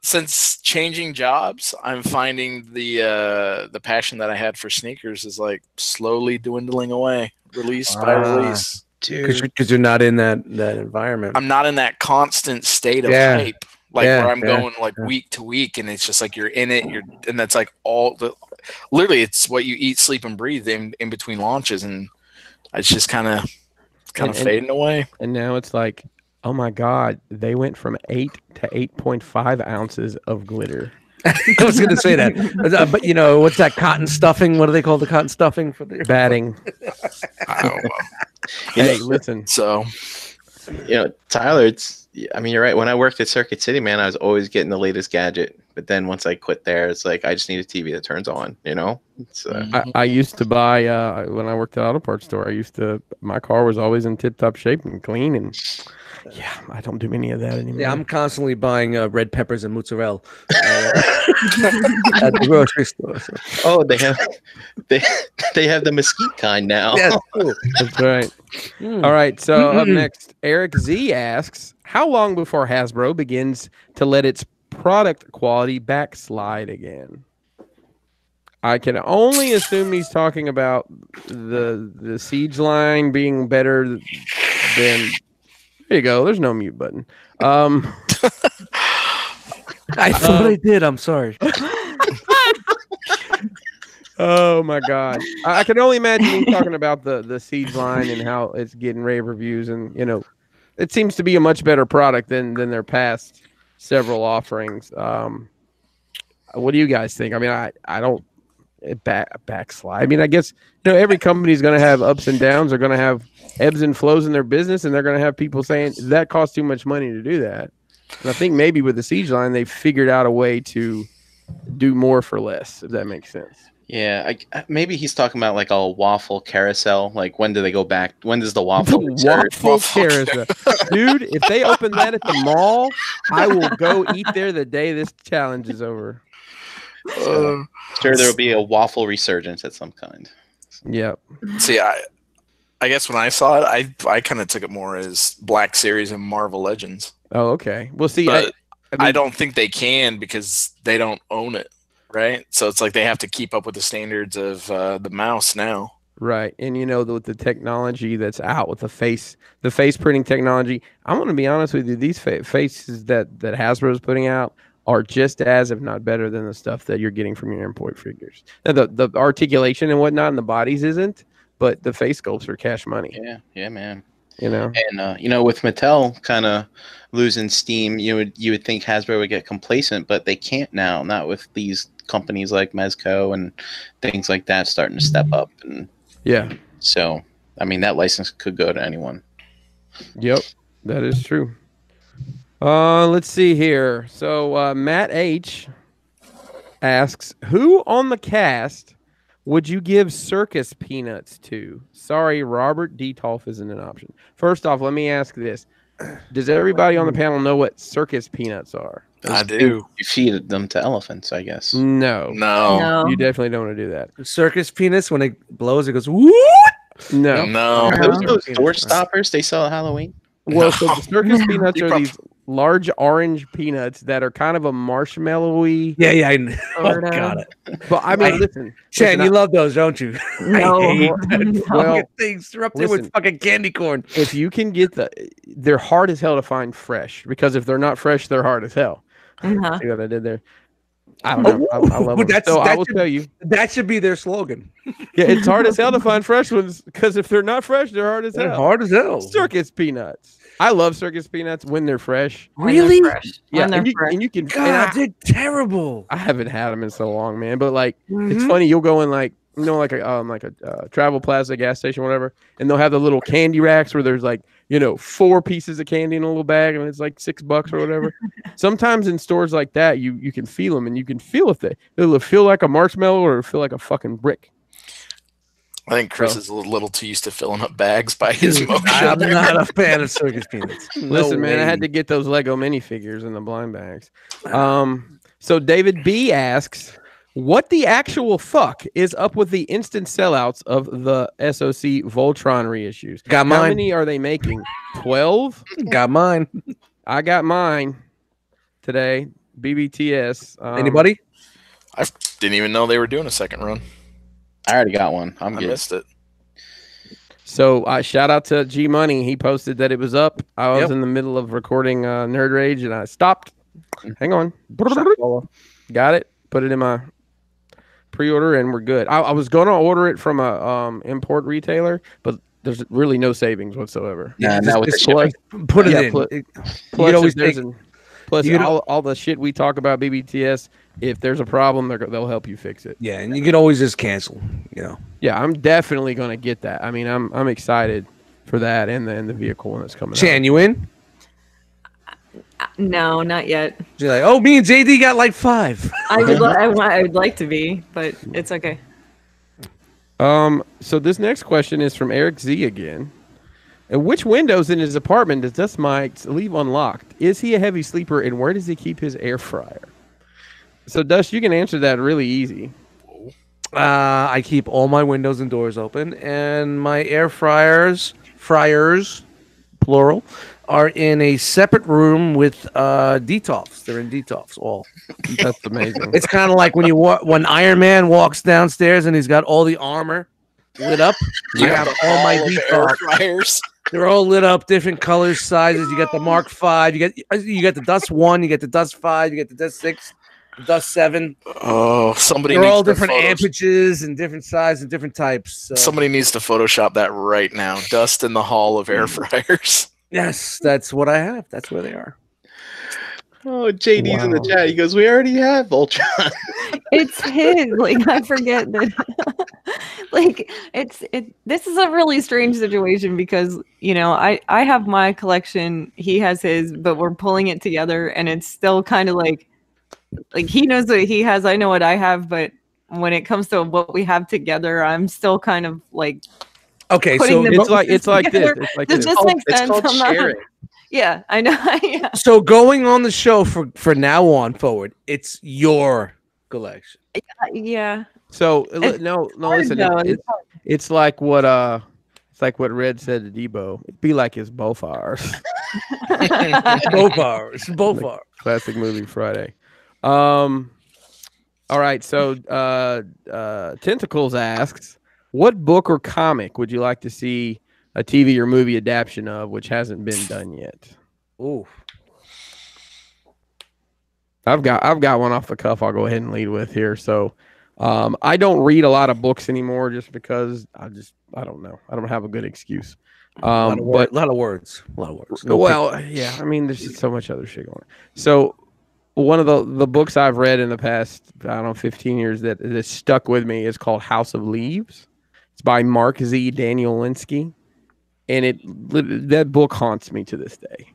since changing jobs, I'm finding the passion that I had for sneakers is like slowly dwindling away, release by release. Because you're not in that environment. I'm not in that constant state of hype, where I'm going like week to week, and it's just like you're in it. And that's like literally, it's what you eat, sleep, and breathe in between launches, and it's just kind of fading away. And now it's like, oh my God, they went from 8 to 8.5 ounces of glitter. I was going to say that, but you know, what's that cotton stuffing? What do they call the cotton stuffing for the batting? I don't know. Hey, listen. So, Tyler, I mean, you're right. When I worked at Circuit City, man, I was always getting the latest gadget. But then once I quit there, it's like I just need a TV that turns on. You know, I used to buy when I worked at auto parts store. My car was always in tip top shape and clean, and I don't do any of that anymore. Yeah, I'm constantly buying red peppers and mozzarella at the grocery store. So. Oh, they have the mesquite kind now. Yeah, cool. That's right. All right. So up next, Eric Z asks, how long before Hasbro begins to let its product quality backslide again? I can only assume he's talking about the Siege line being better than. There you go. There's no mute button. I thought I did. I'm sorry. Oh my God! I can only imagine he's talking about the Siege line and how it's getting rave reviews, and it seems to be a much better product than their past several offerings. What do you guys think? I mean, I don't backslide. I mean, I guess every company is going to have ups and downs. They're going to have ebbs and flows in their business, and they're going to have people saying that costs too much money to do that. And I think maybe with the Siege line, they figured out a way to do more for less, if that makes sense. Yeah, maybe he's talking about like a waffle carousel. Like, when do they go back? When does the waffle waffle carousel? Dude, if they open that at the mall, I will go eat there the day this challenge is over. So, sure, there will be a waffle resurgence at some kind. Yep. See, I guess when I saw it, I kind of took it more as Black Series and Marvel Legends. Oh, okay. Well, see, But I I don't think they can because they don't own it, right? So it's like they have to keep up with the standards of the mouse now. right. And with the technology that's out with the face printing technology, I'm going to be honest with you. These faces that Hasbro is putting out are just as, if not better, than the stuff that you're getting from your import figures. Now, the articulation and whatnot in the bodies isn't, but the face sculpts are cash money. Yeah, man. And with Mattel kind of losing steam, you would think Hasbro would get complacent, but they can't now. Not with these companies like Mezco and things like that starting to step up. And yeah, so I mean that license could go to anyone. Yep, that is true. Let's see here. So Matt H asks, who on the cast would you give circus peanuts to? Sorry, Robert Detolf isn't an option. First off, let me ask this. Does everybody on the panel know what circus peanuts are? I do. You feed them to elephants, I guess. No. No. You definitely don't want to do that. Circus penis, when it blows, it goes, whoop. No. No. Those door stoppers they sell at Halloween. Well, so the circus peanuts are these large orange peanuts that are kind of a marshmallowy. Yeah, I know. Sort of. Got it. But I mean, listen. Shan, you love those, don't you? No. I hate that Well, fucking things. They're up there with listen. fucking candy corn. If you can get they're hard as hell to find fresh, because if they're not fresh, they're hard as hell. Uh-huh. See what I did there? I don't know. I love them. So I will tell you. That should be their slogan. Yeah, it's hard as hell to find fresh ones, because if they're not fresh, they're hard as They're hell. hard as hell. Circus peanuts. I love circus peanuts when they're fresh. When they're Really? fresh. Yeah, When they're and fresh. you can. God, they're terrible. I haven't had them in so long, man. But like, it's Mhm. funny. You'll go in like a Travel Plaza gas station, whatever, and they'll have the little candy racks where there's like 4 pieces of candy in a little bag, and it's like $6 or whatever. Sometimes in stores like that, you can feel them, and you can feel if it'll feel like a marshmallow or it'll feel like a fucking brick. I think Chris is a little too used to filling up bags by his motion. I'm not a fan of circus peanuts. Listen, man, I had to get those Lego minifigures in the blind bags. So David B asks, what the actual fuck is up with the instant sellouts of the SOC Voltron reissues? Got How mine. many are they making? 12? Got mine. I got mine today. BBTS. Anybody? I didn't even know they were doing a second run. I already got one. I'm I good. missed it. So shout out to G Money. He posted that it was up. I was Yep. in the middle of recording Nerd Rage, and I stopped. Hang on. Got it. Put it in my pre-order, and we're good. I was going to order it from a import retailer, but there's really no savings whatsoever. Nah, not with the Plus, shipping. Put it Yeah, in. plus could always if there's take- plus you could- all the shit we talk about BBTS, if there's a problem, they'll help you fix it. Yeah, and you can always just cancel. Yeah, I'm definitely going to get that. I mean, I'm excited for that and the vehicle when it's coming out. Shan, you in? No, not yet. She's like, oh, me and JD got like 5. I would like to be, but it's okay. So this next question is from Eric Z again. And which windows in his apartment does Dust Mike leave unlocked? Is he a heavy sleeper, and where does he keep his air fryer? So Dust, you can answer that really easy. I keep all my windows and doors open, and my air fryers, plural, are in a separate room with Detolfs. They're in Detolfs all. That's amazing. It's kind of like when Iron Man walks downstairs and he's got all the armor lit up. I have all my air Detolfs. fryers. They're all lit up, different colors, sizes. You got the Mark V. You got the Dust 1. You get the Dust 5. You get the Dust 6. The Dust 7. Oh, somebody They're needs all to different amperages and different sizes and different types. So. Somebody needs to Photoshop that right now. Dust in the hall of air fryers. Yes, that's what I have. That's where they are. Oh, JD's in the chat. He goes, "We already have Ultron." It's his. Like, I forget that. Like, this is a really strange situation because, you know, I have my collection, he has his, but we're pulling it together, and it's still kind of like he knows what he has, I know what I have, but when it comes to what we have together, I'm still kind of like, okay, so it's like this. It's like does this. this make It's sense? called I'm not- sharing. yeah, I know. Yeah. So going on the show for now on forward, it's your collection. Yeah. So It's no, hard listen. though, It's like what Red said to Debo. It'd be like it's both ours. Both ours. Both ours. Classic movie Friday. All right. So Tentacles asks, what book or comic would you like to see a TV or movie adaptation of, which hasn't been done yet? Ooh. I've got one off the cuff. I'll go ahead and lead with here. So, I don't read a lot of books anymore, just because I don't know. I don't have a good excuse. A lot of words. Well, yeah. I mean, there's just so much other shit going on. So, one of the books I've read in the past, 15 years that stuck with me is called House of Leaves. It's by Mark Z. Daniel Linsky, and that book haunts me to this day.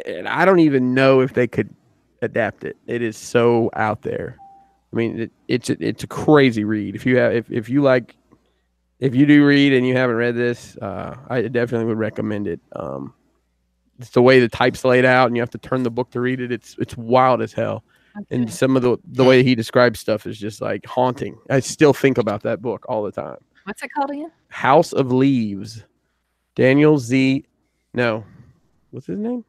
And I don't even know if they could adapt it. It is so out there. I mean, it's a crazy read. If you do read and you haven't read this, I definitely would recommend it. It's the way the type's laid out, and you have to turn the book to read it. It's wild as hell. Okay. And some of the way he describes stuff is just like haunting. I still think about that book all the time. What's it called again? House of Leaves. Daniel Z. No. What's his name?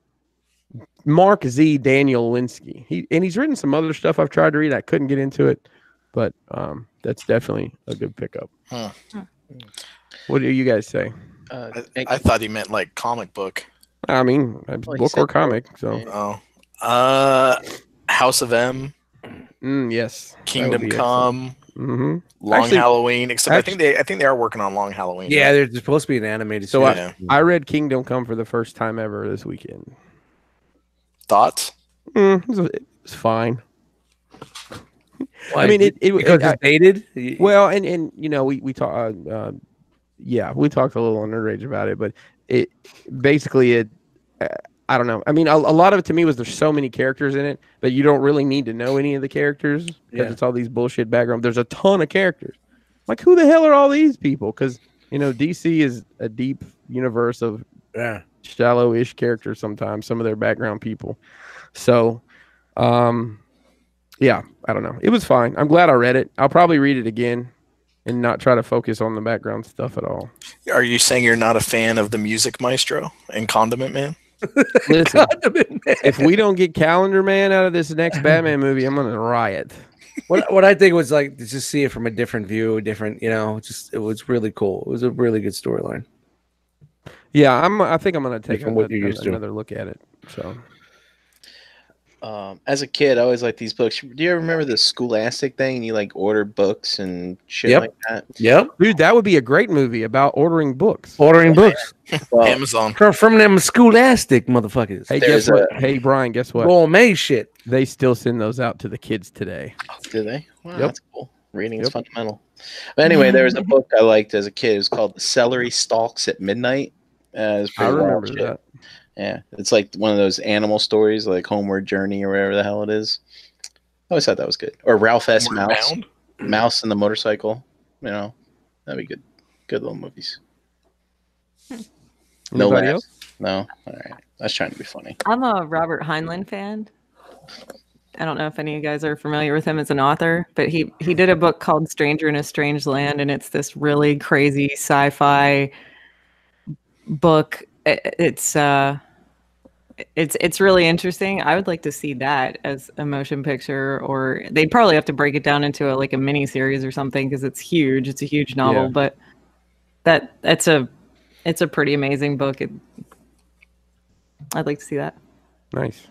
Mark Z. Daniel Linsky. He's written some other stuff I've tried to read. I couldn't get into it, but that's definitely a good pickup. Huh. What do you guys say? I thought he meant like comic book. I mean, book or comic. So, House of M. Yes. Kingdom Come. Mm-hmm. Long Halloween. Except I think they are working on Long Halloween. Yeah, there's supposed to be an animated. So I read Kingdom Come for the first time ever this weekend. Thoughts? It's fine. Well, I mean, because it's dated. Well, and you know, we talk. We talked a little on Nerd Rage about it, but it basically I don't know. I mean, a lot of it to me was there's so many characters in it that you don't really need to know any of the characters because it's all these bullshit background. There's a ton of characters. Like, who the hell are all these people? Because, you know, DC is a deep universe of shallow-ish characters sometimes, some of their background people. So, yeah, I don't know. It was fine. I'm glad I read it. I'll probably read it again and not try to focus on the background stuff at all. Are you saying you're not a fan of the Music Maestro and Condiment Man? Listen, if we don't get Calendar Man out of this next Batman movie, I'm gonna riot. What I think was like to just see it from a different view, it was really cool. It was a really good storyline. Yeah, I think I'm gonna take another look at it. So, as a kid, I always liked these books. Do you ever remember the Scholastic thing? And you like order books and shit like that. Yep, dude, that would be a great movie about ordering books. Well, Amazon from them Scholastic motherfuckers. Hey, guess what? Hey, Brian, guess what? Gourmet shit. They still send those out to the kids today. Oh, do they? Wow, that's cool. Reading is fundamental. But anyway, there was a book I liked as a kid. It was called The Celery Stalks at Midnight. It was pretty remember wild that. Yeah, it's like one of those animal stories, like Homeward Journey or whatever the hell it is. I always thought that was good. Or Ralph S. Mouse. Mouse and the Motorcycle. You know, that'd be good. Good little movies. No Anybody laughs? else? No? All right. I was trying to be funny. I'm a Robert Heinlein fan. I don't know if any of you guys are familiar with him as an author, but he did a book called Stranger in a Strange Land, and it's this really crazy sci-fi book It's really interesting. I would like to see that as a motion picture, or they'd probably have to break it down into like a mini series or something because it's huge. It's a huge novel, but it's a pretty amazing book. I'd like to see that. Nice.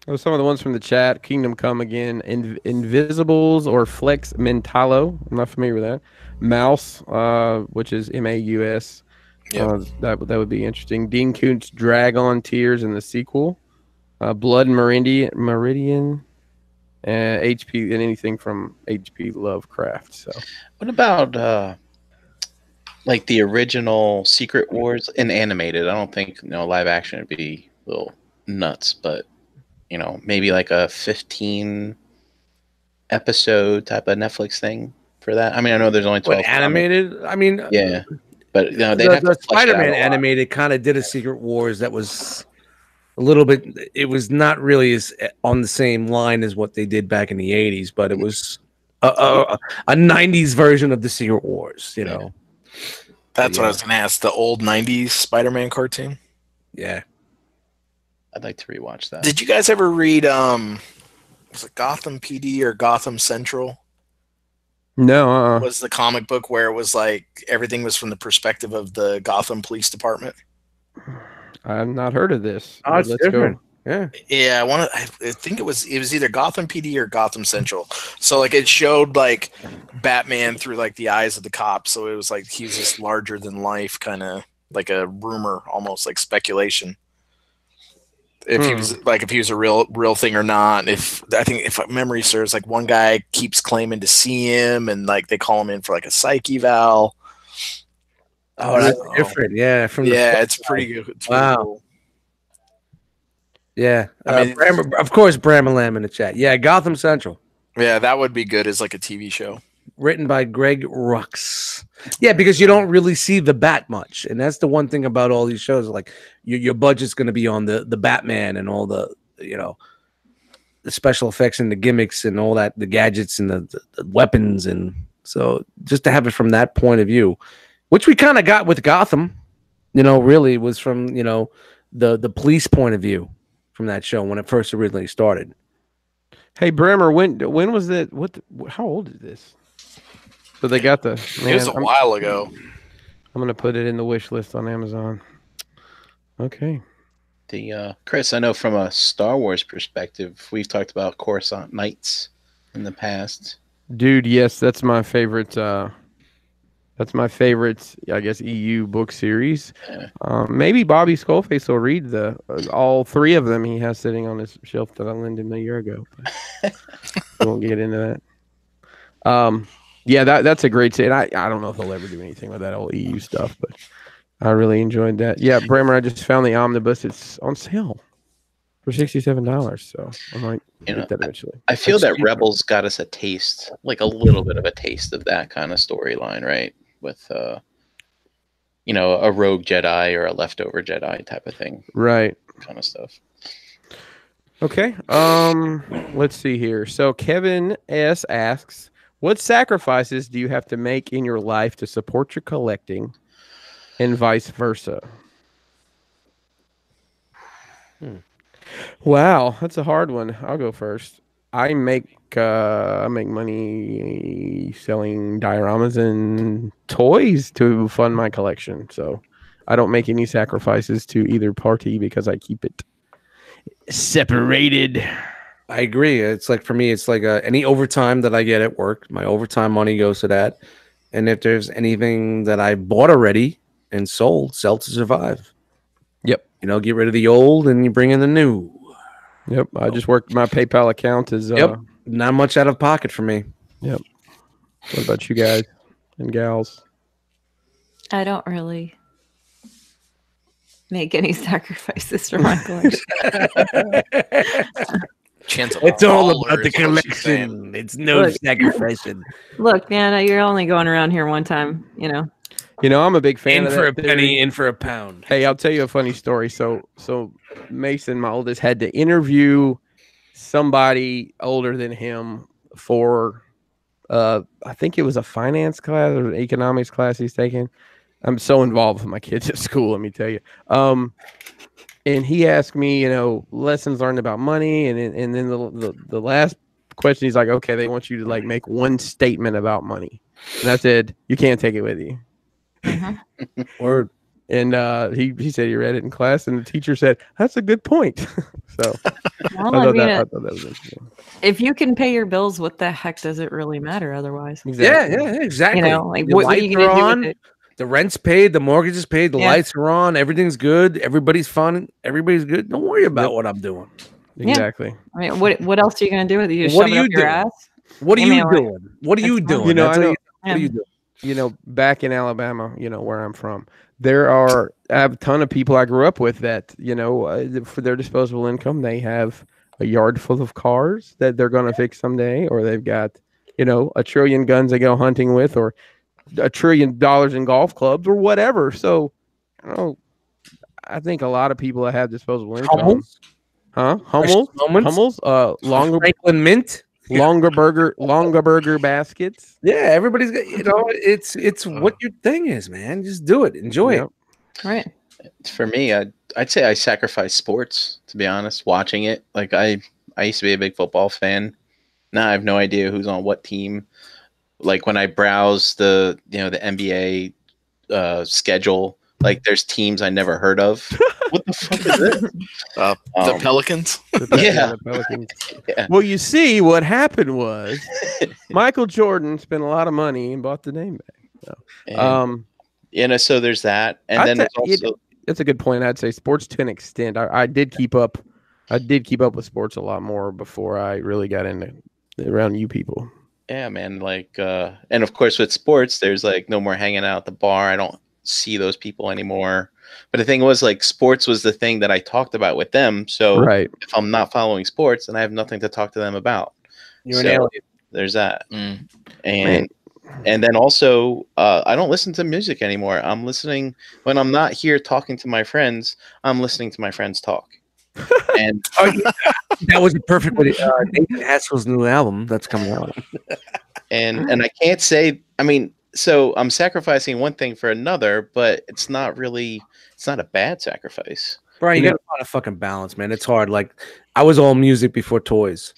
Oh, some of the ones from the chat. Kingdom Come Again, Invisibles or Flex Mentalo. I'm not familiar with that. Mouse, which is Maus. Yep. That would be interesting. Dean Koontz, Drag on Tears in the sequel. Blood Meridian, HP, and anything from HP Lovecraft. So, What about like the original Secret Wars in animated? I don't think live action would be a little nuts, but maybe like a 15 episode type of Netflix thing for that. I mean, I know there's only 12. Animated? I mean, yeah, but they'd have to flesh it out Spider-Man a lot. animated kind of did a Secret Wars that was a little bit. It was not really as on the same line as what they did back in the 80s, but it was a 90s version of the Secret Wars. That's what I was going to ask. The old 90s Spider-Man cartoon? Yeah. I'd like to rewatch that. Did you guys ever read was it Gotham PD or Gotham Central? No. Was the comic book where it was like everything was from the perspective of the Gotham Police Department? I've not heard of this. Oh, it's different. Yeah. Yeah, I think it was either Gotham PD or Gotham Central. So like it showed like Batman through like the eyes of the cops. So it was like he was this larger than life kind of like a rumor, almost like speculation. If he was a real thing or not. If memory serves, like one guy keeps claiming to see him, and like they call him in for like a psych eval. Oh, that's different. Yeah, it's pretty good. It's wow. pretty cool. Yeah, I mean, of course, Bramalam in the chat. Yeah, Gotham Central. Yeah, that would be good as like a TV show. Written by Greg Rucks. Yeah, because you don't really see the Bat much, and that's the one thing about all these shows. Like your budget's going to be on the Batman and all the the special effects and the gimmicks and all that, the gadgets and the weapons, and so just to have it from that point of view, which we kind of got with Gotham, really was from the police point of view from that show when it first originally started. Hey, Bremer, when was it? How old is this? So they got it was a while ago. I'm gonna put it in the wish list on Amazon. Okay. Chris, I know from a Star Wars perspective, we've talked about Coruscant Knights in the past. Dude, yes, that's my favorite. That's my favorite, I guess, EU book series. Yeah. Maybe Bobby Skullface will read all three of them he has sitting on his shelf that I lent him a year ago. We won't get into that. Yeah, that's a great set. I don't know if he'll ever do anything with that old EU stuff, but I really enjoyed that. Yeah, Bremer, I just found the omnibus. It's on sale for $67, so I might get that eventually. I feel that Rebels got us a taste, like a little bit of a taste of that kind of storyline, right? With a rogue Jedi or a leftover Jedi type of thing, right? Kind of stuff. Okay. Let's see here. So Kevin S asks, what sacrifices do you have to make in your life to support your collecting, and vice versa? Wow, that's a hard one. I'll go first. I make money selling dioramas and toys to fund my collection. So I don't make any sacrifices to either party because I keep it separated. I agree. It's like, for me, it's like any overtime that I get at work, my overtime money goes to that. And if there's anything that I bought already and sold, sell to survive. Yep. Get rid of the old and you bring in the new. Yep. I just work. My PayPal account is not much out of pocket for me. Yep. What about you guys and gals? I don't really make any sacrifices for my collection. It's all about the collection. It's no sacrificing. Look, man, you're only going around here one time, I'm a big fan in of for that a penny, in for a pound. Hey, I'll tell you a funny story. So Mason, my oldest, had to interview somebody older than him for I think it was a finance class or an economics class he's taking. I'm so involved with my kids at school. Let me tell you. And he asked me, lessons learned about money, and then the last question, he's like, okay, they want you to like make one statement about money, and I said, you can't take it with you. Or and he said he read it in class, and the teacher said that's a good point. So Well, I thought that was interesting. if you can pay your bills, what the heck does it really matter otherwise? Exactly. yeah, exactly. Like The what are lights you gonna are do on, with it? the rent's paid, the mortgage is paid, the Yeah. lights are on, everything's good, everybody's fun, everybody's good. Don't worry about Yep. what I'm doing. Exactly. I mean, what else are you gonna do with it? You just What shove are it up you your doing? ass? What are I you mean, like, doing? What are you it's fine. doing? I know. What are you doing? Back in Alabama, where I'm from, I have a ton of people I grew up with that, for their disposable income, they have a yard full of cars that they're going to fix someday, or they've got, a trillion guns they go hunting with, or $1 trillion in golf clubs, or whatever. So, I think a lot of people that have disposable income, Hummels, longer Franklin Mint. longer burger baskets. Yeah, everybody's got, it's what your thing is, man. Just do it. Enjoy Yep. it. Right. For me, I'd say I sacrifice sports, to be honest, watching it. Like I used to be a big football fan. Now I have no idea who's on what team. Like when I browse the NBA schedule, like there's teams I never heard of. What the fuck is this? The Pelicans. Yeah. The Pelicans. Yeah. Well, you see, what happened was Michael Jordan spent a lot of money and bought the name back. So, So there's that, and then there's also that's a good point. I'd say sports to an extent. I did keep up. I did keep up with sports a lot more before I really got into around you people. yeah, man. Like, and of course with sports, there's like no more hanging out at the bar. I don't see those people anymore. But the thing was, like, sports was the thing that I talked about with them. So Right. if I'm not following sports, then I have nothing to talk to them about. You're an alien. There's that. And then also, I don't listen to music anymore. I'm listening when I'm not here talking to my friends. I'm listening to my friends talk. And That was a perfect way. Nathan Haskell's new album that's coming out. and I can't say. I mean, so I'm sacrificing one thing for another, but it's not a bad sacrifice. Brian, you gotta find a fucking balance, man. It's hard. Like I was all music before toys,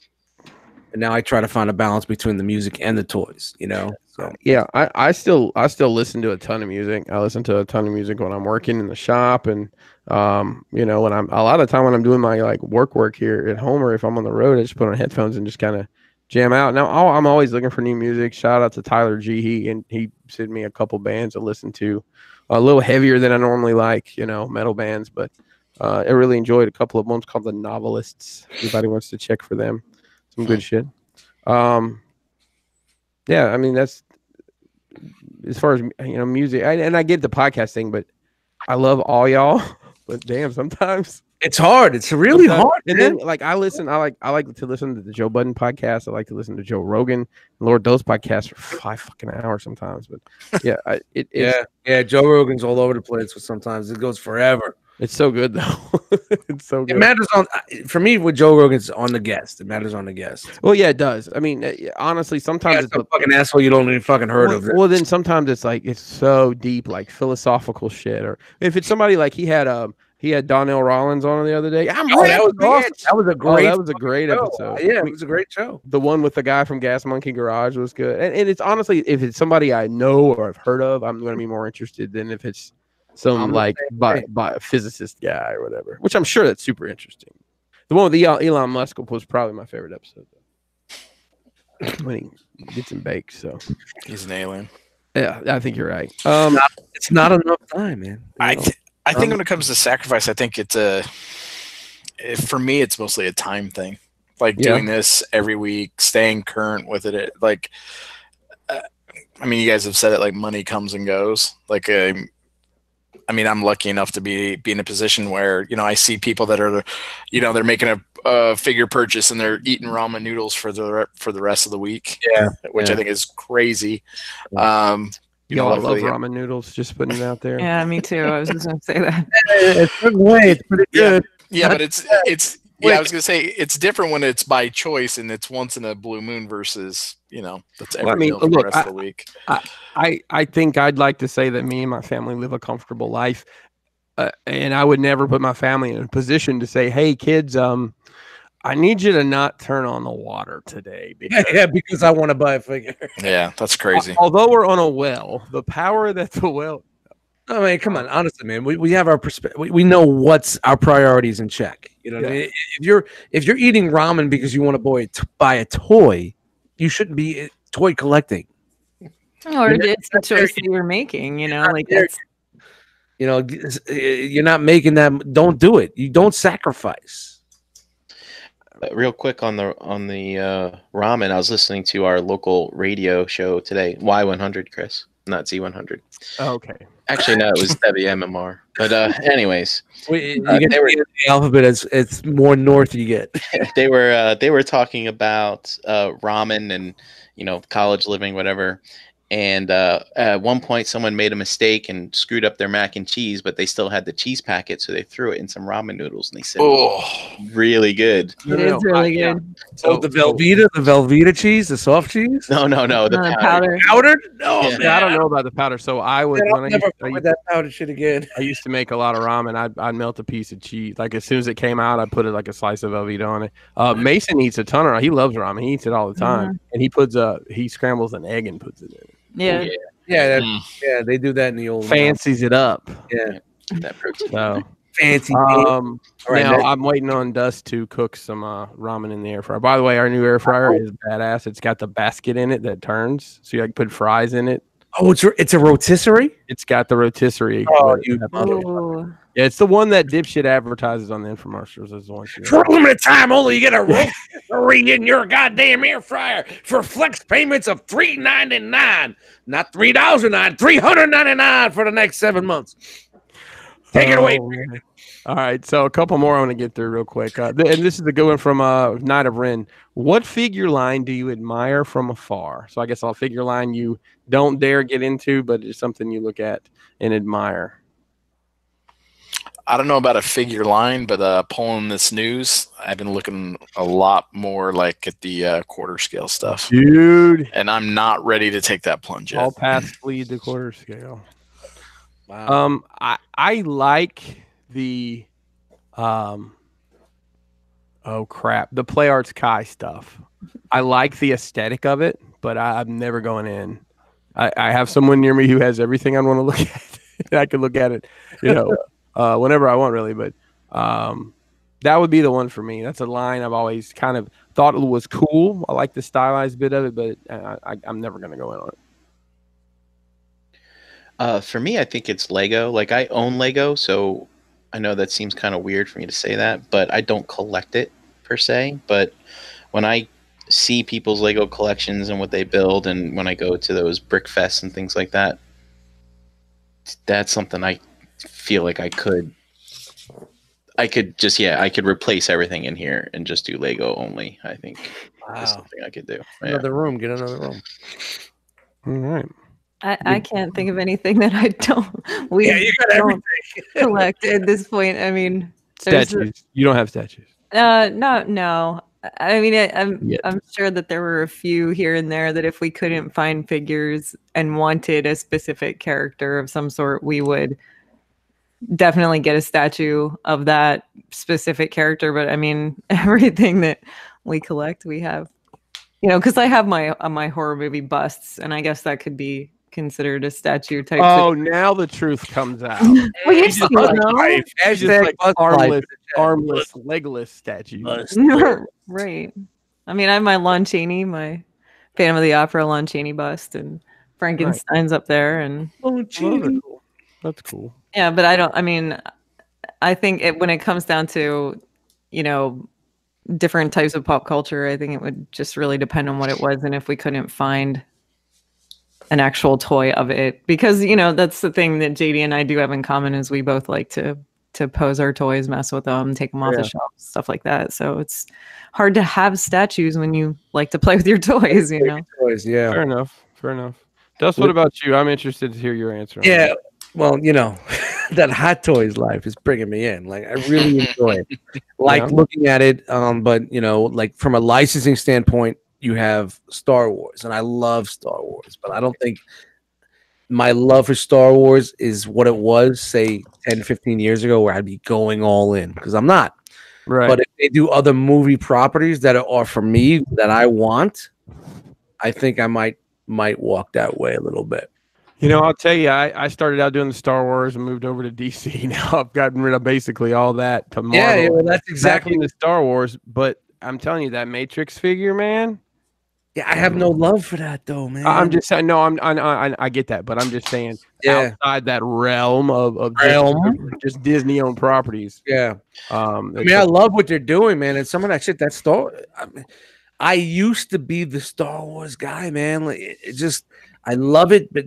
and now I try to find a balance between the music and the toys. So Yeah, I still listen to a ton of music. I listen to a ton of music when I'm working in the shop, and when I'm a lot of the time when I'm doing my like work here at home, or if I'm on the road, I just put on headphones and just kind of jam out. Now I'm always looking for new music. Shout out to Tyler G. He sent me a couple bands to listen to, a little heavier than I normally like, metal bands, but I really enjoyed a couple of ones called The Novelists. Anybody wants to check for them? Some good shit. Yeah, I mean that's as far as music. I get the podcast thing, but I love all y'all. But damn, sometimes it's hard. It's really hard. And then like I like to listen to the Joe Budden podcast. I like to listen to Joe Rogan. Lord, those podcasts are 5 fucking hours sometimes. But yeah, Joe Rogan's all over the place. But sometimes it goes forever. It's so good though. It's so good. It matters for me with Joe Rogan's on the guest. It matters on the guest. Well, yeah, it does. I mean, honestly, sometimes it's a fucking asshole you don't even fucking heard of. Well, then sometimes it's like it's so deep, like philosophical shit. Or if it's somebody like he had Donnell Rollins on the other day. That was awesome. That was a great episode. Yeah, it was a great show. The one with the guy from Gas Monkey Garage was good. And it's honestly, if it's somebody I know or have heard of, I'm going to be more interested than if it's some like by a physicist guy or whatever, which I'm sure that's super interesting. The one with Elon Musk was probably my favorite episode when he gets him baked. So he's an alien. Yeah, I think you're right. It's not enough time, man. I think when it comes to sacrifice, I think for me, it's mostly a time thing. Like doing this every week, staying current with it. Like, I mean, you guys have said it. Like, money comes and goes. Like, I mean, I'm lucky enough to be in a position where I see people that are, they're making a figure purchase and they're eating ramen noodles for the rest of the week. Yeah, which I think is crazy. I love ramen noodles. Just putting it out there. Yeah, me too. I was just going to say that. It's a good way. It's pretty good. Yeah, but it's Yeah, I was gonna say it's different when it's by choice and it's once in a blue moon versus that's every meal for the rest of the week. I think I'd like to say that me and my family live a comfortable life, and I would never put my family in a position to say, "Hey, kids, I need you to not turn on the water today." Because I want to buy a figure. Yeah, that's crazy. Although we're on a well, the power that the well. I mean, come on, honestly, man. We have our perspective. We know what's our priorities in check. You know what I mean? If you're eating ramen because you want to buy a toy, you shouldn't be toy collecting. Or it's the choice that you're making. Like that's. You're not making them. Don't do it. You don't sacrifice. Real quick on the ramen, I was listening to our local radio show today, Y100, Chris, not Z100. Oh, okay. Actually, no, it was WMMR. But anyways, they were the alphabet as more north you get. They were talking about ramen and college living, whatever. And at one point, someone made a mistake and screwed up their mac and cheese, but they still had the cheese packet, so they threw it in some ramen noodles, and they said, "Oh, really good." It is really good. So the Velveeta cheese, the soft cheese? No, the powder. Powdered? No, Yeah, I don't know about the powder. So I would with that powder shit again. I used to make a lot of ramen. I'd melt a piece of cheese. Like as soon as it came out, I'd put it like a slice of Velveeta on it. Mason eats a ton of. He loves ramen. He eats it all the time, and he scrambles an egg and puts it in it. Yeah. Yeah, they do that in the old fancies it up. Yeah, that protein. So fancy. Now I'm waiting on Dust to cook some ramen in the air fryer. By the way, our new air fryer is badass. It's got the basket in it that turns, so you can put fries in it. Oh, it's a rotisserie. It's got the rotisserie. Yeah, it's the one that dipshit advertises on the infomercials. Is the one for a limited time only. You get a rotisserie in your goddamn air fryer for flex payments of $399, not $3,009, $399 for the next 7 months. Take it away. Man. All right, so a couple more I want to get through real quick. And this is a good one from Night of Ren. What figure line do you admire from afar? So I guess I'll figure line you don't dare get into, but it's something you look at and admire. I don't know about a figure line, but pulling this news, I've been looking a lot more like at the quarter scale stuff. Dude. And I'm not ready to take that plunge yet. All paths lead to quarter scale. Wow. I like the the Play Arts Kai stuff. I like the aesthetic of it, but I'm never going in. I have someone near me who has everything I want to look at. I can look at it, whenever I want, really. But that would be the one for me. That's a line I've always kind of thought it was cool. I like the stylized bit of it, but I'm never going to go in on it. For me, I think it's Lego. Like, I own Lego, so I know that seems kind of weird for me to say that, but I don't collect it per se. But when I see people's Lego collections and what they build, and when I go to those brick fests and things like that, that's something I feel like I could replace everything in here and just do Lego only. I think that's something I could do. Another room, get another room. All right. I can't think of anything that I don't. You got everything. Collect at this point. I mean, statues. You don't have statues. No. I mean, I'm sure that there were a few here and there that if we couldn't find figures and wanted a specific character of some sort, we would definitely get a statue of that specific character. But I mean, everything that we collect, we have, because I have my horror movie busts, and I guess that could be considered a statue type. Oh, now the truth comes out. Well, you just know. It's just like armless, legless statue. Right. I mean, I have my Lon Chaney, my Phantom of the Opera Lon Chaney bust, and Frankenstein's up there, and that's cool. Yeah, but I think when it comes down to, different types of pop culture, I think it would just really depend on what it was, and if we couldn't find an actual toy of it, because that's the thing that JD and I do have in common, is we both like to pose our toys, mess with them, take them off the shelf, stuff like that. So it's hard to have statues when you like to play with your toys, Toys, yeah. Fair enough. Dust, what about you? I'm interested to hear your answer. Yeah. Well, that Hot Toys life is bringing me in. Like I really enjoy it. Like Yeah. looking at it. But you know, like from a licensing standpoint, you have Star Wars, and I love Star Wars, but I don't think my love for Star Wars is what it was, say 10, 15 years ago, where I'd be going all in because I'm not. Right. But if they do other movie properties that are for me that I want, I think I might walk that way a little bit. You know, I'll tell you, I started out doing the Star Wars and moved over to DC. Now I've gotten rid of basically all that to Marvel. Yeah, well, that's Back exactly. into Star Wars, but I'm telling you, that Matrix figure, man. Yeah, I have no love for that though, man. I'm just saying, no, I get that, but I'm just saying, Yeah. outside that realm of just Disney-owned properties. Yeah. I I love what they're doing, man. And some of that shit, that Star. I used to be the Star Wars guy, man. Like it just, I love it, but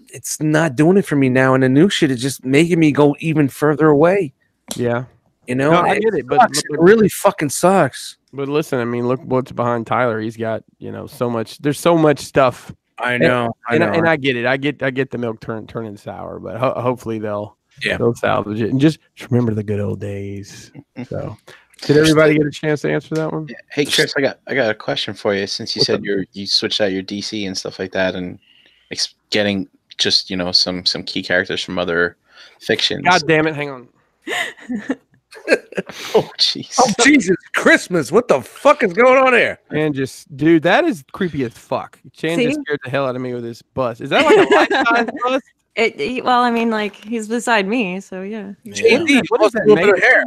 it's not doing it for me now. And the new shit is just making me go even further away. Yeah. You know, No, I get it, but it really fucking sucks. But listen, I mean, look what's behind Tyler. He's got, you know, so much. There's so much stuff. I know. And I get it. I get the milk turning sour, but hopefully they'll salvage it and just remember the good old days. So, did everybody get a chance to answer that one? Hey Chris, I got a question for you. Since you said you switched out your DC and stuff like that, and getting just, you know, some key characters from other fictions. God damn it! Hang on. Oh jeez. Oh Jesus, Christmas! What the fuck is going on here? And just, dude, that is creepy as fuck. Chan just See? scared the hell out of me with this bus. Is that like a life-size bus? Well, I mean, like he's beside me, so yeah. JD, What is that a little bit made of hair.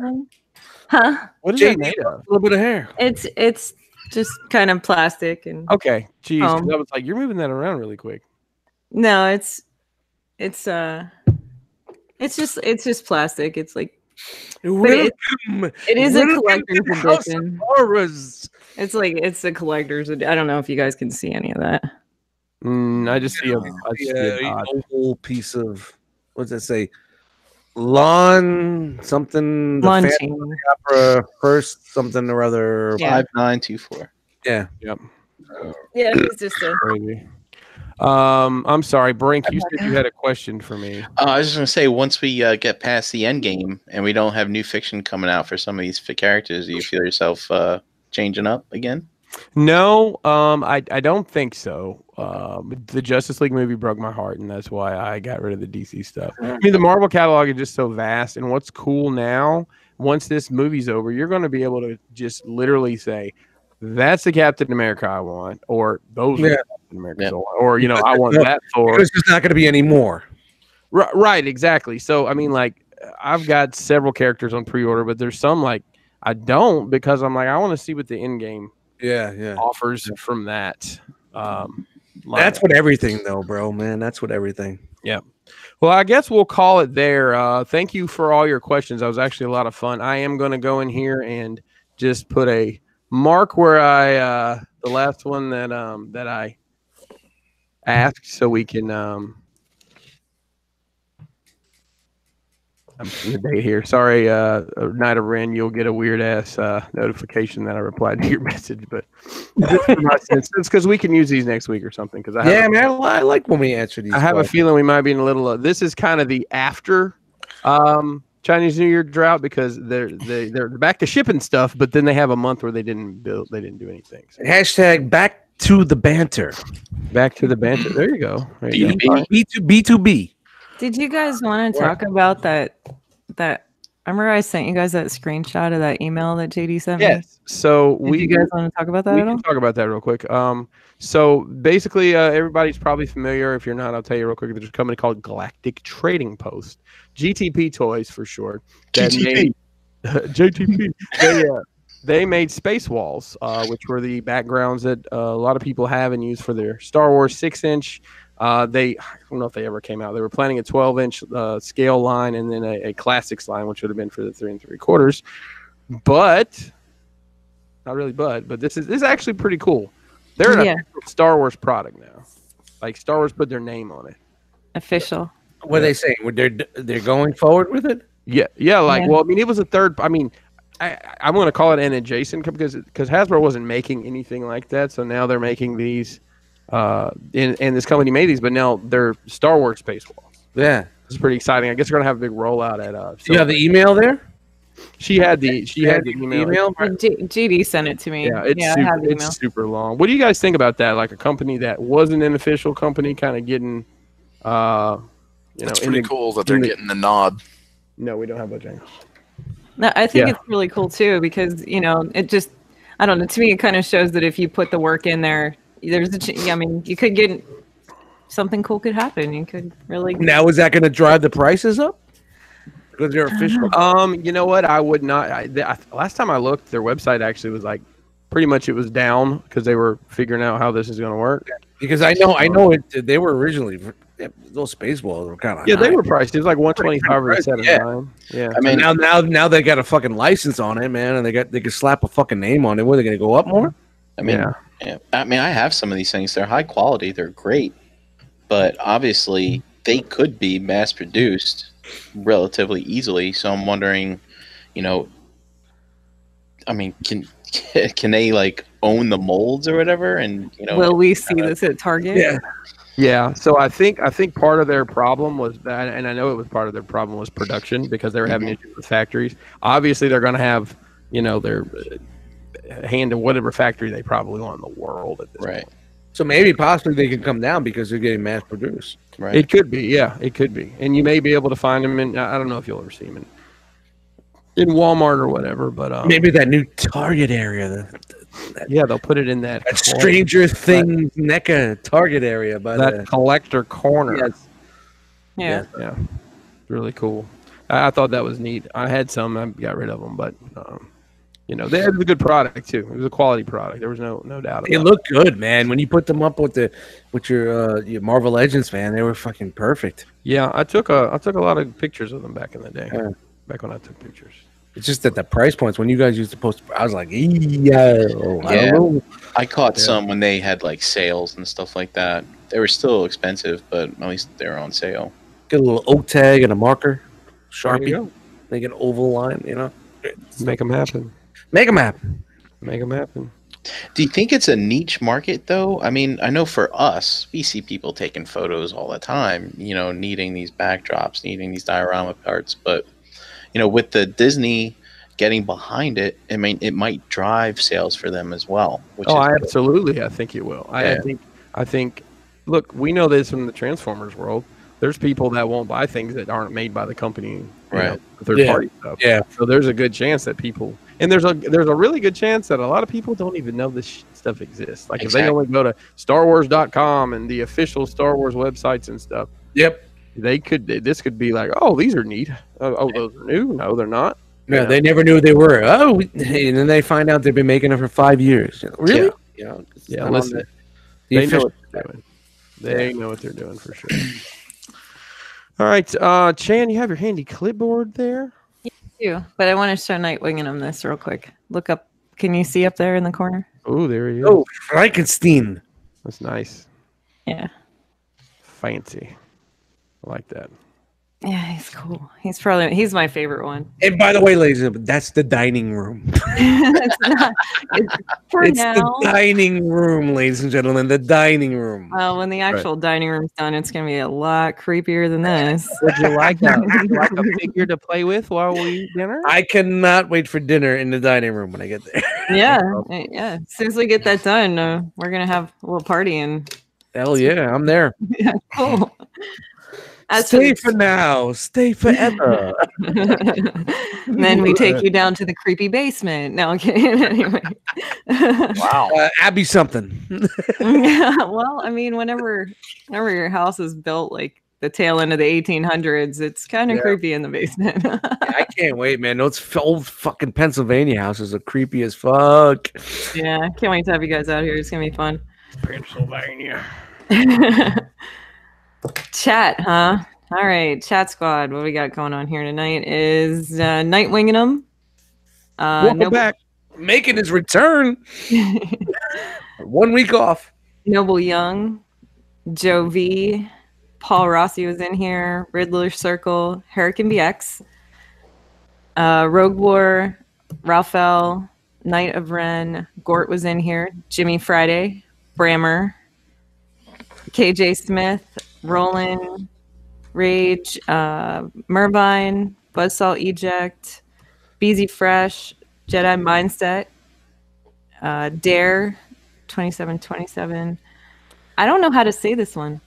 Huh? What is JD, that made of? a little bit of hair. It's just kind of plastic and Okay, jeez. 'Cause Um, I was like, you're moving that around really quick. no, it's just plastic. It's like Welcome. it is a Welcome to collector's the House of edition. Horrors. It's a collector's edition. I don't know if you guys can see any of that. I just see a dot. Oval piece of what's that say? Lawn something. The Lawn Phantom chain. of the Opera first something or other. Yeah. 5924. Yeah. Yep. Yeah, it's just a Crazy. I'm sorry, Brink. You said you had a question for me. I was just gonna say, once we get past the end game and we don't have new fiction coming out for some of these characters, do you feel yourself changing up again? No, I don't think so. The Justice League movie broke my heart, and that's why I got rid of the DC stuff. I mean, the Marvel catalog is just so vast, and what's cool now, once this movie's over, you're going to be able to just literally say, that's the Captain America I want, or those are the Captain America I want, or, you know, I want that Thor. There's just not going to be any more. Right, exactly. So, I mean, like, I've got several characters on pre-order, but there's some, like, I don't, because I'm like, I want to see what the end game offers from that. That's what everything, though, bro, man. That's what everything. Yeah. Well, I guess we'll call it there. Thank you for all your questions. That was actually a lot of fun. I am going to go in here and just put a mark where I the last one that I asked, so we can I'm the date here. Sorry, Night of Ren, you'll get a weird ass notification that I replied to your message, but it's because we can use these next week or something. Because man, I like when we answer these. I have a feeling we might be in a little. This is kind of the after Chinese New Year drought, because they're back to shipping stuff, but then they have a month where they didn't do anything. So. Hashtag back to the banter. Back to the banter. There you go. B2B. Did you guys want to talk about that? I remember I sent you guys that screenshot of that email that JD sent me. Yes. So you guys want to talk about that we at all? can talk about that real quick. So basically, everybody's probably familiar. If you're not, I'll tell you real quick. There's a company called Galactic Trading Post, GTP Toys for short. GTP. JTP. They made Space Walls, which were the backgrounds that a lot of people have and use for their Star Wars 6-inch. I don't know if they ever came out. They were planning a 12-inch scale line and then a classics line, which would have been for the 3 3/4. But not really. But this is actually pretty cool. They're an official Star Wars product now. Like Star Wars put their name on it. Official. What are they saying? They're going forward with it? Yeah. Like, well, I mean, it was a third. I mean, I'm going to call it an adjacent because Hasbro wasn't making anything like that. So now they're making these. And this company made these, but now they're Star Wars Space Walls. Yeah. It's pretty exciting. I guess we're gonna have a big rollout at. You have the email there? She had the email. GD sent it to me. Yeah, it's I super, have the email. it's super long. What do you guys think about that? Like a company that wasn't an official company, kind of getting, It's pretty cool that they're getting the nod. No, we don't have Bojangles. No, I think it's really cool too because it just, I don't know. To me, it kind of shows that if you put the work in there, there's I mean, you could get something cool could happen. You could really. Now, is that going to drive the prices up? Because they're official. You know what? I would not. Last time I looked, their website actually was like pretty much it was down because they were figuring out how this is going to work. Because I know it. They were originally those Spaceballs were kind of they were priced. It was like 125 or 79. Yeah. I mean, now they got a fucking license on it, man, and they can slap a fucking name on it. What, are they going to go up more? I mean, I mean, I have some of these things. They're high quality. They're great, but obviously they could be mass produced relatively easily. So I'm wondering, I mean, can they like own the molds or whatever? And will we see this at Target? Yeah. So I think part of their problem was that, and I know it was part of their problem was production because they were having issues with factories. Obviously, they're going to have their hand in whatever factory they probably want in the world at this point. So maybe possibly they can come down because they're getting mass produced. Right. It could be, it could be, and you may be able to find them in. I don't know if you'll ever see them in Walmart or whatever, but maybe that new Target area. They'll put it in that Stranger Things NECA Target area, but that collector corner. Yes. Yeah, really cool. I thought that was neat. I had some, I got rid of them, but they had a good product too. It was a quality product. There was no doubt about it. It looked good, man. When you put them up with your Marvel Legends fan, they were fucking perfect. Yeah, I took a lot of pictures of them back in the day. Yeah. Back when I took pictures. It's just that the price points when you guys used to post, I was like, I don't know. I caught some when they had like sales and stuff like that. They were still expensive, but at least they were on sale. Get a little oak tag and a marker, There you Sharpie, make an oval line. Make them happen. Make them happen. Make them happen. Do you think it's a niche market though? I mean, I know for us, we see people taking photos all the time, needing these backdrops, needing these diorama parts, but with the Disney getting behind it, I mean, it might drive sales for them as well. Absolutely. I think it will. I think. Look, we know this from the Transformers world. There's people that won't buy things that aren't made by the company, third party stuff. Yeah. So there's a good chance that people, and there's a really good chance that a lot of people don't even know this stuff exists. Like if they only go to StarWars.com and the official Star Wars websites and stuff. Yep. This could be like, oh, these are neat. Oh, those are new. No, they're not. Yeah, they never knew they were. Oh, and then they find out they've been making it for 5 years. Really? Yeah. Listen, they know what they're doing. They know what they're doing for sure. All right, Chan, you have your handy clipboard there. Yeah, I do, but I want to show Nightwing him this real quick. Look up. Can you see up there in the corner? Oh, there he is. Oh, Frankenstein. That's nice. Yeah. Fancy. I like that. Yeah, he's cool. He's my favorite one. And by the way, ladies and gentlemen, that's the dining room. It's the dining room, ladies and gentlemen. The dining room. Well, when the actual dining room's done, it's gonna be a lot creepier than this. Would you like a figure to play with while we eat dinner? I cannot wait for dinner in the dining room when I get there. Yeah. As soon as we get that done, we're gonna have a little party and. Hell yeah, I'm there. Yeah, cool. Stay for now. Stay forever. And then we take you down to the creepy basement. No, okay. Anyway. Wow. Abby something. Yeah, well, I mean, whenever your house is built like the tail end of the 1800s, it's kind of creepy in the basement. I can't wait, man. Those old fucking Pennsylvania houses are creepy as fuck. Yeah, I can't wait to have you guys out here. It's going to be fun. Pennsylvania. Chat, huh? All right, chat squad. What we got going on here tonight is Nightwinging them. Welcome back. Making his return. 1 week off. Noble Young, Joe V, Paul Rossi was in here, Riddler Circle, Hurricane BX, Rogue War, Raphael, Knight of Ren, Gort was in here, Jimmy Friday, Brammer, KJ Smith, Roland, Rage, Mervine, Buzzsaw Eject, BZ Fresh, Jedi Mindset, Dare 2727. I don't know how to say this one.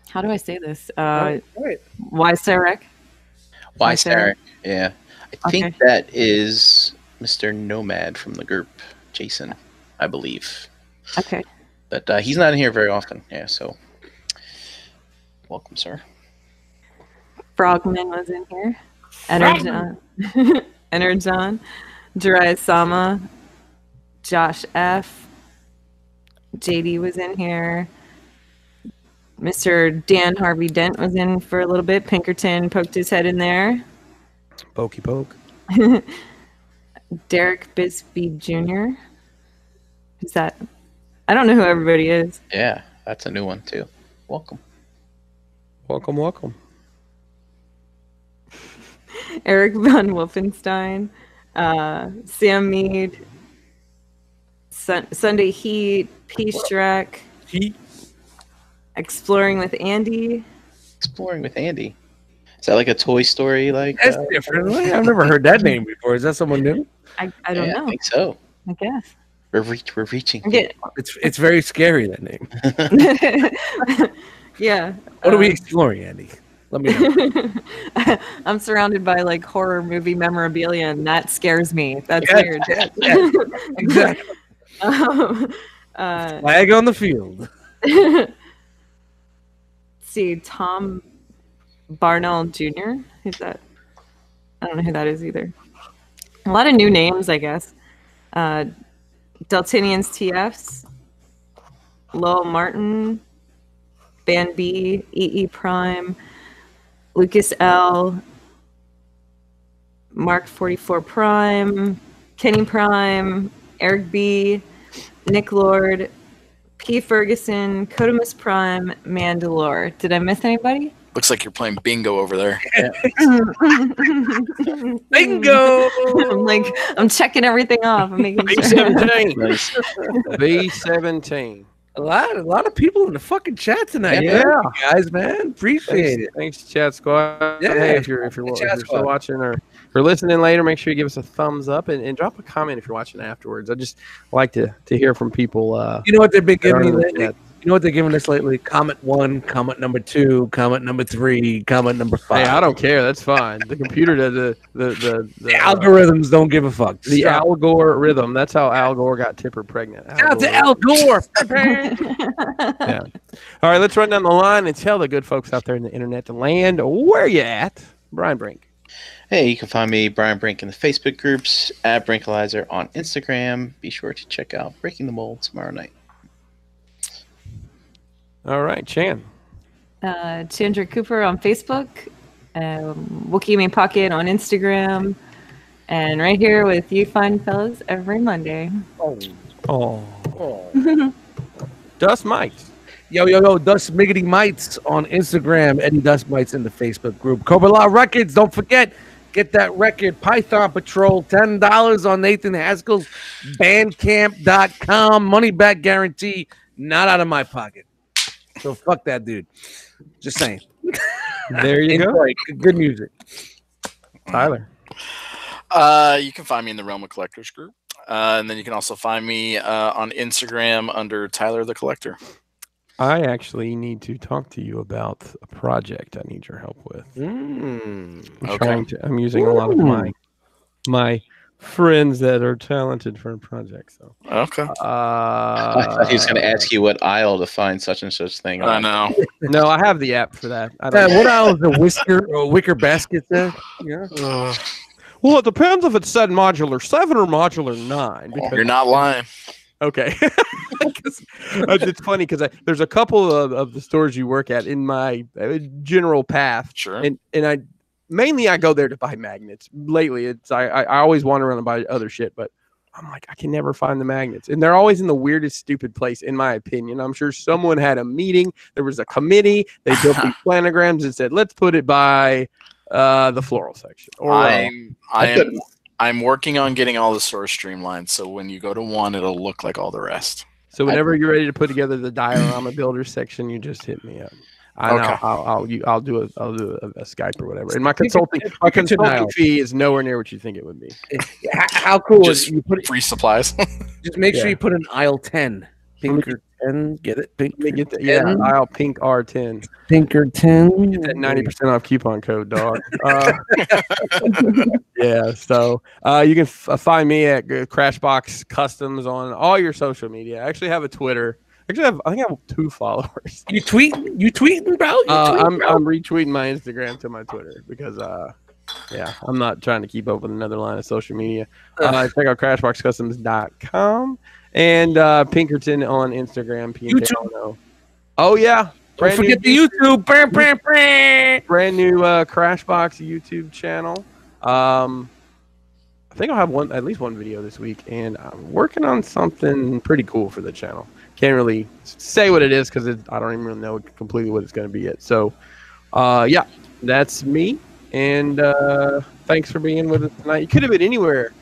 How do I say this? Why Sarek? Why Sarek? Yeah. I think that is Mr. Nomad from the group, Jason, I believe. Okay. But he's not in here very often. Yeah, so welcome, sir. Frogman was in here. Energon. Energon. Jiraiya Sama. Josh F. JD was in here. Mr. Dan Harvey Dent was in for a little bit. Pinkerton poked his head in there. Pokey poke. Derek Bisbee Jr. Who's that? I don't know who everybody is. Yeah, that's a new one too. Welcome. Welcome, welcome. Eric Von Wolfenstein. Sam Mead. Sunday Heat. Peace Drac. Heat. Exploring with Andy. Exploring with Andy. Is that like a Toy Story? Like That's different. I've never heard that name before. Is that someone new? I don't know. I think so. I guess. We're reaching. It's very scary, that name. Yeah. What are we exploring, Andy? Let me know. I'm surrounded by like horror movie memorabilia, and that scares me. That's Yes, weird. yes, exactly. Flag on the field. See, Tom Barnell Jr. Who's that? I don't know who that is either. A lot of new names, I guess. Deltinians TFs, Lowell Martin, Ban B, EE Prime, Lucas L, Mark 44 Prime, Kenny Prime, Eric B, Nick Lord, P. Ferguson, Codamus Prime, Mandalore. Did I miss anybody? Looks like you're playing bingo over there. Bingo! I'm checking everything off. I'm making sure. B17. B17. A lot of people in the fucking chat tonight. Yeah. Thank you guys, man. Appreciate it. Thanks, chat squad. Yeah. Hey, if you're Chat still squad. watching or if you're listening later, make sure you give us a thumbs up and drop a comment if you're watching afterwards. I just like to hear from people. You know what they've been giving me in the lately? chat. You know what they're giving us lately? Comment 1, comment number 2, comment number 3, comment number 5. Hey, I don't care. That's fine. The computer does the algorithms don't give a fuck. the Stop. Al Gore rhythm. That's how Al Gore got Tipper pregnant. Shout out to Al Gore. Yeah. All right, let's run down the line and tell the good folks out there in the internet land where you at. Brian Brink. Hey, you can find me, Brian Brink, in the Facebook groups, at Brinkalizer on Instagram. Be sure to check out Breaking the Mold tomorrow night. All right, Chan. Chandra Cooper on Facebook, Wookiee Main Pocket on Instagram, and right here with you fine fellas every Monday. Oh. Dust Mites. Yo, Dust Miggity Mites on Instagram, Eddie Dust Mites in the Facebook group. Cobra Law Records, don't forget, get that record, Python Patrol, $10 on Nathan Haskell's Bandcamp.com, money back guarantee, not out of my pocket. So fuck that dude. Just saying. There you go. Enjoy. Good music. Tyler. You can find me in the Realm of Collectors group. And then you can also find me on Instagram under Tyler the Collector. I actually need to talk to you about a project I need your help with. I'm using a lot of my friends that are talented for a project. So Okay. I thought he was going to ask you what aisle to find such and such thing. I know. No, I have the app for that. I don't What else? The wicker basket there? Yeah. Well, it depends if it's set modular 7 or modular 9. Because, You're not lying. okay. It's funny because there's a couple of the stores you work at in my general path. Sure. And I mainly I go there to buy magnets. Lately, it's I always wander around and buy other shit, but I'm like, I can never find the magnets. And they're always in the weirdest, stupid place, in my opinion. I'm sure someone had a meeting. There was a committee. They built these planograms and said, let's put it by the floral section. Or I'm working on getting all the stores streamlined, so when you go to one, it'll look like all the rest. so whenever you're ready to put together the diorama builder section, you just hit me up. Okay. I'll do a Skype or whatever. And my Pinkerton consulting aisle. fee is nowhere near what you think it would be. How cool Just is you put it? free supplies. Just make sure Yeah. you put in aisle 10. Pinkerton, get it? Let me get I'll pink R10. Pinkerton. Get that 90% off coupon code, dog. Yeah, so you can find me at Crashbox Customs on all your social media. I actually have a Twitter. I think I have 2 followers. You tweeting, bro? I'm retweeting my Instagram to my Twitter because I'm not trying to keep up with another line of social media. Check out crashboxcustoms.com and Pinkerton on Instagram. YouTube. Oh yeah. Don't forget the YouTube. Brand new Crashbox YouTube channel. I think I'll have at least one video this week, and I'm working on something pretty cool for the channel. Can't really say what it is because I don't even really know completely what it's going to be yet. So, yeah, that's me. And thanks for being with us tonight. You could have been anywhere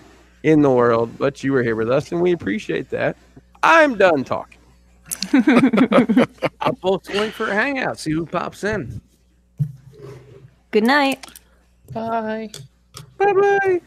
in the world, but you were here with us, and we appreciate that. I'm done talking. I'll post a link for a hangout. See who pops in. Good night. Bye. Bye-bye.